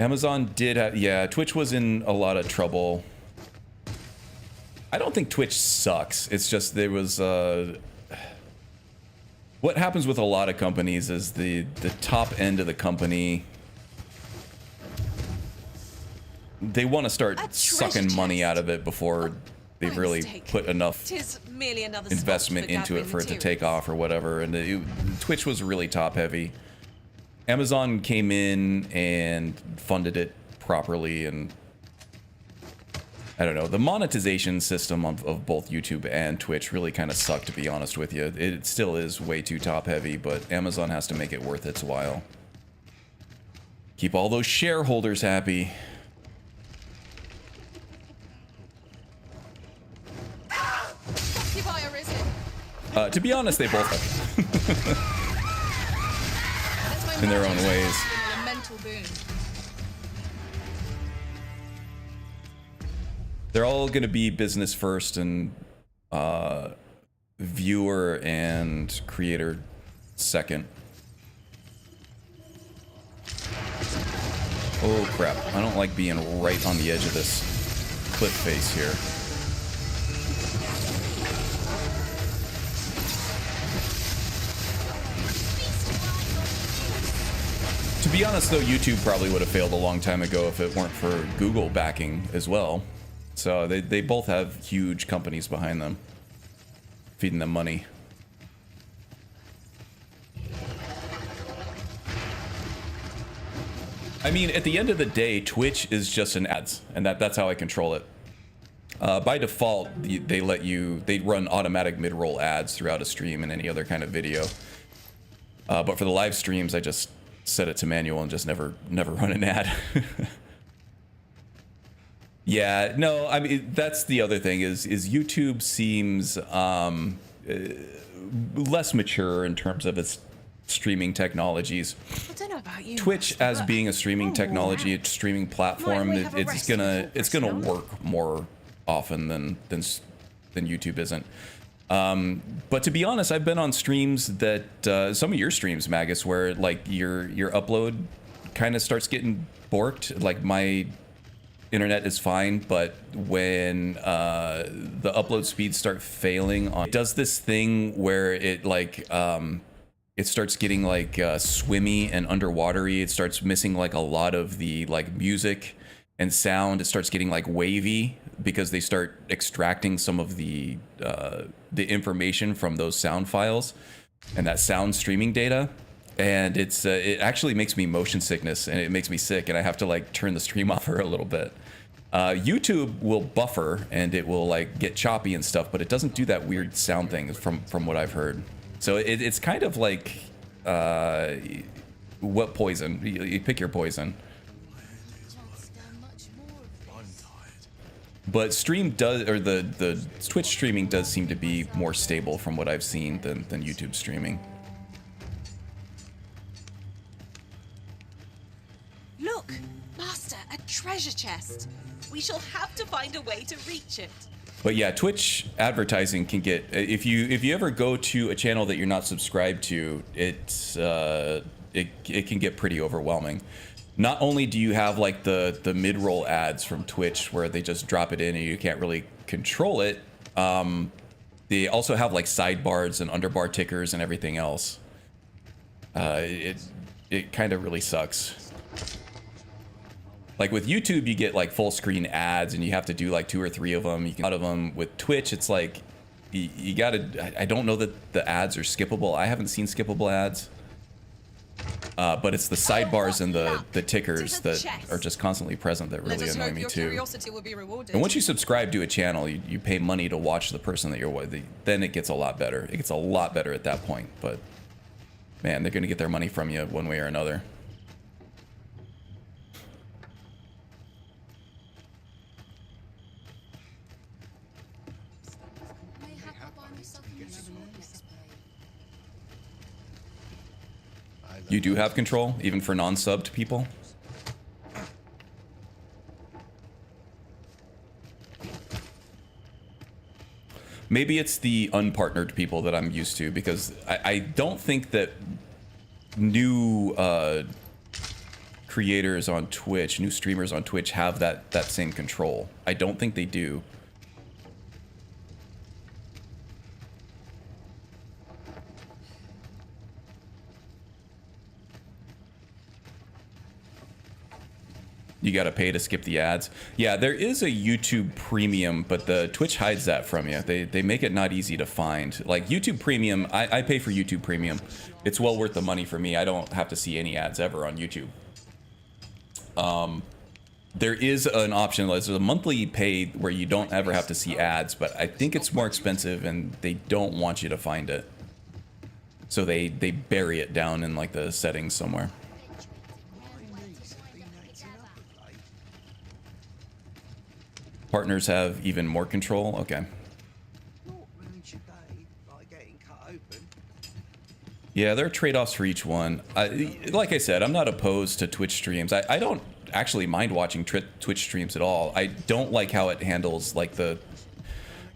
Amazon did have... Yeah, Twitch was in a lot of trouble. I don't think Twitch sucks. It's just there was... What happens with a lot of companies is the top end of the company... They want to start sucking money out of it before they've really put enough investment into it for it to take off or whatever. And Twitch was really top heavy. Amazon came in and funded it properly, and I don't know. The monetization system of both YouTube and Twitch really kind of sucked, to be honest with you. It still is way too top heavy, but Amazon has to make it worth its while. Keep all those shareholders happy. To be honest, they both have. In their own ways. They're all going to be business first and viewer and creator second. Oh crap, I don't like being right on the edge of this cliff face here. To be honest though, YouTube probably would have failed a long time ago if it weren't for Google backing as well. So they both have huge companies behind them, feeding them money. I mean, at the end of the day, Twitch is just an ads, and that's how I control it. By default, they run automatic mid-roll ads throughout a stream and any other kind of video. But for the live streams, I just set it to manual and just never run an ad. Yeah, no, I mean, that's the other thing is YouTube seems less mature in terms of its streaming technologies. I don't know about you. Twitch, as being a streaming technology, a streaming platform, it's gonna work more often than YouTube isn't. But to be honest, I've been on streams that some of your streams, Magus, where like your upload kind of starts getting borked. Like my internet is fine, but when the upload speeds start failing, it does this thing where it like it starts getting like swimmy and underwatery. It starts missing like a lot of the like music and sound. It starts getting like wavy because they start extracting some of the information from those sound files and that sound streaming data. And it's it actually makes me motion sickness, and it makes me sick, and I have to like turn the stream off for a little bit. YouTube will buffer and it will like get choppy and stuff, but it doesn't do that weird sound thing from what I've heard. So it's kind of like what poison? You pick your poison. But stream does, or the Twitch streaming does seem to be more stable from what I've seen than YouTube streaming. Look, Master, a treasure chest. We shall have to find a way to reach it. But yeah, Twitch advertising can get, if you ever go to a channel that you're not subscribed to, it can get pretty overwhelming. Not only do you have like the mid-roll ads from Twitch where they just drop it in and you can't really control it, they also have like sidebars and underbar tickers and everything else. It kind of really sucks. Like with YouTube, you get like full screen ads and you have to do like 2 or 3 of them. You can out of them. With Twitch, it's like you gotta. I don't know that the ads are skippable. I haven't seen skippable ads, but it's the sidebars and the tickers that are just constantly present that really annoy me too. And once you subscribe to a channel, you pay money to watch the person that you're with. Then it gets a lot better. It gets a lot better at that point. But man, they're gonna get their money from you one way or another. You do have control, even for non-subbed people? Maybe it's the unpartnered people that I'm used to, because I don't think that new creators on Twitch, new streamers on Twitch have that same control. I don't think they do. You gotta pay to skip the ads. Yeah, there is a YouTube Premium, but the Twitch hides that from you. They make it not easy to find. Like YouTube Premium, I pay for YouTube Premium. It's well worth the money for me. I don't have to see any ads ever on YouTube. There is an option, there's a monthly pay where you don't ever have to see ads, but I think it's more expensive and they don't want you to find it. So they bury it down in like the settings somewhere. Partners have even more control? Okay. Yeah, there are trade-offs for each one. Like I said, I'm not opposed to Twitch streams. I don't actually mind watching Twitch streams at all. I don't like how it handles like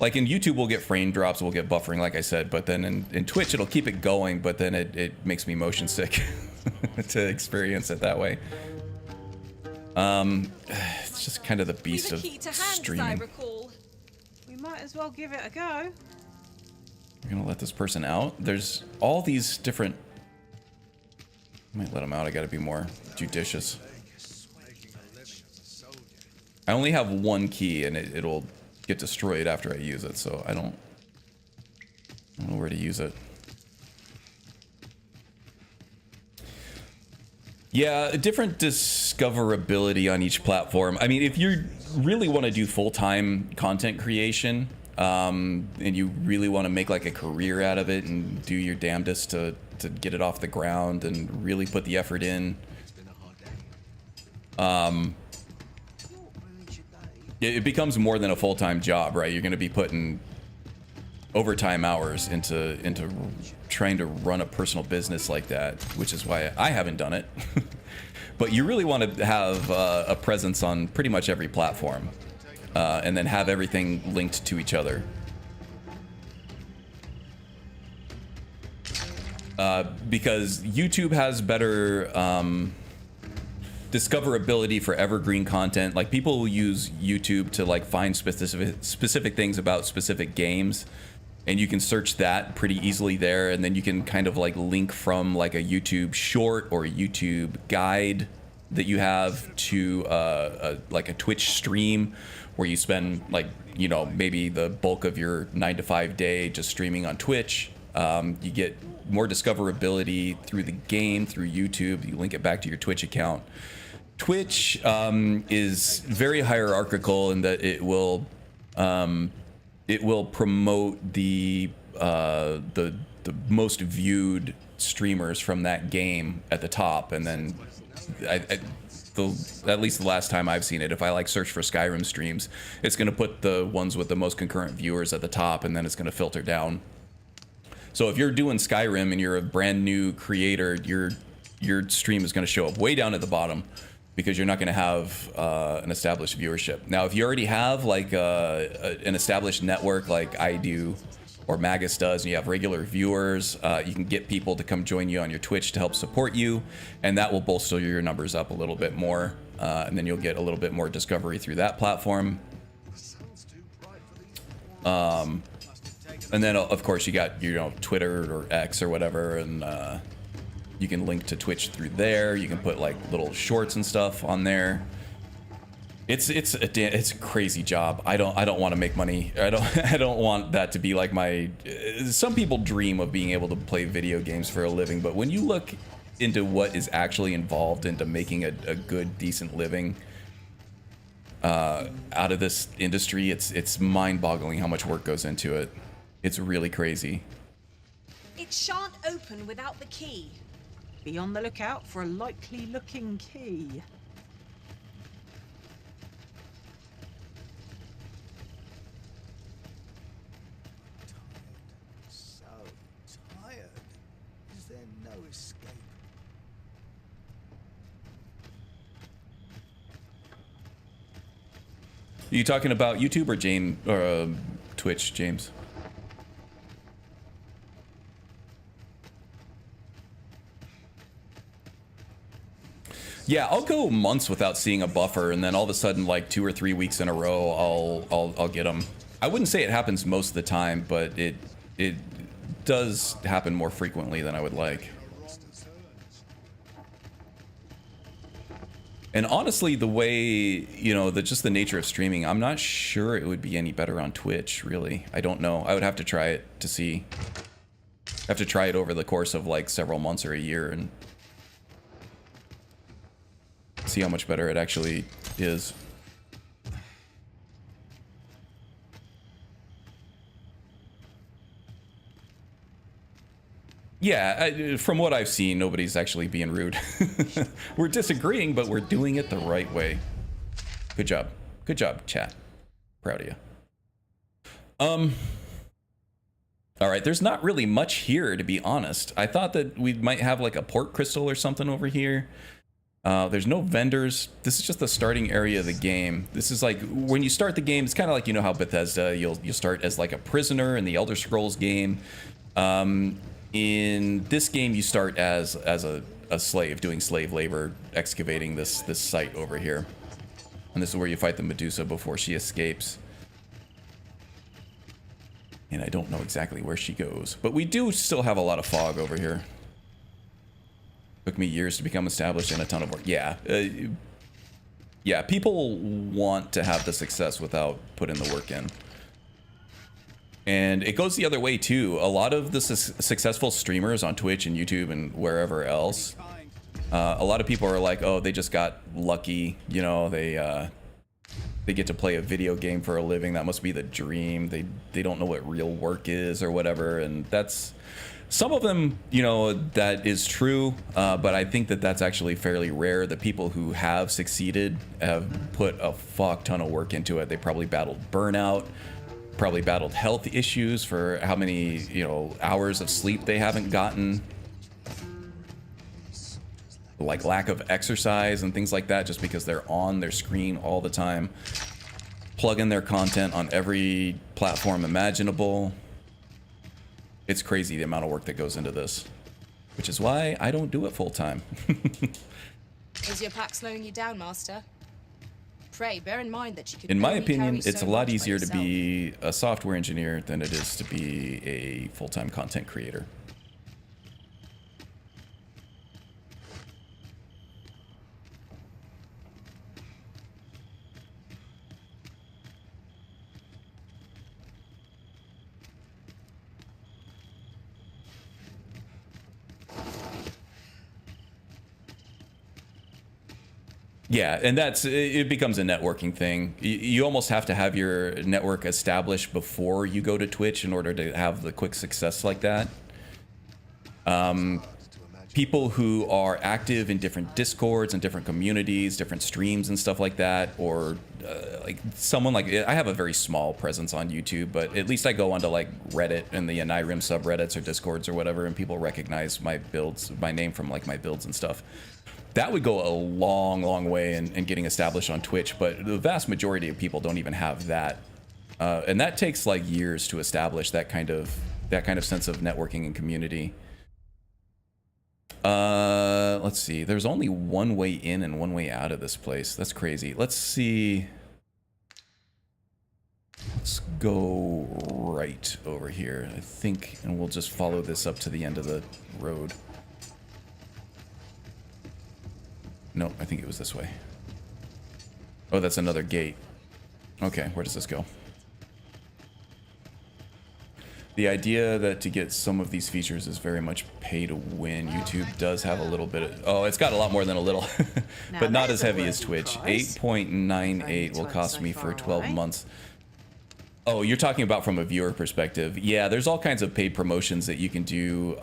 like in YouTube we'll get frame drops, we'll get buffering like I said, but then in Twitch it'll keep it going, but then it makes me motion sick to experience it that way. It's just kind of the beast of streaming. We might as well give it a go. We're gonna let this person out. There's all these different. I might let him out. I gotta be more judicious. I only have one key, and it'll get destroyed after I use it, so I don't know where to use it. Yeah, different discoverability on each platform. I mean, if you really want to do full-time content creation, and you really want to make like a career out of it and do your damnedest to get it off the ground and really put the effort in, it becomes more than a full-time job, right? You're going to be putting overtime hours into trying to run a personal business like that, which is why I haven't done it. But you really want to have a presence on pretty much every platform. and then have everything linked to each other. Because YouTube has better discoverability for evergreen content. Like, people will use YouTube to like find specific things about specific games, and you can search that pretty easily there, and then you can kind of like link from like a YouTube short or a YouTube guide that you have to like a Twitch stream where you spend like, you know, maybe the bulk of your 9 to 5 day just streaming on Twitch. You get more discoverability through the game, through YouTube. You link it back to your Twitch account. Twitch is very hierarchical in that it will promote the most viewed streamers from that game at the top, and then at least the last time I've seen it, if I like search for Skyrim streams, it's going to put the ones with the most concurrent viewers at the top, and then it's going to filter down. So if you're doing Skyrim and you're a brand new creator, your stream is going to show up way down at the bottom because you're not going to have an established viewership. Now, if you already have like an established network like I do or Magus does, and you have regular viewers, you can get people to come join you on your Twitch to help support you, and that will bolster your numbers up a little bit more, and then you'll get a little bit more discovery through that platform. And then, of course, you got, you know, Twitter or X or whatever, and you can link to Twitch through there. You can put like little shorts and stuff on there. It's a crazy job. I don't want to make money. I don't want that to be like my. Some people dream of being able to play video games for a living, but when you look into what is actually involved into making a good, decent living out of this industry, it's mind-boggling how much work goes into it. It's really crazy. It shan't open without the key. Be on the lookout for a likely-looking key. So tired. Is there no escape? Are you talking about YouTube or James or Twitch, James? Yeah, I'll go months without seeing a buffer, and then all of a sudden, like 2 or 3 weeks in a row, I'll get them. I wouldn't say it happens most of the time, but it does happen more frequently than I would like. And honestly, the way, you know, just the nature of streaming, I'm not sure it would be any better on Twitch, really. I don't know. I would have to try it to see. I have to try it over the course of like several months or a year and see how much better it actually is. Yeah, from what I've seen, nobody's actually being rude. We're disagreeing, but we're doing it the right way. Good job. Good job, chat. Proud of you. All right, there's not really much here, to be honest. I thought that we might have like a port crystal or something over here. There's no vendors. This is just the starting area of the game. This is like when you start the game, it's kind of like, you know how Bethesda, you'll start as like a prisoner in the Elder Scrolls game. In this game, you start as a slave doing slave labor, excavating this site over here. And this is where you fight the Medusa before she escapes. And I don't know exactly where she goes, but we do still have a lot of fog over here. Took me years to become established and a ton of work. Yeah. Yeah, people want to have the success without putting the work in. And it goes the other way too. A lot of the successful streamers on Twitch and YouTube and wherever else, a lot of people are like, oh, they just got lucky. You know, they get to play a video game for a living. That must be the dream. They don't know what real work is or whatever. And that's... Some of them, you know, that is true, but I think that that's actually fairly rare. The people who have succeeded have put a fuck ton of work into it. They probably battled burnout, probably battled health issues for how many, you know, hours of sleep they haven't gotten. Like lack of exercise and things like that just because they're on their screen all the time. plug in their content on every platform imaginable. It's crazy the amount of work that goes into this, which is why I don't do it full time. Is your pack slowing you down, Master? Pray, bear in mind that you could. In my only opinion, carry it's so a lot much by easier to yourself. be a software engineer than it is to be a full-time content creator. Yeah, and it becomes a networking thing. You almost have to have your network established before you go to Twitch in order to have the quick success like that. People who are active in different Discords and different communities, different streams and stuff like that, or like someone like, I have a very small presence on YouTube, but at least I go onto like Reddit and the Skyrim subreddits or Discords or whatever, and people recognize my builds, my name from like my builds and stuff. That would go a long, long way in getting established on Twitch, but the vast majority of people don't even have that, and that takes like years to establish that kind of sense of networking and community. Let's see. There's only one way in and one way out of this place. That's crazy. Let's see. Let's go right over here, I think, and we'll just follow this up to the end of the road. No, I think it was this way. Oh, that's another gate. Okay, where does this go? The idea that to get some of these features is very much pay to win. YouTube does have a little bit of... Oh, it's got a lot more than a little. But not as heavy as Twitch. 8.98 will cost me for 12 months. Oh, you're talking about from a viewer perspective. Yeah, there's all kinds of paid promotions that you can do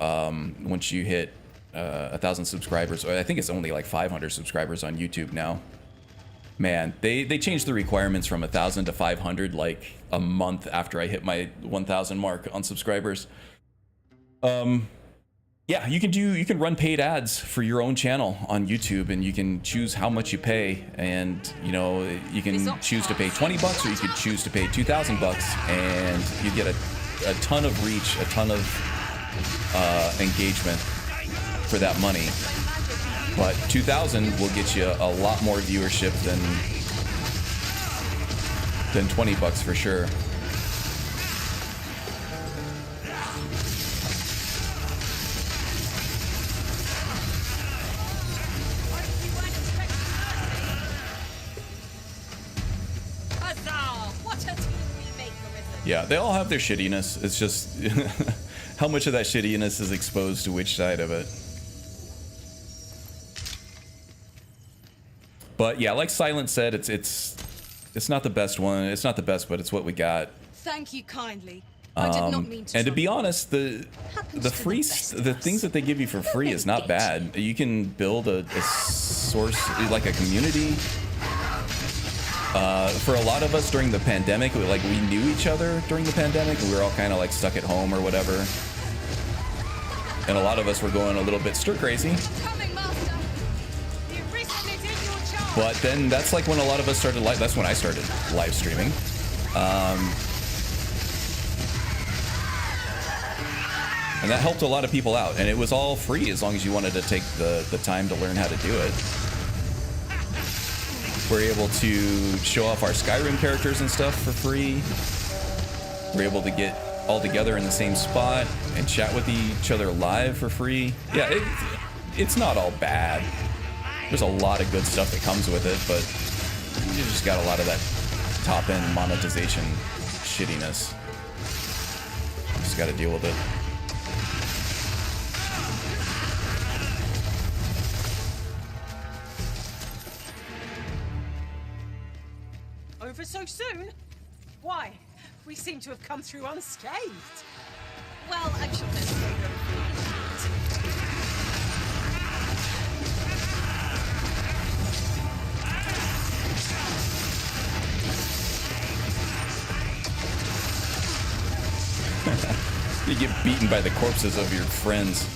once you hit 1,000 subscribers. Or I think it's only like 500 subscribers on YouTube now. Man, they changed the requirements from 1,000 to 500 like a month after I hit my 1,000 mark on subscribers. Yeah, you can run paid ads for your own channel on YouTube, and you can choose how much you pay, and you know, you can choose to pay 20 bucks or you could choose to pay 2,000 bucks, and you get a ton of reach, a ton of engagement for that money. But 2,000 will get you a lot more viewership than 20 bucks for sure. Yeah, they all have their shittiness. It's just how much of that shittiness is exposed to which side of it. But yeah, like Silent said, it's not the best one. It's not the best, but it's what we got. Thank you kindly. I did not mean to. And to be honest, the things that they give you for free is not bad. You can build a source, like a community. For a lot of us during the pandemic, we knew each other during the pandemic, and we were all kind of like stuck at home or whatever. And a lot of us were going a little bit stir crazy. But then that's like when a lot of us started that's when I started live streaming. And that helped a lot of people out, and it was all free as long as you wanted to take the time to learn how to do it. We're able to show off our Skyrim characters and stuff for free. We're able to get all together in the same spot and chat with each other live for free. Yeah, it's not all bad. There's a lot of good stuff that comes with it, but you just got a lot of that top-end monetization shittiness. Just got to deal with it. Over so soon? Why? We seem to have come through unscathed. Well, I'm sure there's a program for you. You get beaten by the corpses of your friends.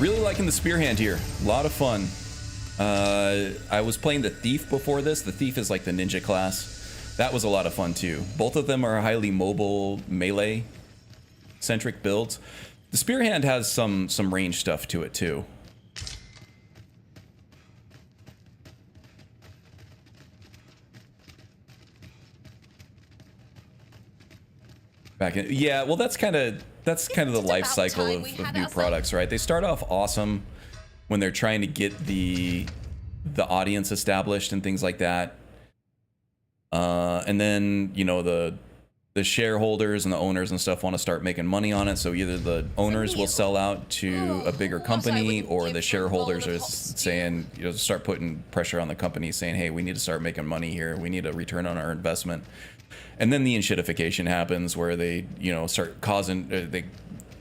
Really liking the Spearhand here. A lot of fun. I was playing the Thief before this. The Thief is like the ninja class. That was a lot of fun too. Both of them are highly mobile, melee-centric builds. The Spearhand has some range stuff to it too. Yeah, well, that's kind of the life cycle of new products, right? They start off awesome when they're trying to get the audience established and things like that, and then you know the shareholders and the owners and stuff want to start making money on it. So either the owners will sell out to a bigger company, or the shareholders are saying, you know, start putting pressure on the company, saying, hey, we need to start making money here. We need a return on our investment. And then the enshittification happens, where they, you know, start they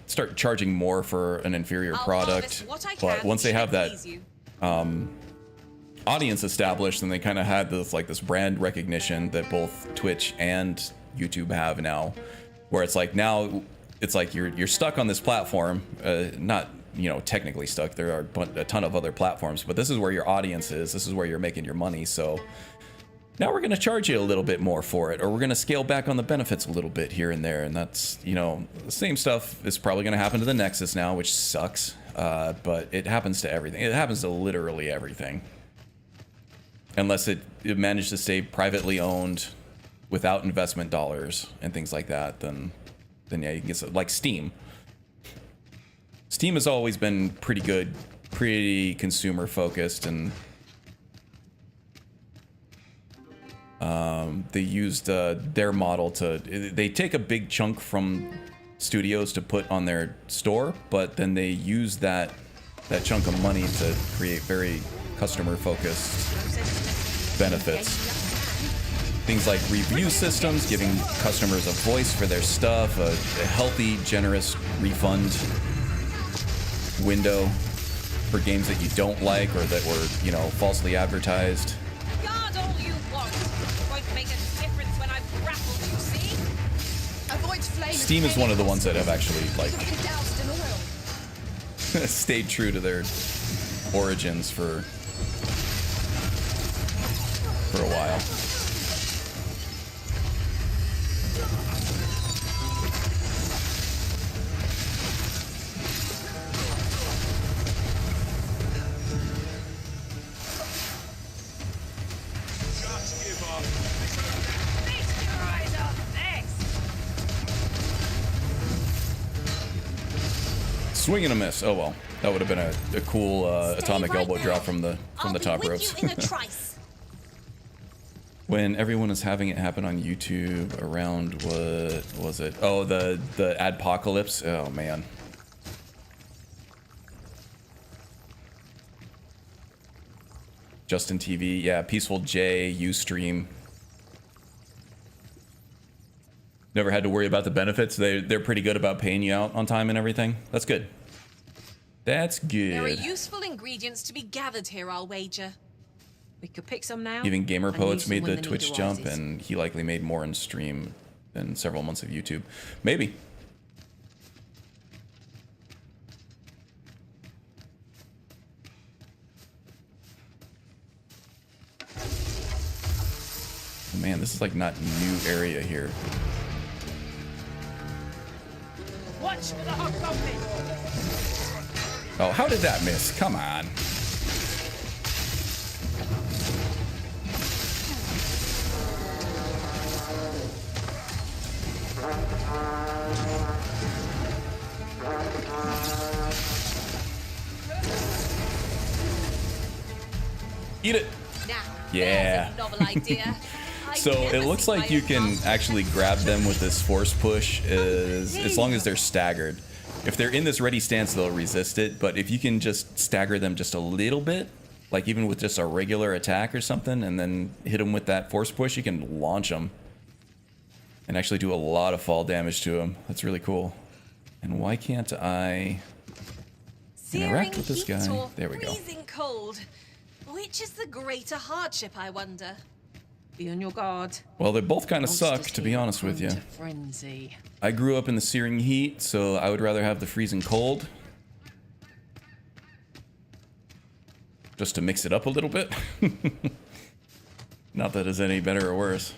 start charging more for an inferior product. But once they have that audience established, then they kind of had this brand recognition that both Twitch and YouTube have now, where it's like now it's like you're stuck on this platform. Not, you know, technically stuck. There are a ton of other platforms, but this is where your audience is. This is where you're making your money. So now we're going to charge you a little bit more for it, or we're going to scale back on the benefits a little bit here and there. And that's, you know, the same stuff is probably going to happen to the Nexus now, which sucks. But it happens to everything. It happens to literally everything. Unless it managed to stay privately owned without investment dollars and things like that, then yeah, you can get like Steam. Steam has always been pretty good, pretty consumer focused, and they used their model they take a big chunk from studios to put on their store, but then they use that chunk of money to create very customer focused benefits. Things like review systems, giving customers a voice for their stuff, a healthy, generous refund window for games that you don't like or that were, you know, falsely advertised. Guard all you want. It won't make a difference when I've grappled, you see? Avoid flame. Steam is one of the ones that have actually, like, stayed true to their origins for a while. Swing and a miss. Oh well, that would have been a cool atomic elbow drop from the top ropes. When everyone is having it happen on YouTube around, what was it? Oh, the adpocalypse. Oh man. Justin TV, yeah, Peaceful J, Ustream. Never had to worry about the benefits. They're pretty good about paying you out on time and everything. That's good. That's good. There are useful ingredients to be gathered here, I'll wager. We could pick some now. Even Gamer Poets made the Twitch jump, and he likely made more in stream than several months of YouTube. Maybe. Man, this is like not new area here. Watch for the hobgoblin. Oh, how did that miss? Come on. Eat it. Yeah. Novel idea. So it looks like you can actually grab them with this force push as long as they're staggered. If they're in this ready stance, they'll resist it. But if you can just stagger them just a little bit, like even with just a regular attack or something, and then hit them with that force push, you can launch them and actually do a lot of fall damage to them. That's really cool. And why can't I interact with this guy? There we go. Freezing cold. Which is the greater hardship, I wonder? Be on your guard. Well, they both kind of suck, to be honest with you. Frenzy. I grew up in the searing heat, so I would rather have the freezing cold. just to mix it up a little bit. Not that it's any better or worse.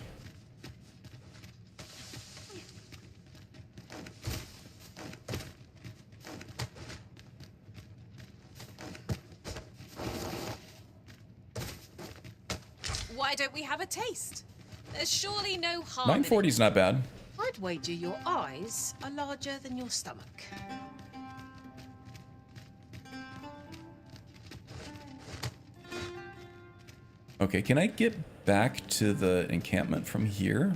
Why don't we have a taste? There's surely no harm. 940 is not bad. I'd wager your eyes are larger than your stomach. Okay, can I get back to the encampment from here?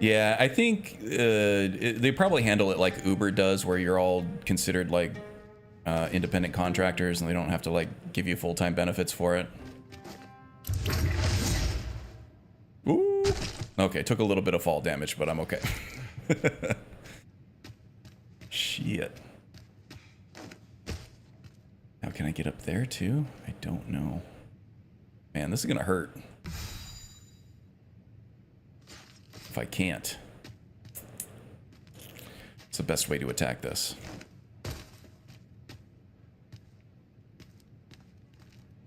Yeah, I think they probably handle it like Uber does, where you're all considered like independent contractors and they don't have to like give you full-time benefits for it. Ooh. Okay, took a little bit of fall damage, but I'm okay. Shit. How can I get up there too? I don't know. Man, this is gonna hurt. If I can't. It's the best way to attack this.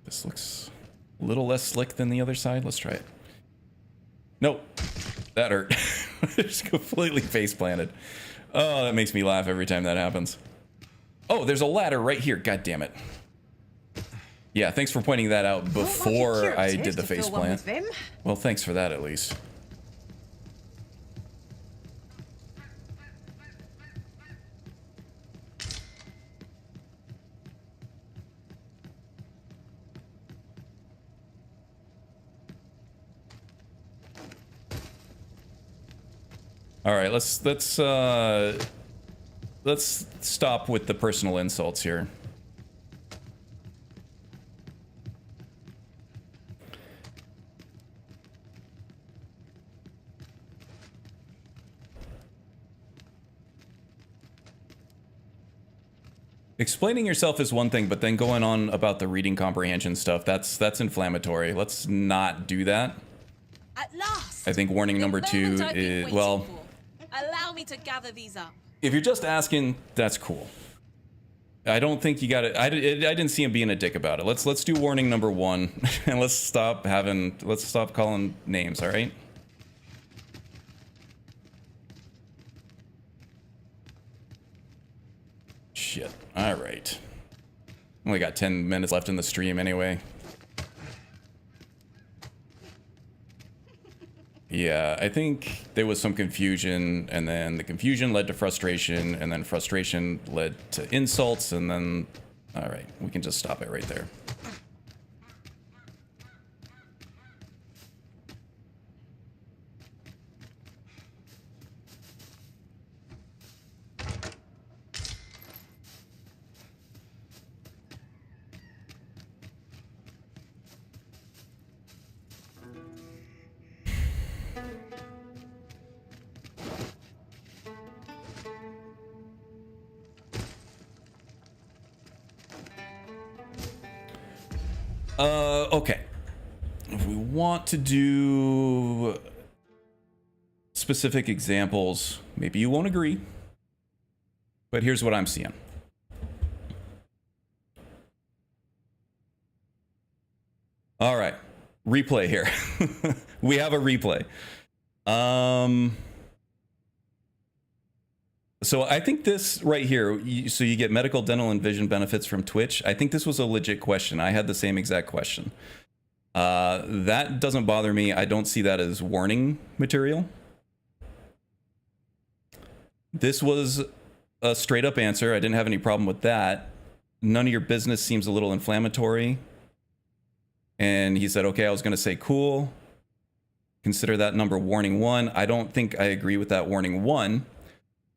This looks a little less slick than the other side. Let's try it. Nope. That hurt. Just completely face planted. Oh, that makes me laugh every time that happens. Oh, there's a ladder right here. God damn it. Yeah, thanks for pointing that out before I did the face plant. Well, thanks for that at least. All right, let's stop with the personal insults here. Explaining yourself is one thing, but then going on about the reading comprehension stuff, that's inflammatory. Let's not do that. At last. I think warning number 2 is, well, allow me to gather these up. if you're just asking, that's cool. I don't think you got it. I didn't see him being a dick about it. Let's do warning number 1 and let's stop calling names, all right? Shit. All right. Only got 10 minutes left in the stream anyway. Yeah, I think there was some confusion, and then the confusion led to frustration, and then frustration led to insults, and then... All right, we can just stop it right there. Okay. If we want to do specific examples, maybe you won't agree, but here's what I'm seeing. All right, replay here. We have a replay. So I think this right here, so you get medical, dental, and vision benefits from Twitch. I think this was a legit question. I had the same exact question. That doesn't bother me. I don't see that as warning material. This was a straight up answer. I didn't have any problem with that. None of your business seems a little inflammatory. And he said, okay, I was going to say cool. Consider that number warning 1. I don't think I agree with that warning 1.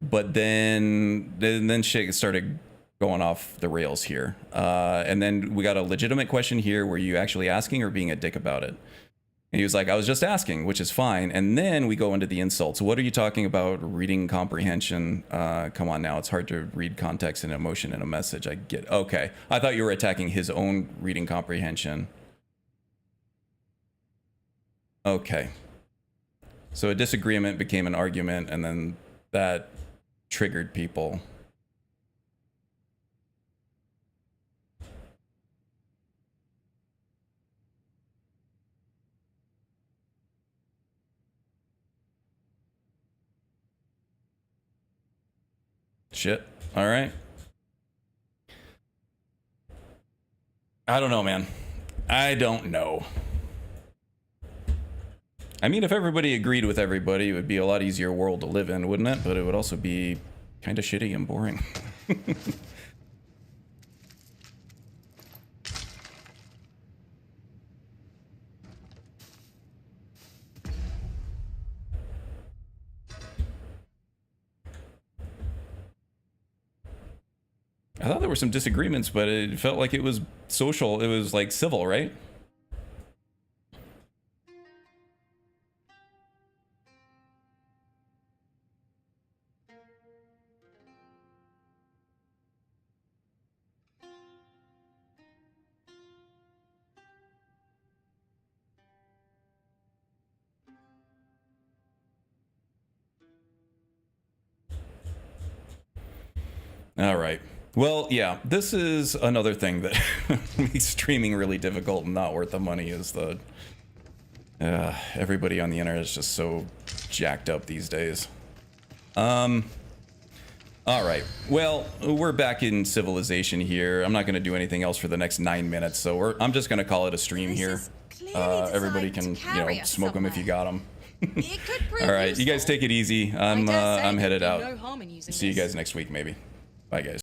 But then shit started going off the rails here. And then we got a legitimate question here. Were you actually asking or being a dick about it? And he was like, I was just asking, which is fine. And then we go into the insults. What are you talking about? Reading comprehension? Come on now. It's hard to read context and emotion in a message. I get, okay. I thought you were attacking his own reading comprehension. Okay. So a disagreement became an argument, and then that triggered people. Shit. All right. I don't know, man. I don't know. I mean, if everybody agreed with everybody, it would be a lot easier world to live in, wouldn't it? But it would also be kind of shitty and boring. I thought there were some disagreements, but it felt like it was social. It was like civil, right? All right. Well, yeah, this is another thing that makes streaming really difficult and not worth the money is the... everybody on the internet is just so jacked up these days. All right. Well, we're back in civilization here. I'm not going to do anything else for the next 9 minutes, so I'm just going to call it a stream here. Everybody can, smoke them if you got them. All right, you guys take it easy. I'm headed out. See you guys next week, maybe. Bye, guys.